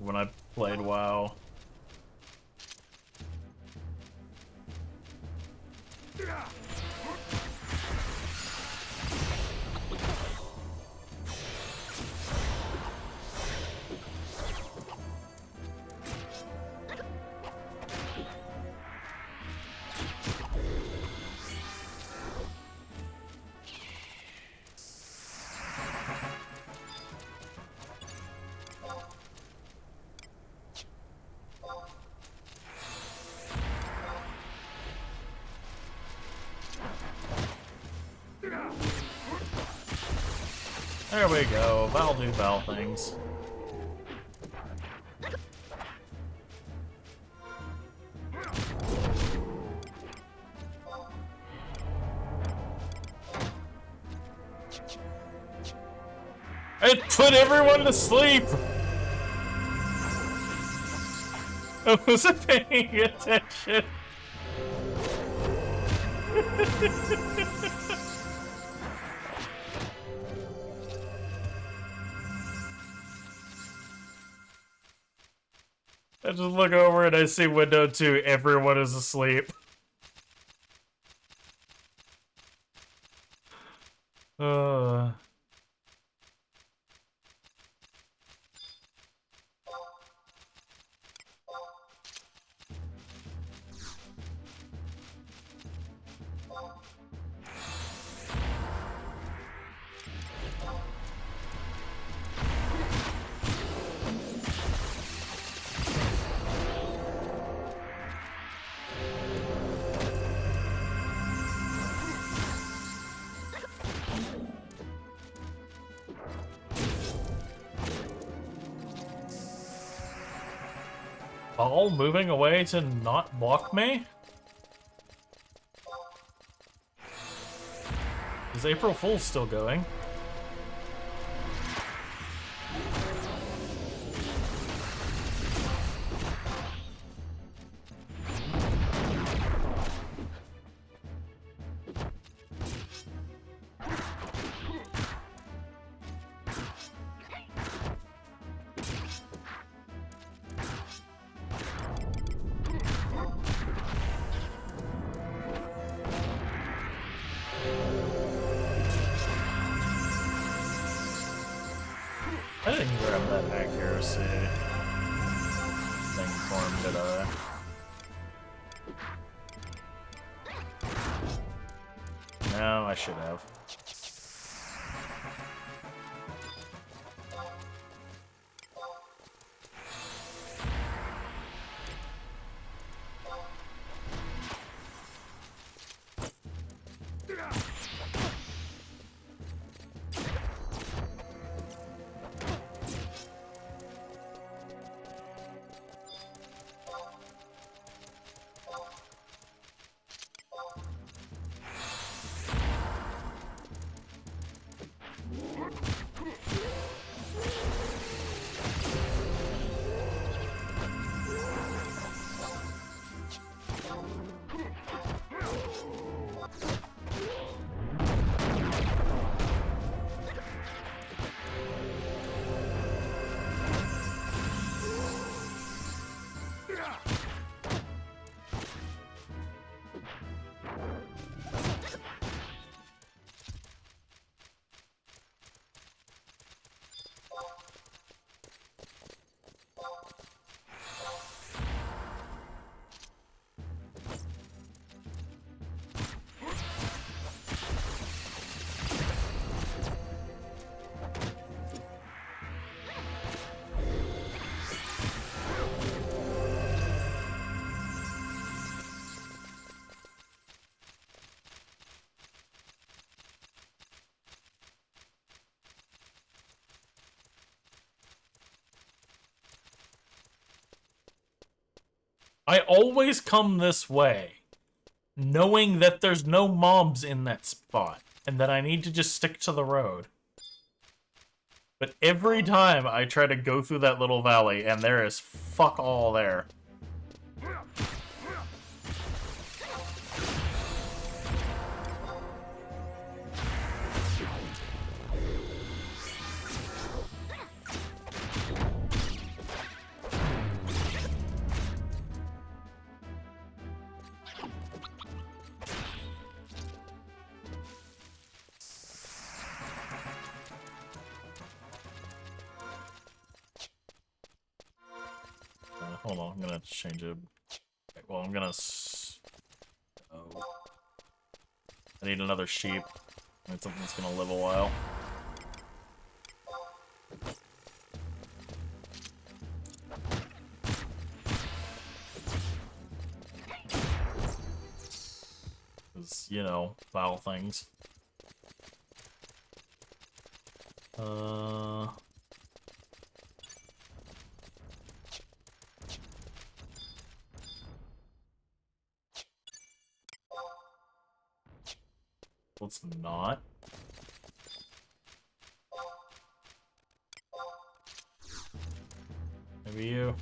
when I played WoW. There we go. Val do Val things. It put everyone to sleep! I wasn't paying attention. I just look over and I see window 2, everyone is asleep. Uh, all moving away to not block me? Is April Fool's still going? I didn't grab that accuracy thing for him, did I? No, I should have. I always come this way, knowing that there's no mobs in that spot, and that I need to just stick to the road. But every time I try to go through that little valley, and there is fuck all there. Hold on, I'm gonna change it. Well, I'm gonna. Oh. I need another sheep. I need something that's gonna live a while. Because, you know, foul things. Let's not. Maybe you.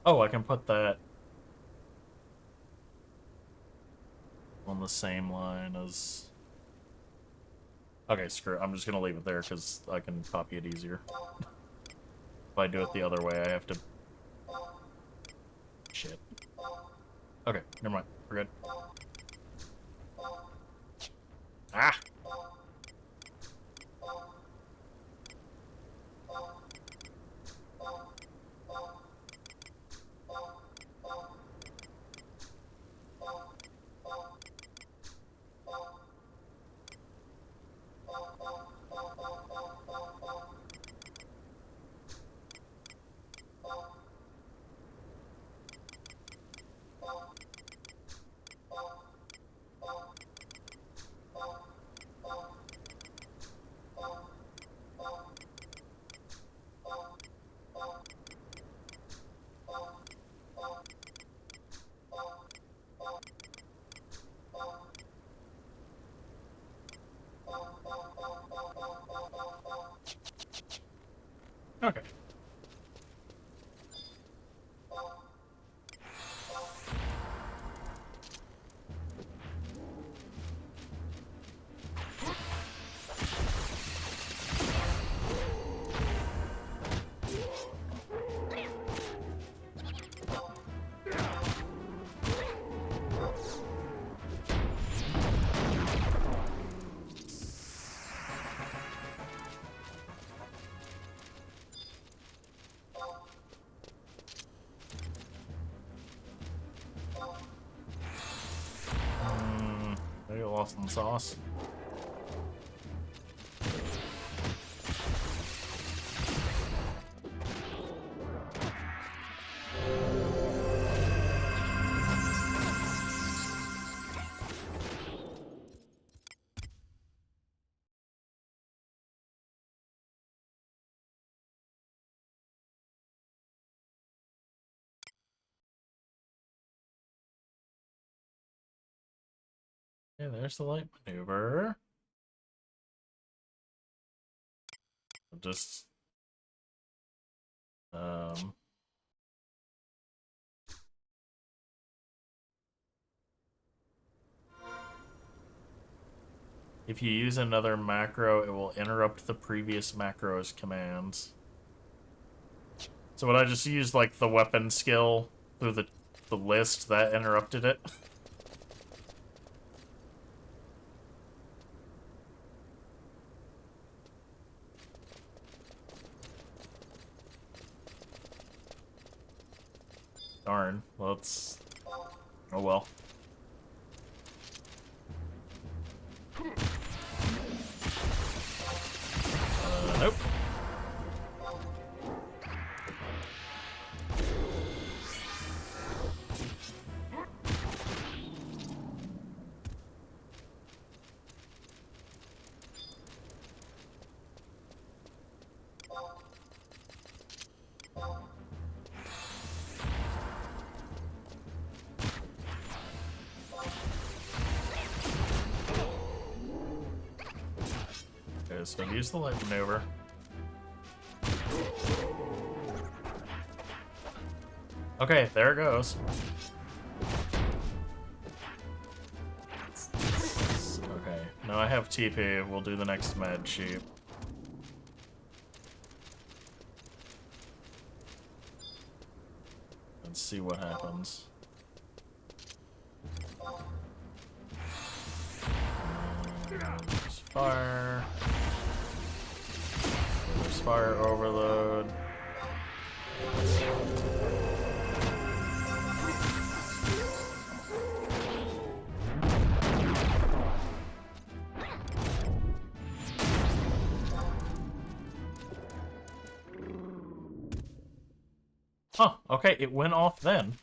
Oh, I can put that on the same line as... Okay, screw it. I'm just gonna leave it there because I can copy it easier. If I do it the other way, I have to... Shit. Okay, never mind. We're good. Ah! Okay. I get lost in the sauce. Yeah, there's the light maneuver. Just um if you use another macro, it will interrupt the previous macro's commands. So when I just used like the weapon skill through the list, that interrupted it. Darn. Well, it's... Oh well. Nope. Okay, so use the light maneuver. Okay, there it goes. Okay, now I have TP. We'll do the next med sheet. Let's see what happens. There's fire. There's fire overload. Huh, okay, it went off then.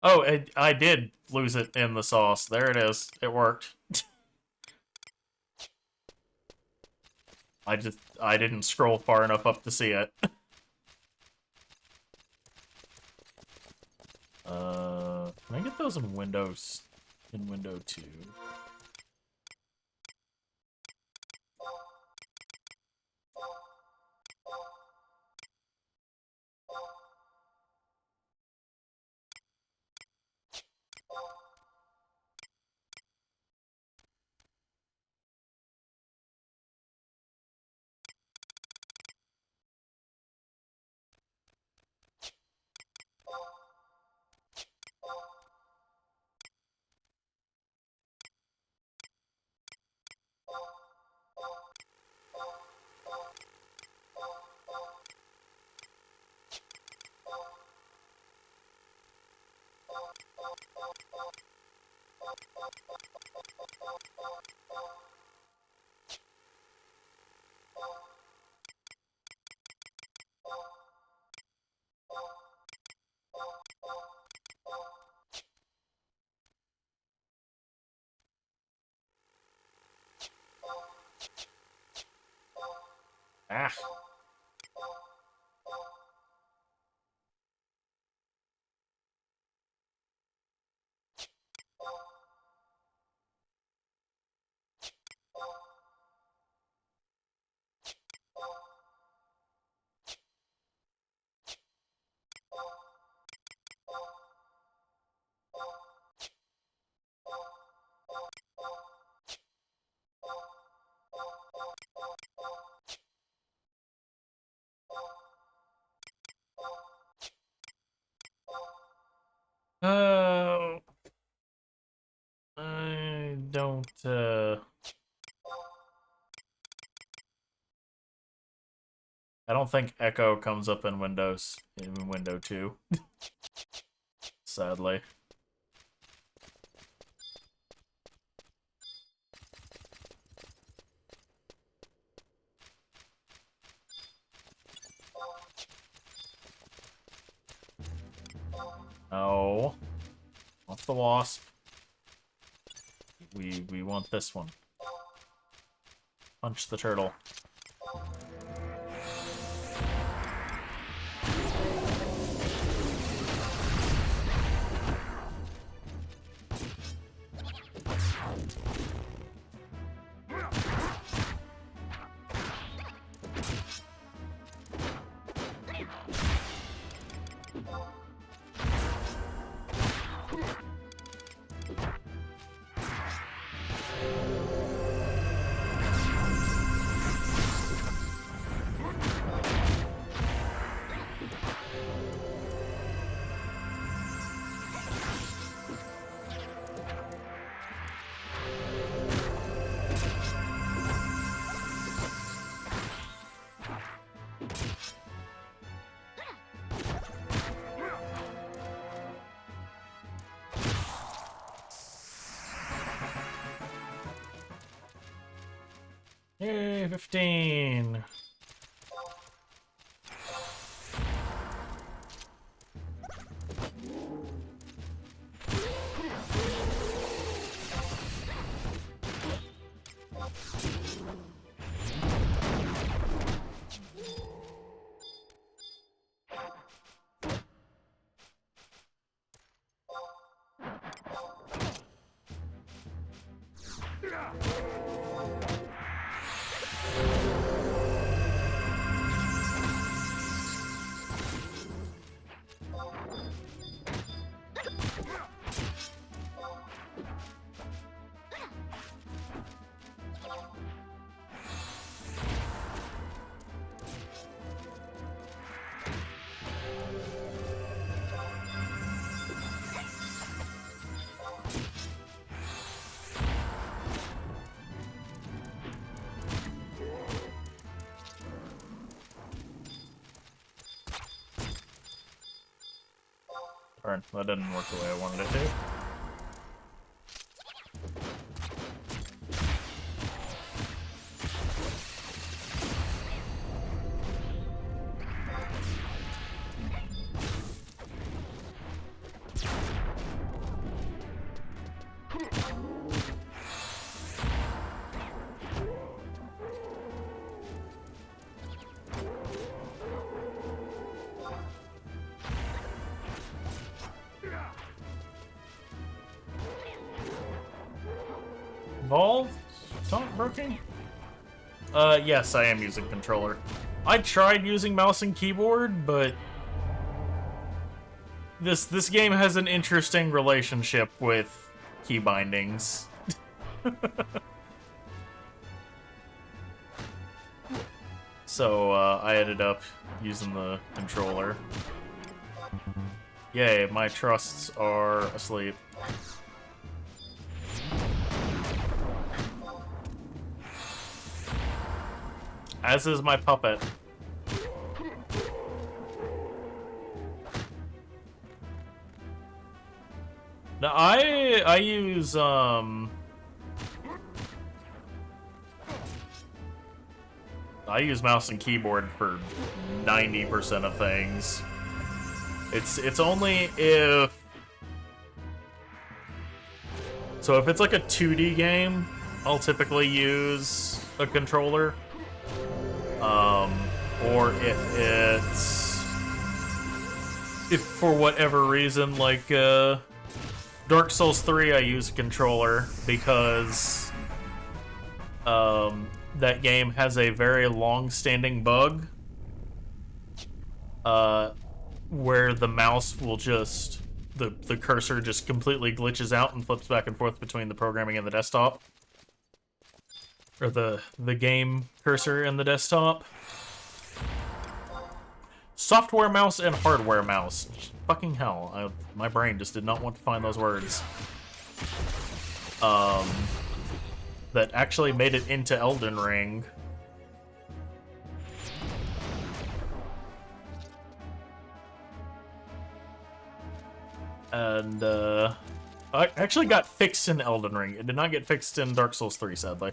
Oh, I did lose it in the sauce. There it is. It worked. I didn't scroll far enough up to see it. Can I get those in Windows in window 2. Ah. Uh, I don't, I don't think Echo comes up in Windows, in window 2. Sadly. No. Off the wasp. We want this one. Punch the turtle. Yay, 15! Darn, that didn't work the way I wanted it to. involved? It's not broken? Yes, I am using controller. I tried using mouse and keyboard, but this game has an interesting relationship with key bindings. So, I ended up using the controller. Yay, my trusts are asleep. As is my puppet. Now, I use, I use mouse and keyboard for 90% of things. It's only if... So if it's like a 2D game, I'll typically use a controller. Or if it's... If for whatever reason, like, Dark Souls 3, I use a controller because that game has a very long-standing bug where the mouse will just... The cursor just completely glitches out and flips back and forth between the programming and the desktop. Or the game cursor and the desktop. Software mouse and hardware mouse. Fucking hell. My brain just did not want to find those words. That actually made it into Elden Ring. And, I actually got fixed in Elden Ring. It did not get fixed in Dark Souls 3, sadly.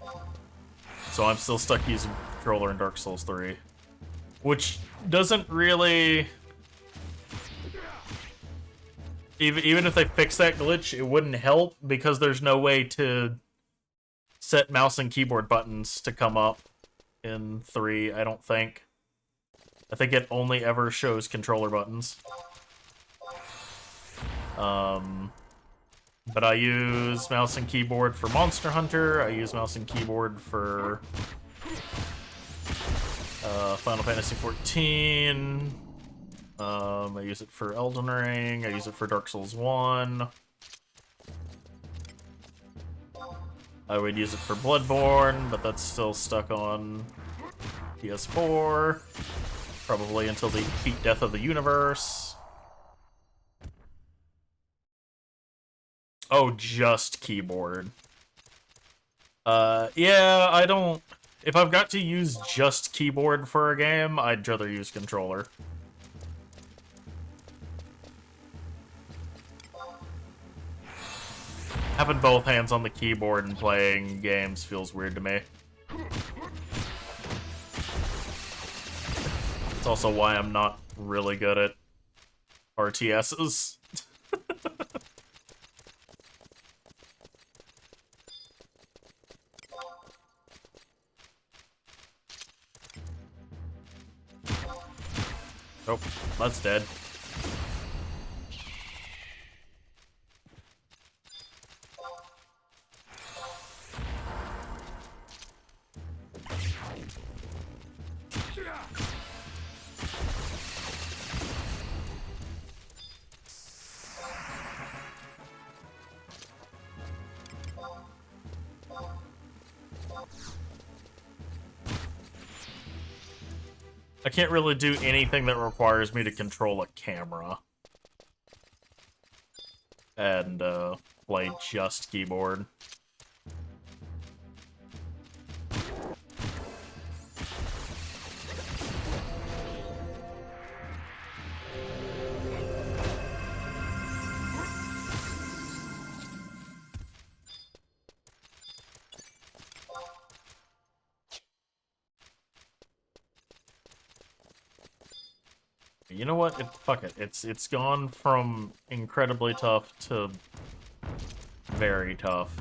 So I'm still stuck using controller in Dark Souls 3. Which doesn't really... Even if they fix that glitch, it wouldn't help because there's no way to set mouse and keyboard buttons to come up in 3, I don't think. I think it only ever shows controller buttons. But I use mouse and keyboard for Monster Hunter, I use mouse and keyboard for Final Fantasy XIV, I use it for Elden Ring, I use it for Dark Souls 1. I would use it for Bloodborne, but that's still stuck on PS4. Probably until they beat Death of the Universe. Oh, just keyboard. Yeah, I don't... If I've got to use just keyboard for a game, I'd rather use controller. Having both hands on the keyboard and playing games feels weird to me. It's also why I'm not really good at RTSs. Oh, that's dead. I can't really do anything that requires me to control a camera. And, play just keyboard. You know what? Fuck it. It's gone from incredibly tough to very tough.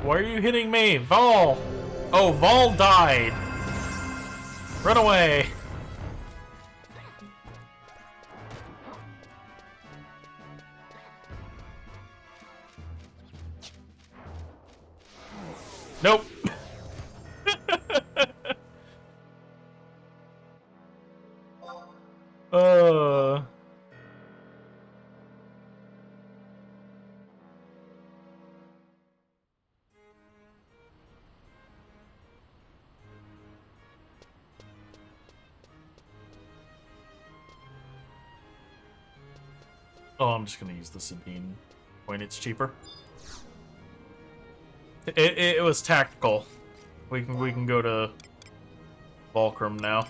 Why are you hitting me? Vol! Oh, Vol died. Run away. Nope. uh... Oh, I'm just gonna use the Sabine point. It's cheaper. It was tactical. We can go to Volcrum now.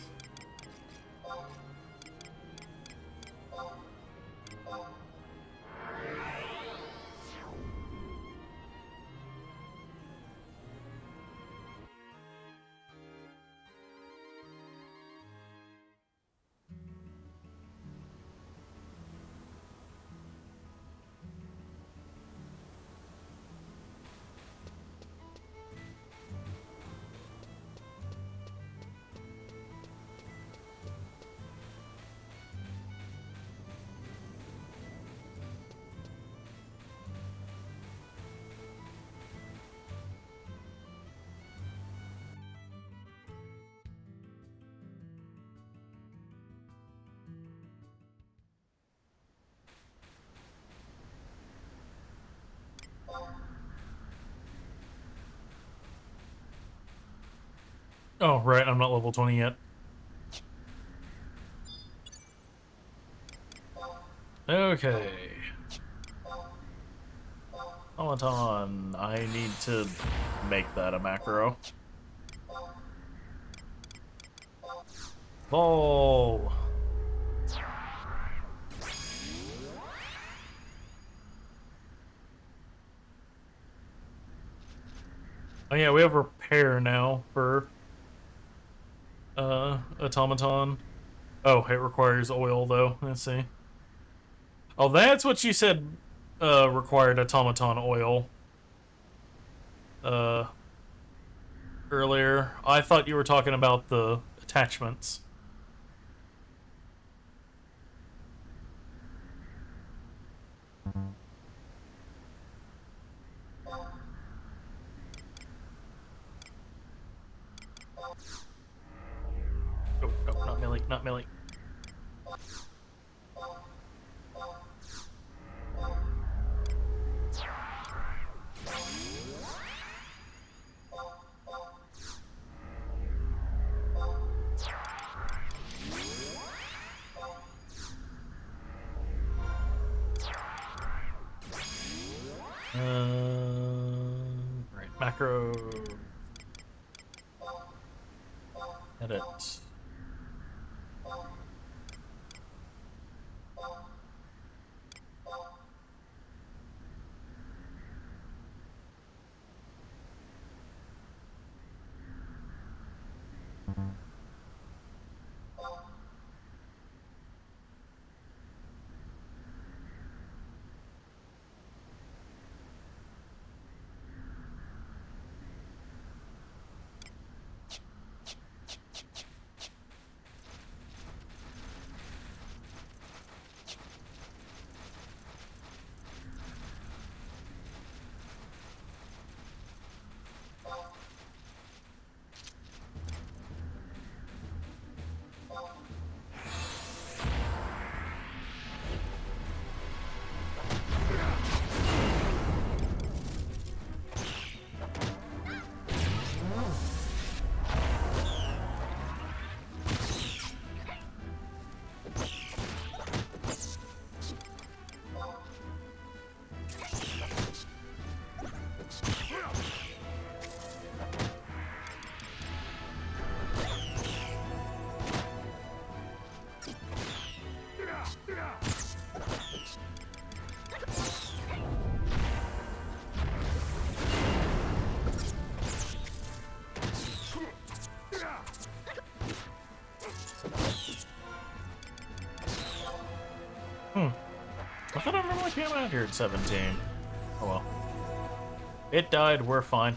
Oh, right, I'm not level 20 yet. Okay. Automaton, I need to make that a macro. Ball! Oh yeah, we have repair now for automaton. Oh, it requires oil though. Let's see. Oh, that's what you said required automaton oil. Earlier. I thought you were talking about the attachments. Oh, oh, not Millie, not Millie. Right, macro. Edit. I thought I remember came out here at 17. Oh well. It died, we're fine.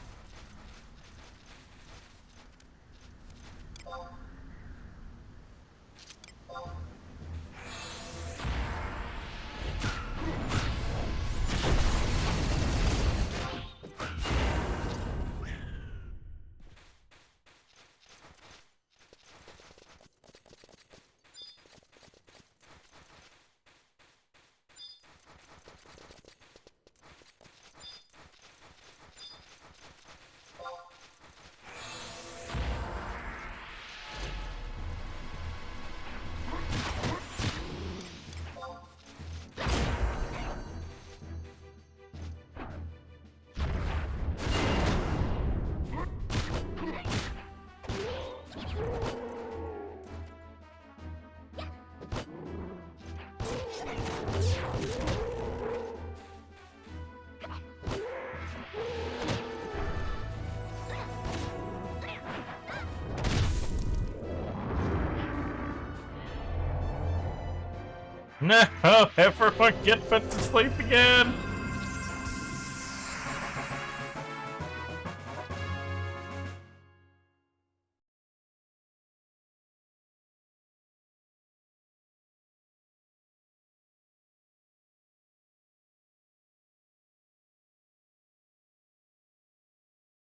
No, everyone get put to sleep again.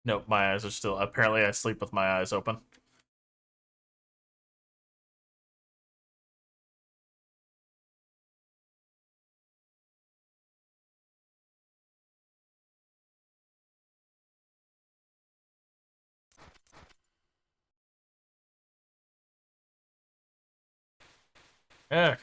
Nope, my eyes are still. Apparently, I sleep with my eyes open. Yeah.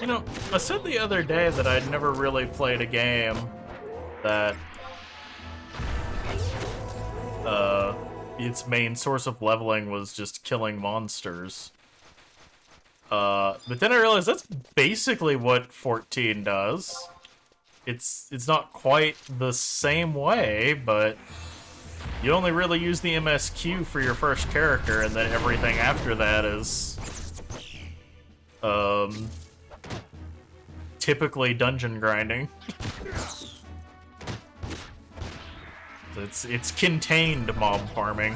You know, I said the other day that I'd never really played a game that its main source of leveling was just killing monsters. But then I realized that's basically what 14 does. It's not quite the same way, but you only really use the MSQ for your first character, and then everything after that is typically dungeon grinding. It's contained mob farming.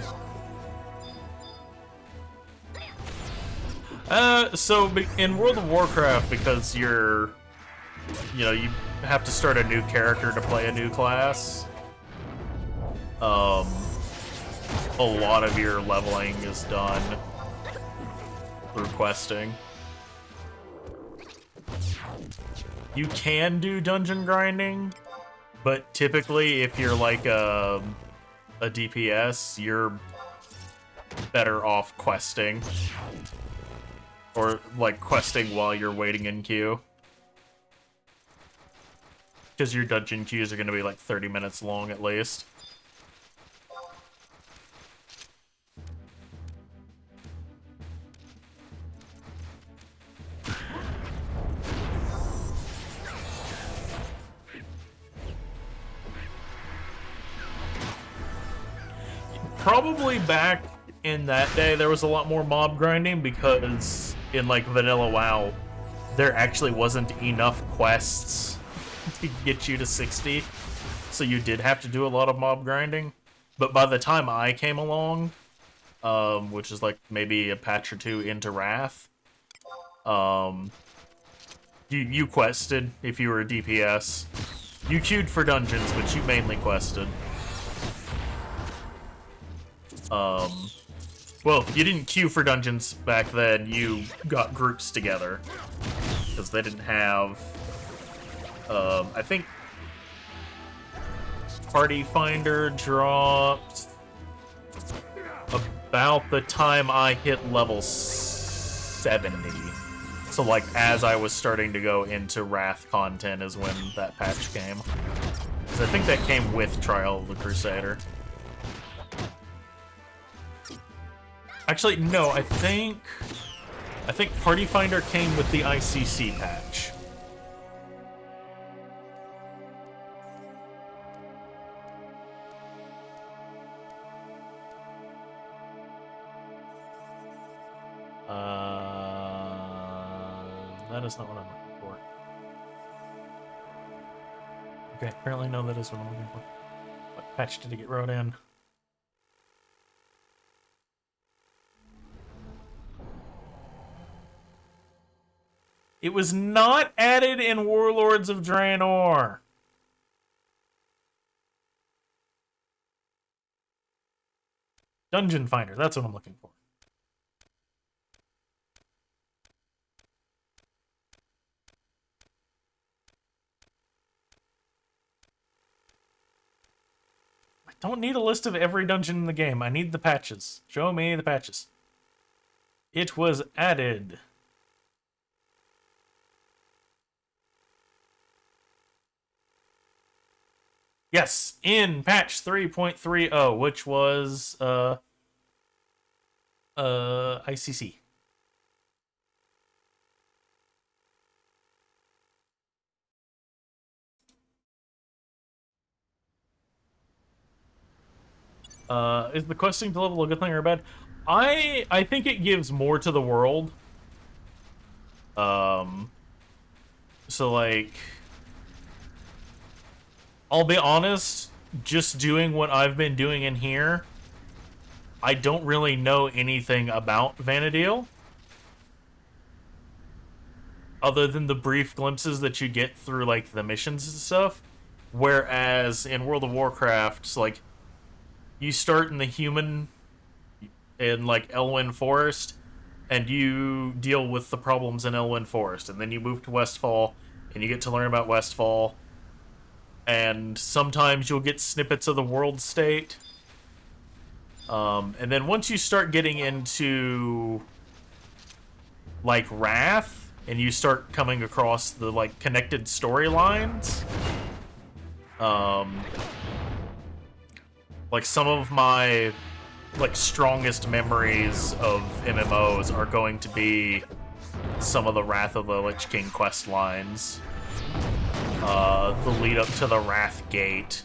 So in World of Warcraft, because you have to start a new character to play a new class, a lot of your leveling is done through questing. You can do dungeon grinding, but typically if you're like a DPS, you're better off questing. Or like questing while you're waiting in queue. Because your dungeon queues are going to be like 30 minutes long at least. probably back in that day there was a lot more mob grinding because in like vanilla WoW there actually wasn't enough quests to get you to 60, so you did have to do a lot of mob grinding. But by the time I came along, which is like maybe a patch or two into Wrath, you quested if you were a DPS. You queued for dungeons, but you mainly quested. Well, you didn't queue for dungeons back then, you got groups together. Because they didn't have... I think... Party Finder dropped... about the time I hit level 70. So, like, as I was starting to go into Wrath content is when that patch came. Because I think that came with Trial of the Crusader. Actually, no, I think Party Finder came with the ICC patch. That is not what I'm looking for. Okay, apparently no, that is what I'm looking for. What patch did it get wrote in? It was not added in Warlords of Draenor. Dungeon Finder, that's what I'm looking for. I don't need a list of every dungeon in the game. I need the patches. Show me the patches. It was added. Yes, in patch 3.30, which was ICC. Is the questing to level a good thing or bad? I think it gives more to the world. So like, I'll be honest, just doing what I've been doing in here, I don't really know anything about Vana'diel. Other than the brief glimpses that you get through, like, the missions and stuff. Whereas in World of Warcraft, like, you start in the human, in, like, Elwyn Forest, and you deal with the problems in Elwyn Forest. And then you move to Westfall, and you get to learn about Westfall. And sometimes you'll get snippets of the world state. And then once you start getting into, like, Wrath, and you start coming across the, like, connected storylines, like, some of my, like, strongest memories of MMOs are going to be some of the Wrath of the Lich King quest lines. The lead up to the Wrath Gate,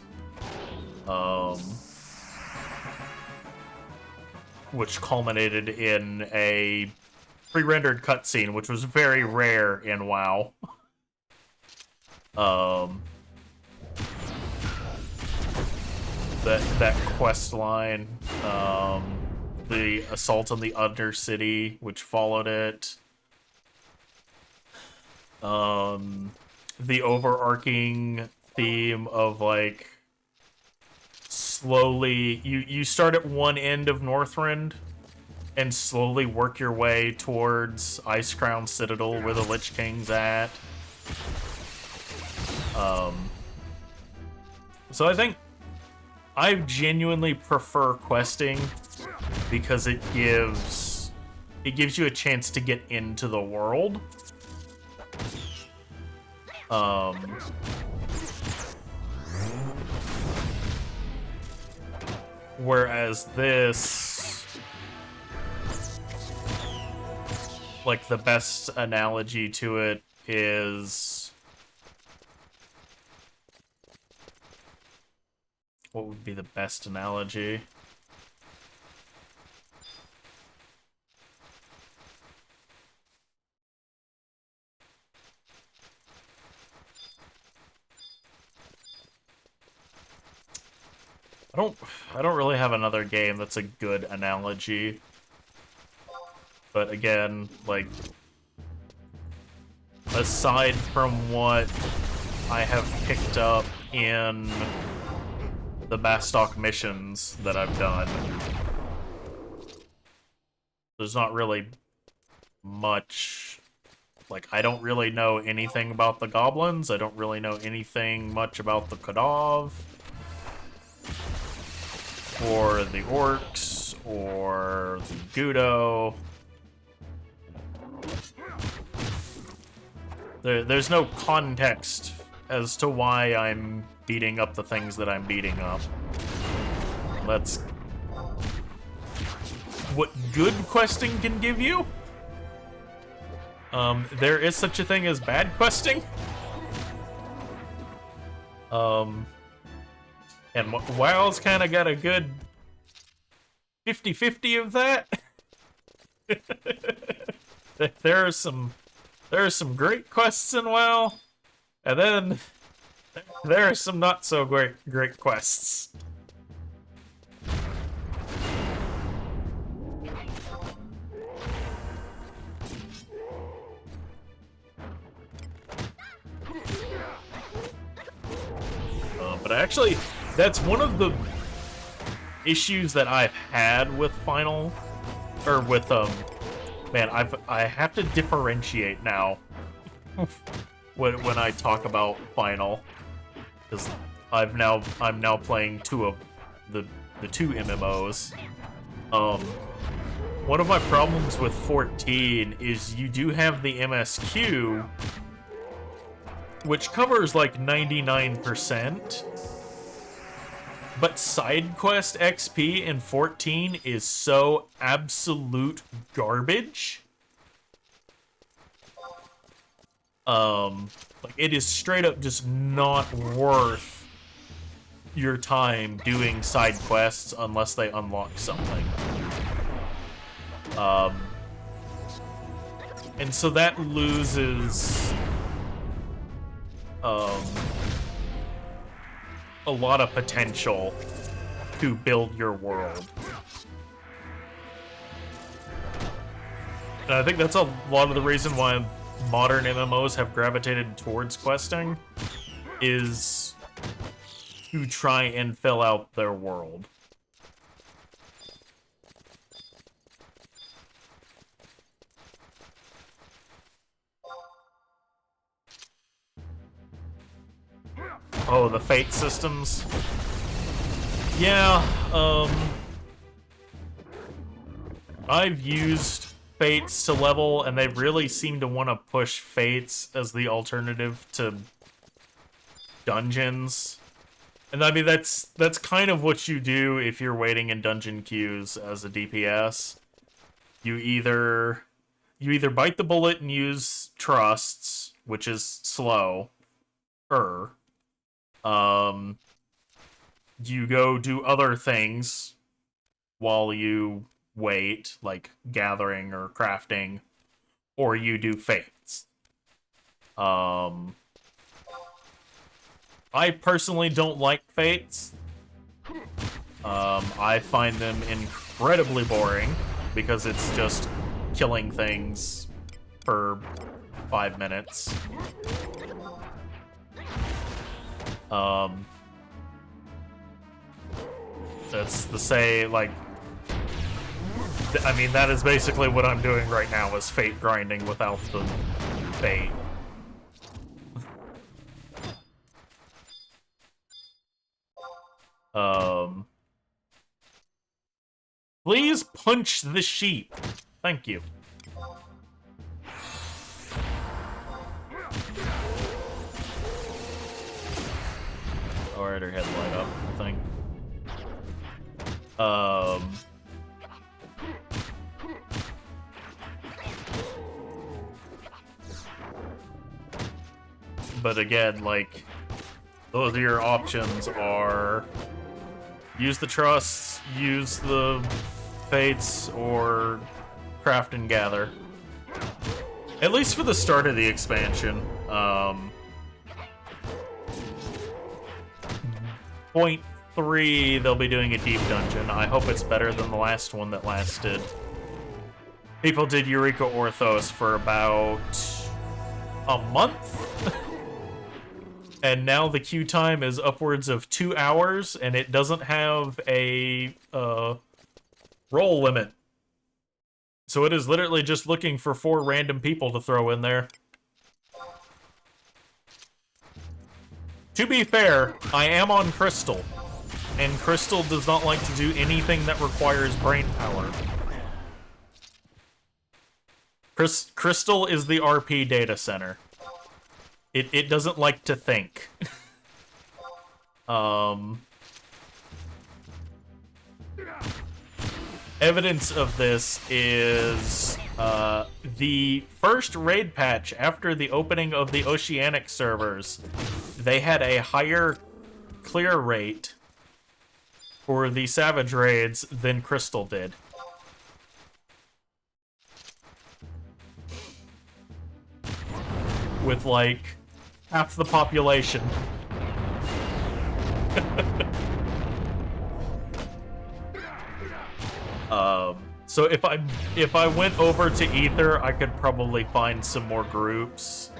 which culminated in a pre-rendered cutscene, which was very rare in WoW. That quest line, the assault on the Undercity, which followed it. The overarching theme of, like, slowly... You start at one end of Northrend and slowly work your way towards Icecrown Citadel, where the Lich King's at. So I think I genuinely prefer questing because it gives you a chance to get into the world. Whereas this, like, the best analogy to it is, what would be the best analogy? I don't really have another game that's a good analogy. But again, like, aside from what I have picked up in the Bastock missions that I've done, there's not really much. Like, I don't really know anything about the goblins. I don't really know anything much about the Kadav, or the orcs, or the Gudo. There's no context as to why I'm beating up the things that I'm beating up. That's what good questing can give you. There is such a thing as bad questing. And WoW's kind of got a good 50-50 of that. There are some great quests in WoW, and then there are some not so great quests. But actually, that's one of the issues that I've had with Final, or with man, I have to differentiate now when I talk about Final, because I'm now playing two of the two MMOs. One of my problems with 14 is you do have the MSQ, which covers like 99%, but side quest XP in 14 is so absolute garbage. Like, it is straight up just not worth your time doing side quests unless they unlock something. And so that loses a lot of potential to build your world. And I think that's a lot of the reason why modern MMOs have gravitated towards questing, is to try and fill out their world. Oh, the fate systems. Yeah, I've used fates to level, and they really seem to want to push fates as the alternative to dungeons. And I mean, that's kind of what you do if you're waiting in dungeon queues as a DPS. You either bite the bullet and use trusts, which is slow, you go do other things while you wait, like gathering or crafting, or you do fates. I personally don't like fates. I find them incredibly boring because it's just killing things for 5 minutes. That's to say, like, I mean, that is basically what I'm doing right now, is fate grinding without the fate. Please punch the sheep. Thank you. Alright, her head light up, I think. But again, like, those are your options are use the trusts, use the fates, or craft and gather. At least for the start of the expansion. 3, they'll be doing a deep dungeon. I hope it's better than the last one that lasted. People did Eureka Orthos for about a month. And now the queue time is upwards of 2 hours, and it doesn't have a roll limit. So it is literally just looking for 4 random people to throw in there. To be fair, I am on Crystal, and Crystal does not like to do anything that requires brain power. Crystal is the RP data center. It doesn't like to think. Evidence of this is the first raid patch after the opening of the Oceanic servers. They had a higher clear rate for the Savage raids than Crystal did. With, like, half the population. So if I went over to Ether, I could probably find some more groups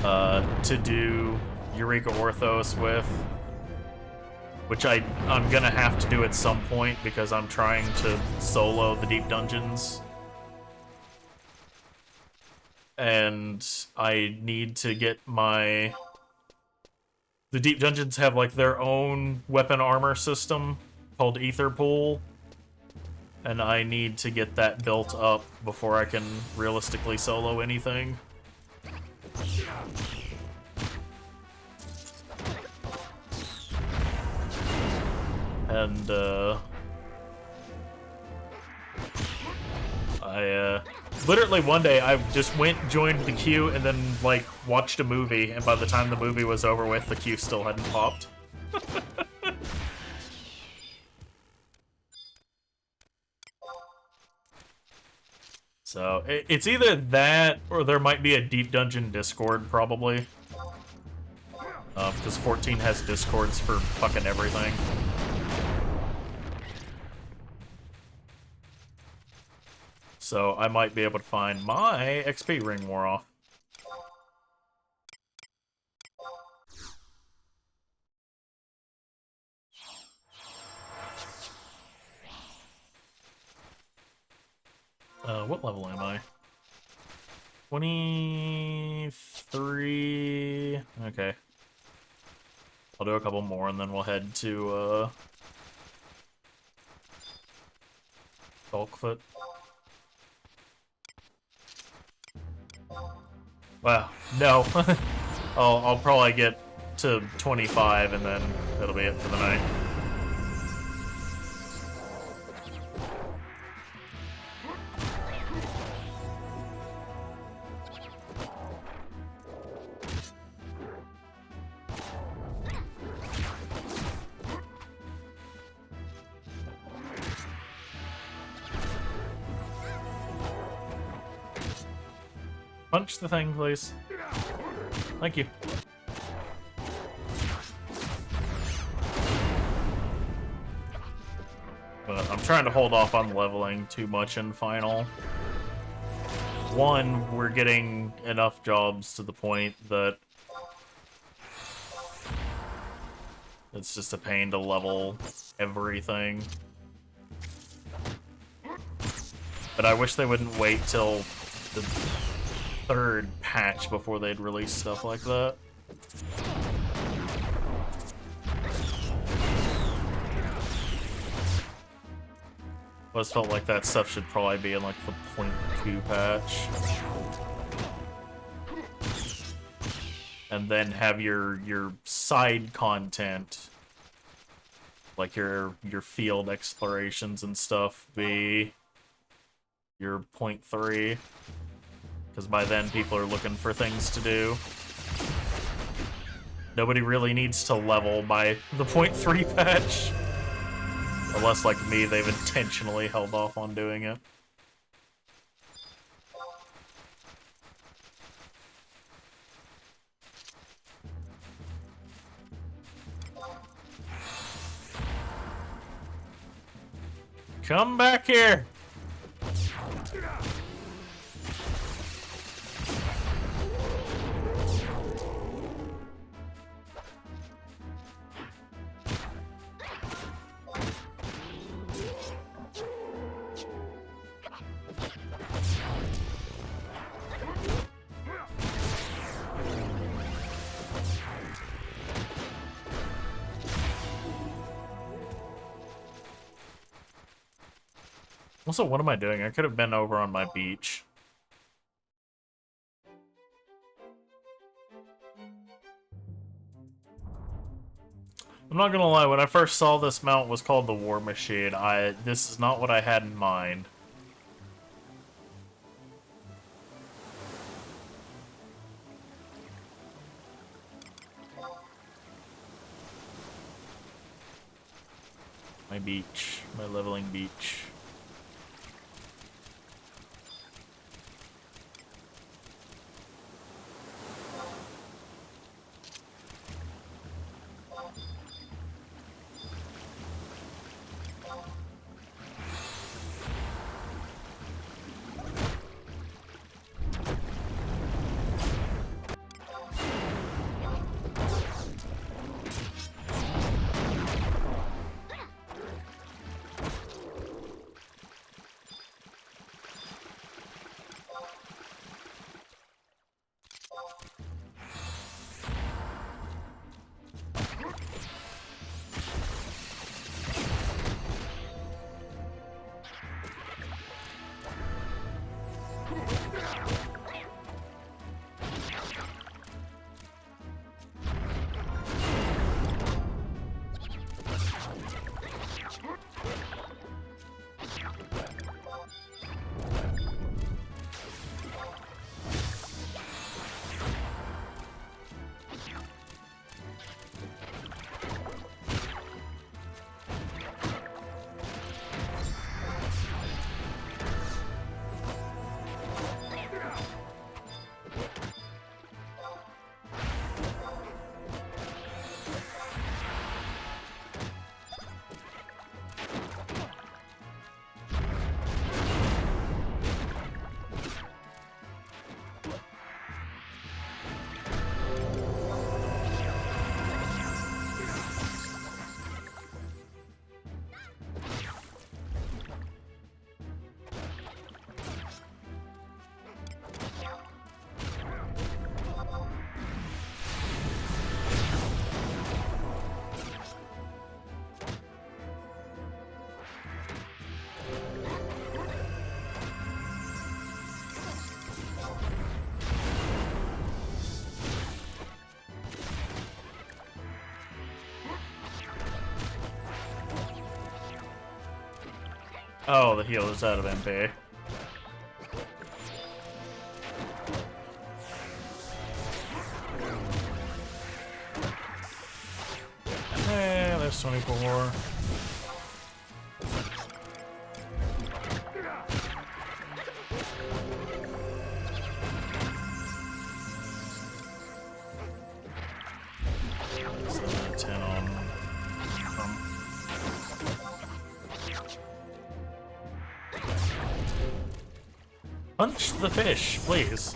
to do Eureka Orthos with, which I'm gonna have to do at some point because I'm trying to solo the deep dungeons. And I need to get my... The deep dungeons have, like, their own weapon armor system called Ether Pool. And I need to get that built up before I can realistically solo anything. And, literally one day, I just joined the queue, and then, like, watched a movie, and by the time the movie was over with, the queue still hadn't popped. So, it's either that, or there might be a Deep Dungeon Discord, probably. Because 14 has Discords for fucking everything. So I might be able to find my XP ring wore off. What level am I? 23... Okay. I'll do a couple more and then we'll head to, Bulkfoot. Well, no. I'll probably get to 25 and then that'll be it for the night. Punch the thing, please. Thank you. But I'm trying to hold off on leveling too much in Final. One, we're getting enough jobs to the point that it's just a pain to level everything. But I wish they wouldn't wait till the 3rd patch before they'd release stuff like that. I just felt like that stuff should probably be in like the 0.2 patch. And then have your side content, like your field explorations and stuff, be your 0.3. Because by then, people are looking for things to do. Nobody really needs to level by the 0.3 patch. Unless, like me, they've intentionally held off on doing it. Come back here. Also, what am I doing? I could have been over on my beach. I'm not gonna lie, when I first saw this mount was called the War Machine, this is not what I had in mind. My beach, my leveling beach. Oh, the healer's out of MP. There's 24. Punch the fish, please.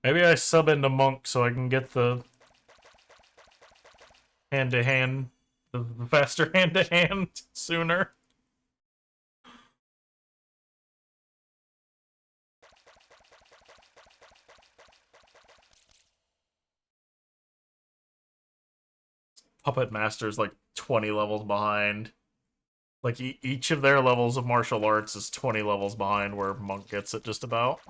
Maybe I sub into Monk so I can get the hand-to-hand, the faster hand-to-hand sooner. Puppet Master's like 20 levels behind. Like, each of their levels of martial arts is 20 levels behind where Monk gets it just about.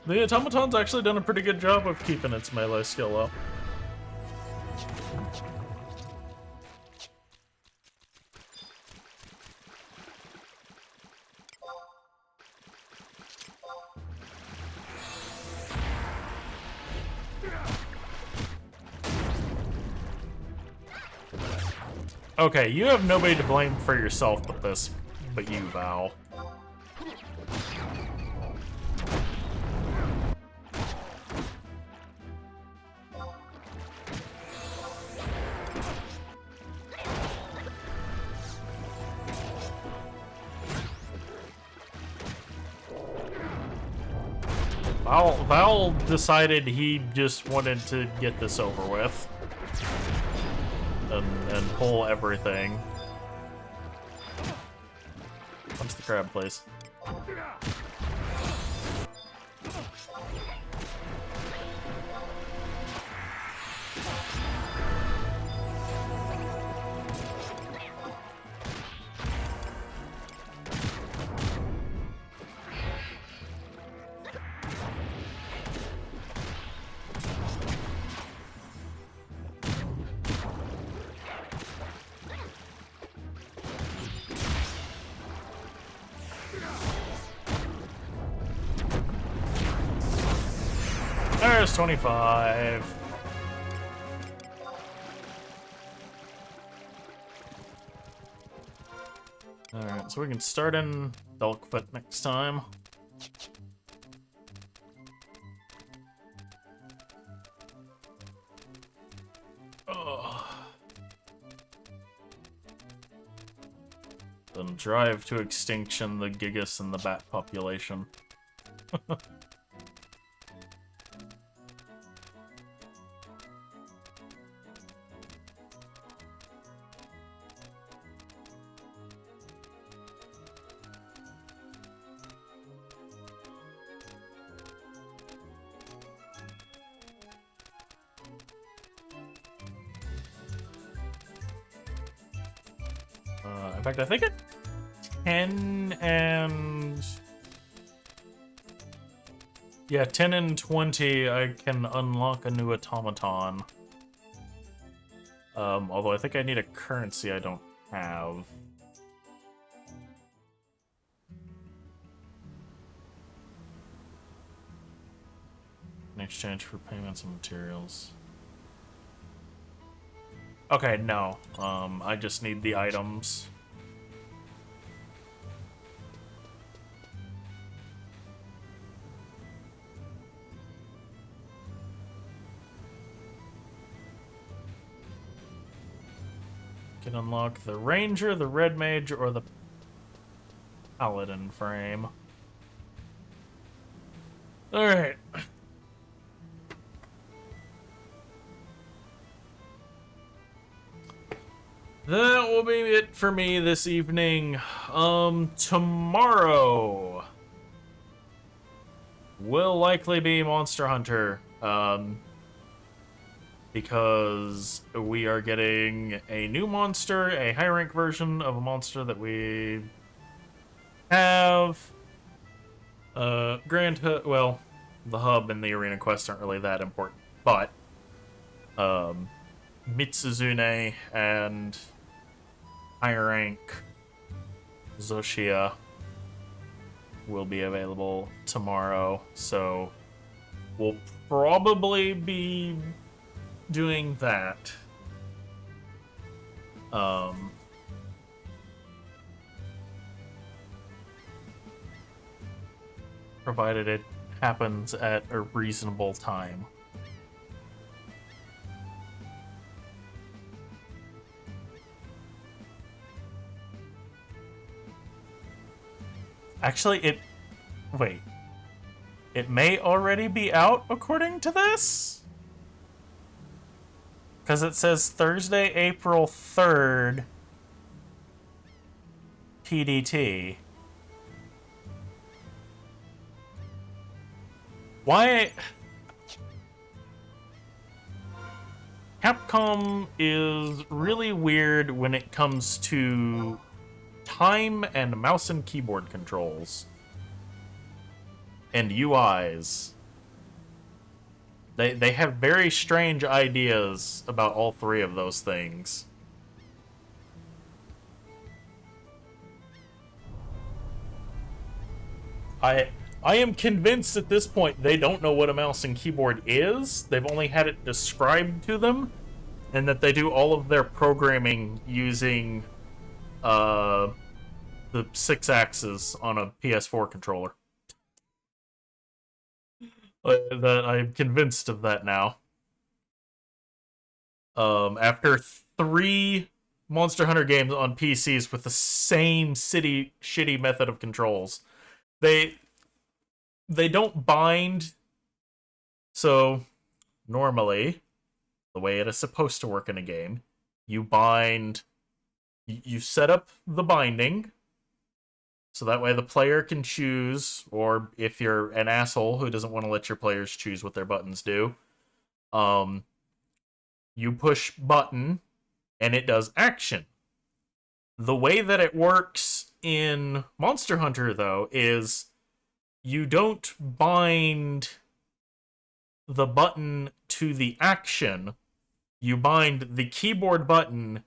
The automaton's actually done a pretty good job of keeping its melee skill up. Okay, you have nobody to blame for yourself but you, Val. Val decided he just wanted to get this over with. And pull everything. Punch the crab, please. There's 25. Alright, so we can start in Delkfoot next time. Then drive to extinction the Gigas and the bat population. In fact, I think at 10 and... Yeah, 10 and 20, I can unlock a new automaton. Although I think I need a currency I don't have. In exchange for payments and materials. Okay, no. I just need the items. Can unlock the Ranger, the Red Mage, or the Paladin frame. Alright. That will be it for me this evening. Tomorrow will likely be Monster Hunter. Because we are getting a new monster, a high rank version of a monster that we have. Well, the hub and the arena quests aren't really that important, but Mitsuzune and high rank Zoshia will be available tomorrow, so we'll probably be doing that. Provided it happens at a reasonable time. Actually, wait. It may already be out according to this? Because it says Thursday, April 3rd, PDT. Why? Capcom is really weird when it comes to time and mouse and keyboard controls. And UIs. They have very strange ideas about all three of those things. I am convinced at this point they don't know what a mouse and keyboard is. They've only had it described to them, and that they do all of their programming using the 6 axes on a PS4 controller. That I'm convinced of that now. After 3 Monster Hunter games on PCs with the same shitty method of controls, they don't bind. So normally, the way it is supposed to work in a game, you bind. You set up the binding. So that way the player can choose, or if you're an asshole who doesn't want to let your players choose what their buttons do, you push button, and it does action. The way that it works in Monster Hunter, though, is you don't bind the button to the action. You bind the keyboard button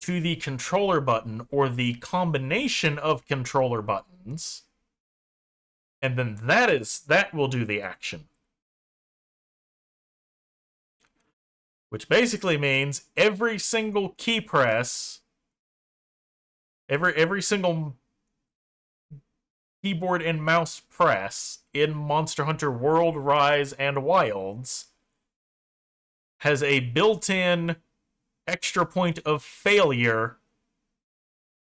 to the controller button, or the combination of controller buttons, and then that will do the action. Which basically means every single key press, every single keyboard and mouse press in Monster Hunter World, Rise, and Wilds has a built-in extra point of failure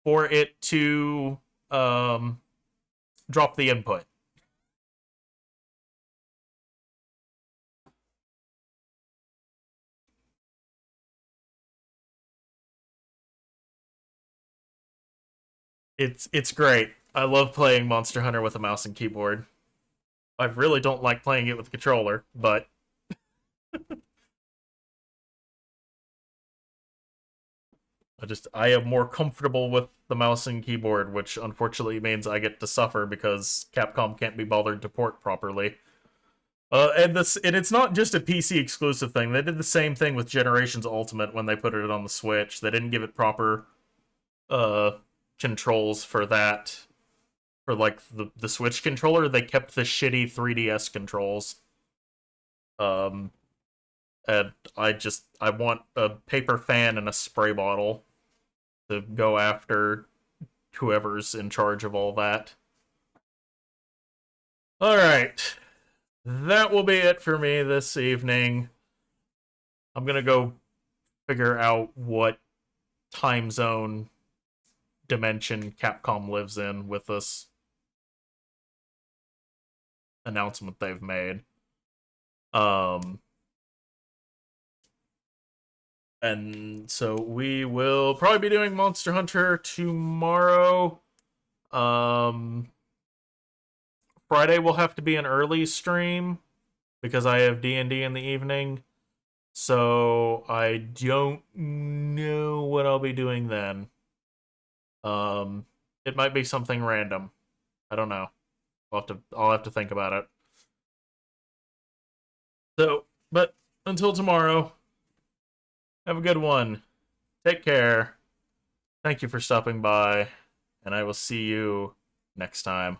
for it to drop the input. It's great. I love playing Monster Hunter with a mouse and keyboard. I really don't like playing it with a controller, but I am more comfortable with the mouse and keyboard, which unfortunately means I get to suffer because Capcom can't be bothered to port properly. And it's not just a PC exclusive thing. They did the same thing with Generations Ultimate when they put it on the Switch. They didn't give it proper controls for that. For like the Switch controller, they kept the shitty 3DS controls. And I want a paper fan and a spray bottle to go after whoever's in charge of all that. Alright. That will be it for me this evening. I'm gonna go figure out what time zone dimension Capcom lives in with this announcement they've made. And so we will probably be doing Monster Hunter tomorrow. Friday will have to be an early stream because I have D&D in the evening. So I don't know what I'll be doing then. It might be something random. I don't know. I'll have to think about it. So, but until tomorrow, have a good one. Take care. Thank you for stopping by, and I will see you next time.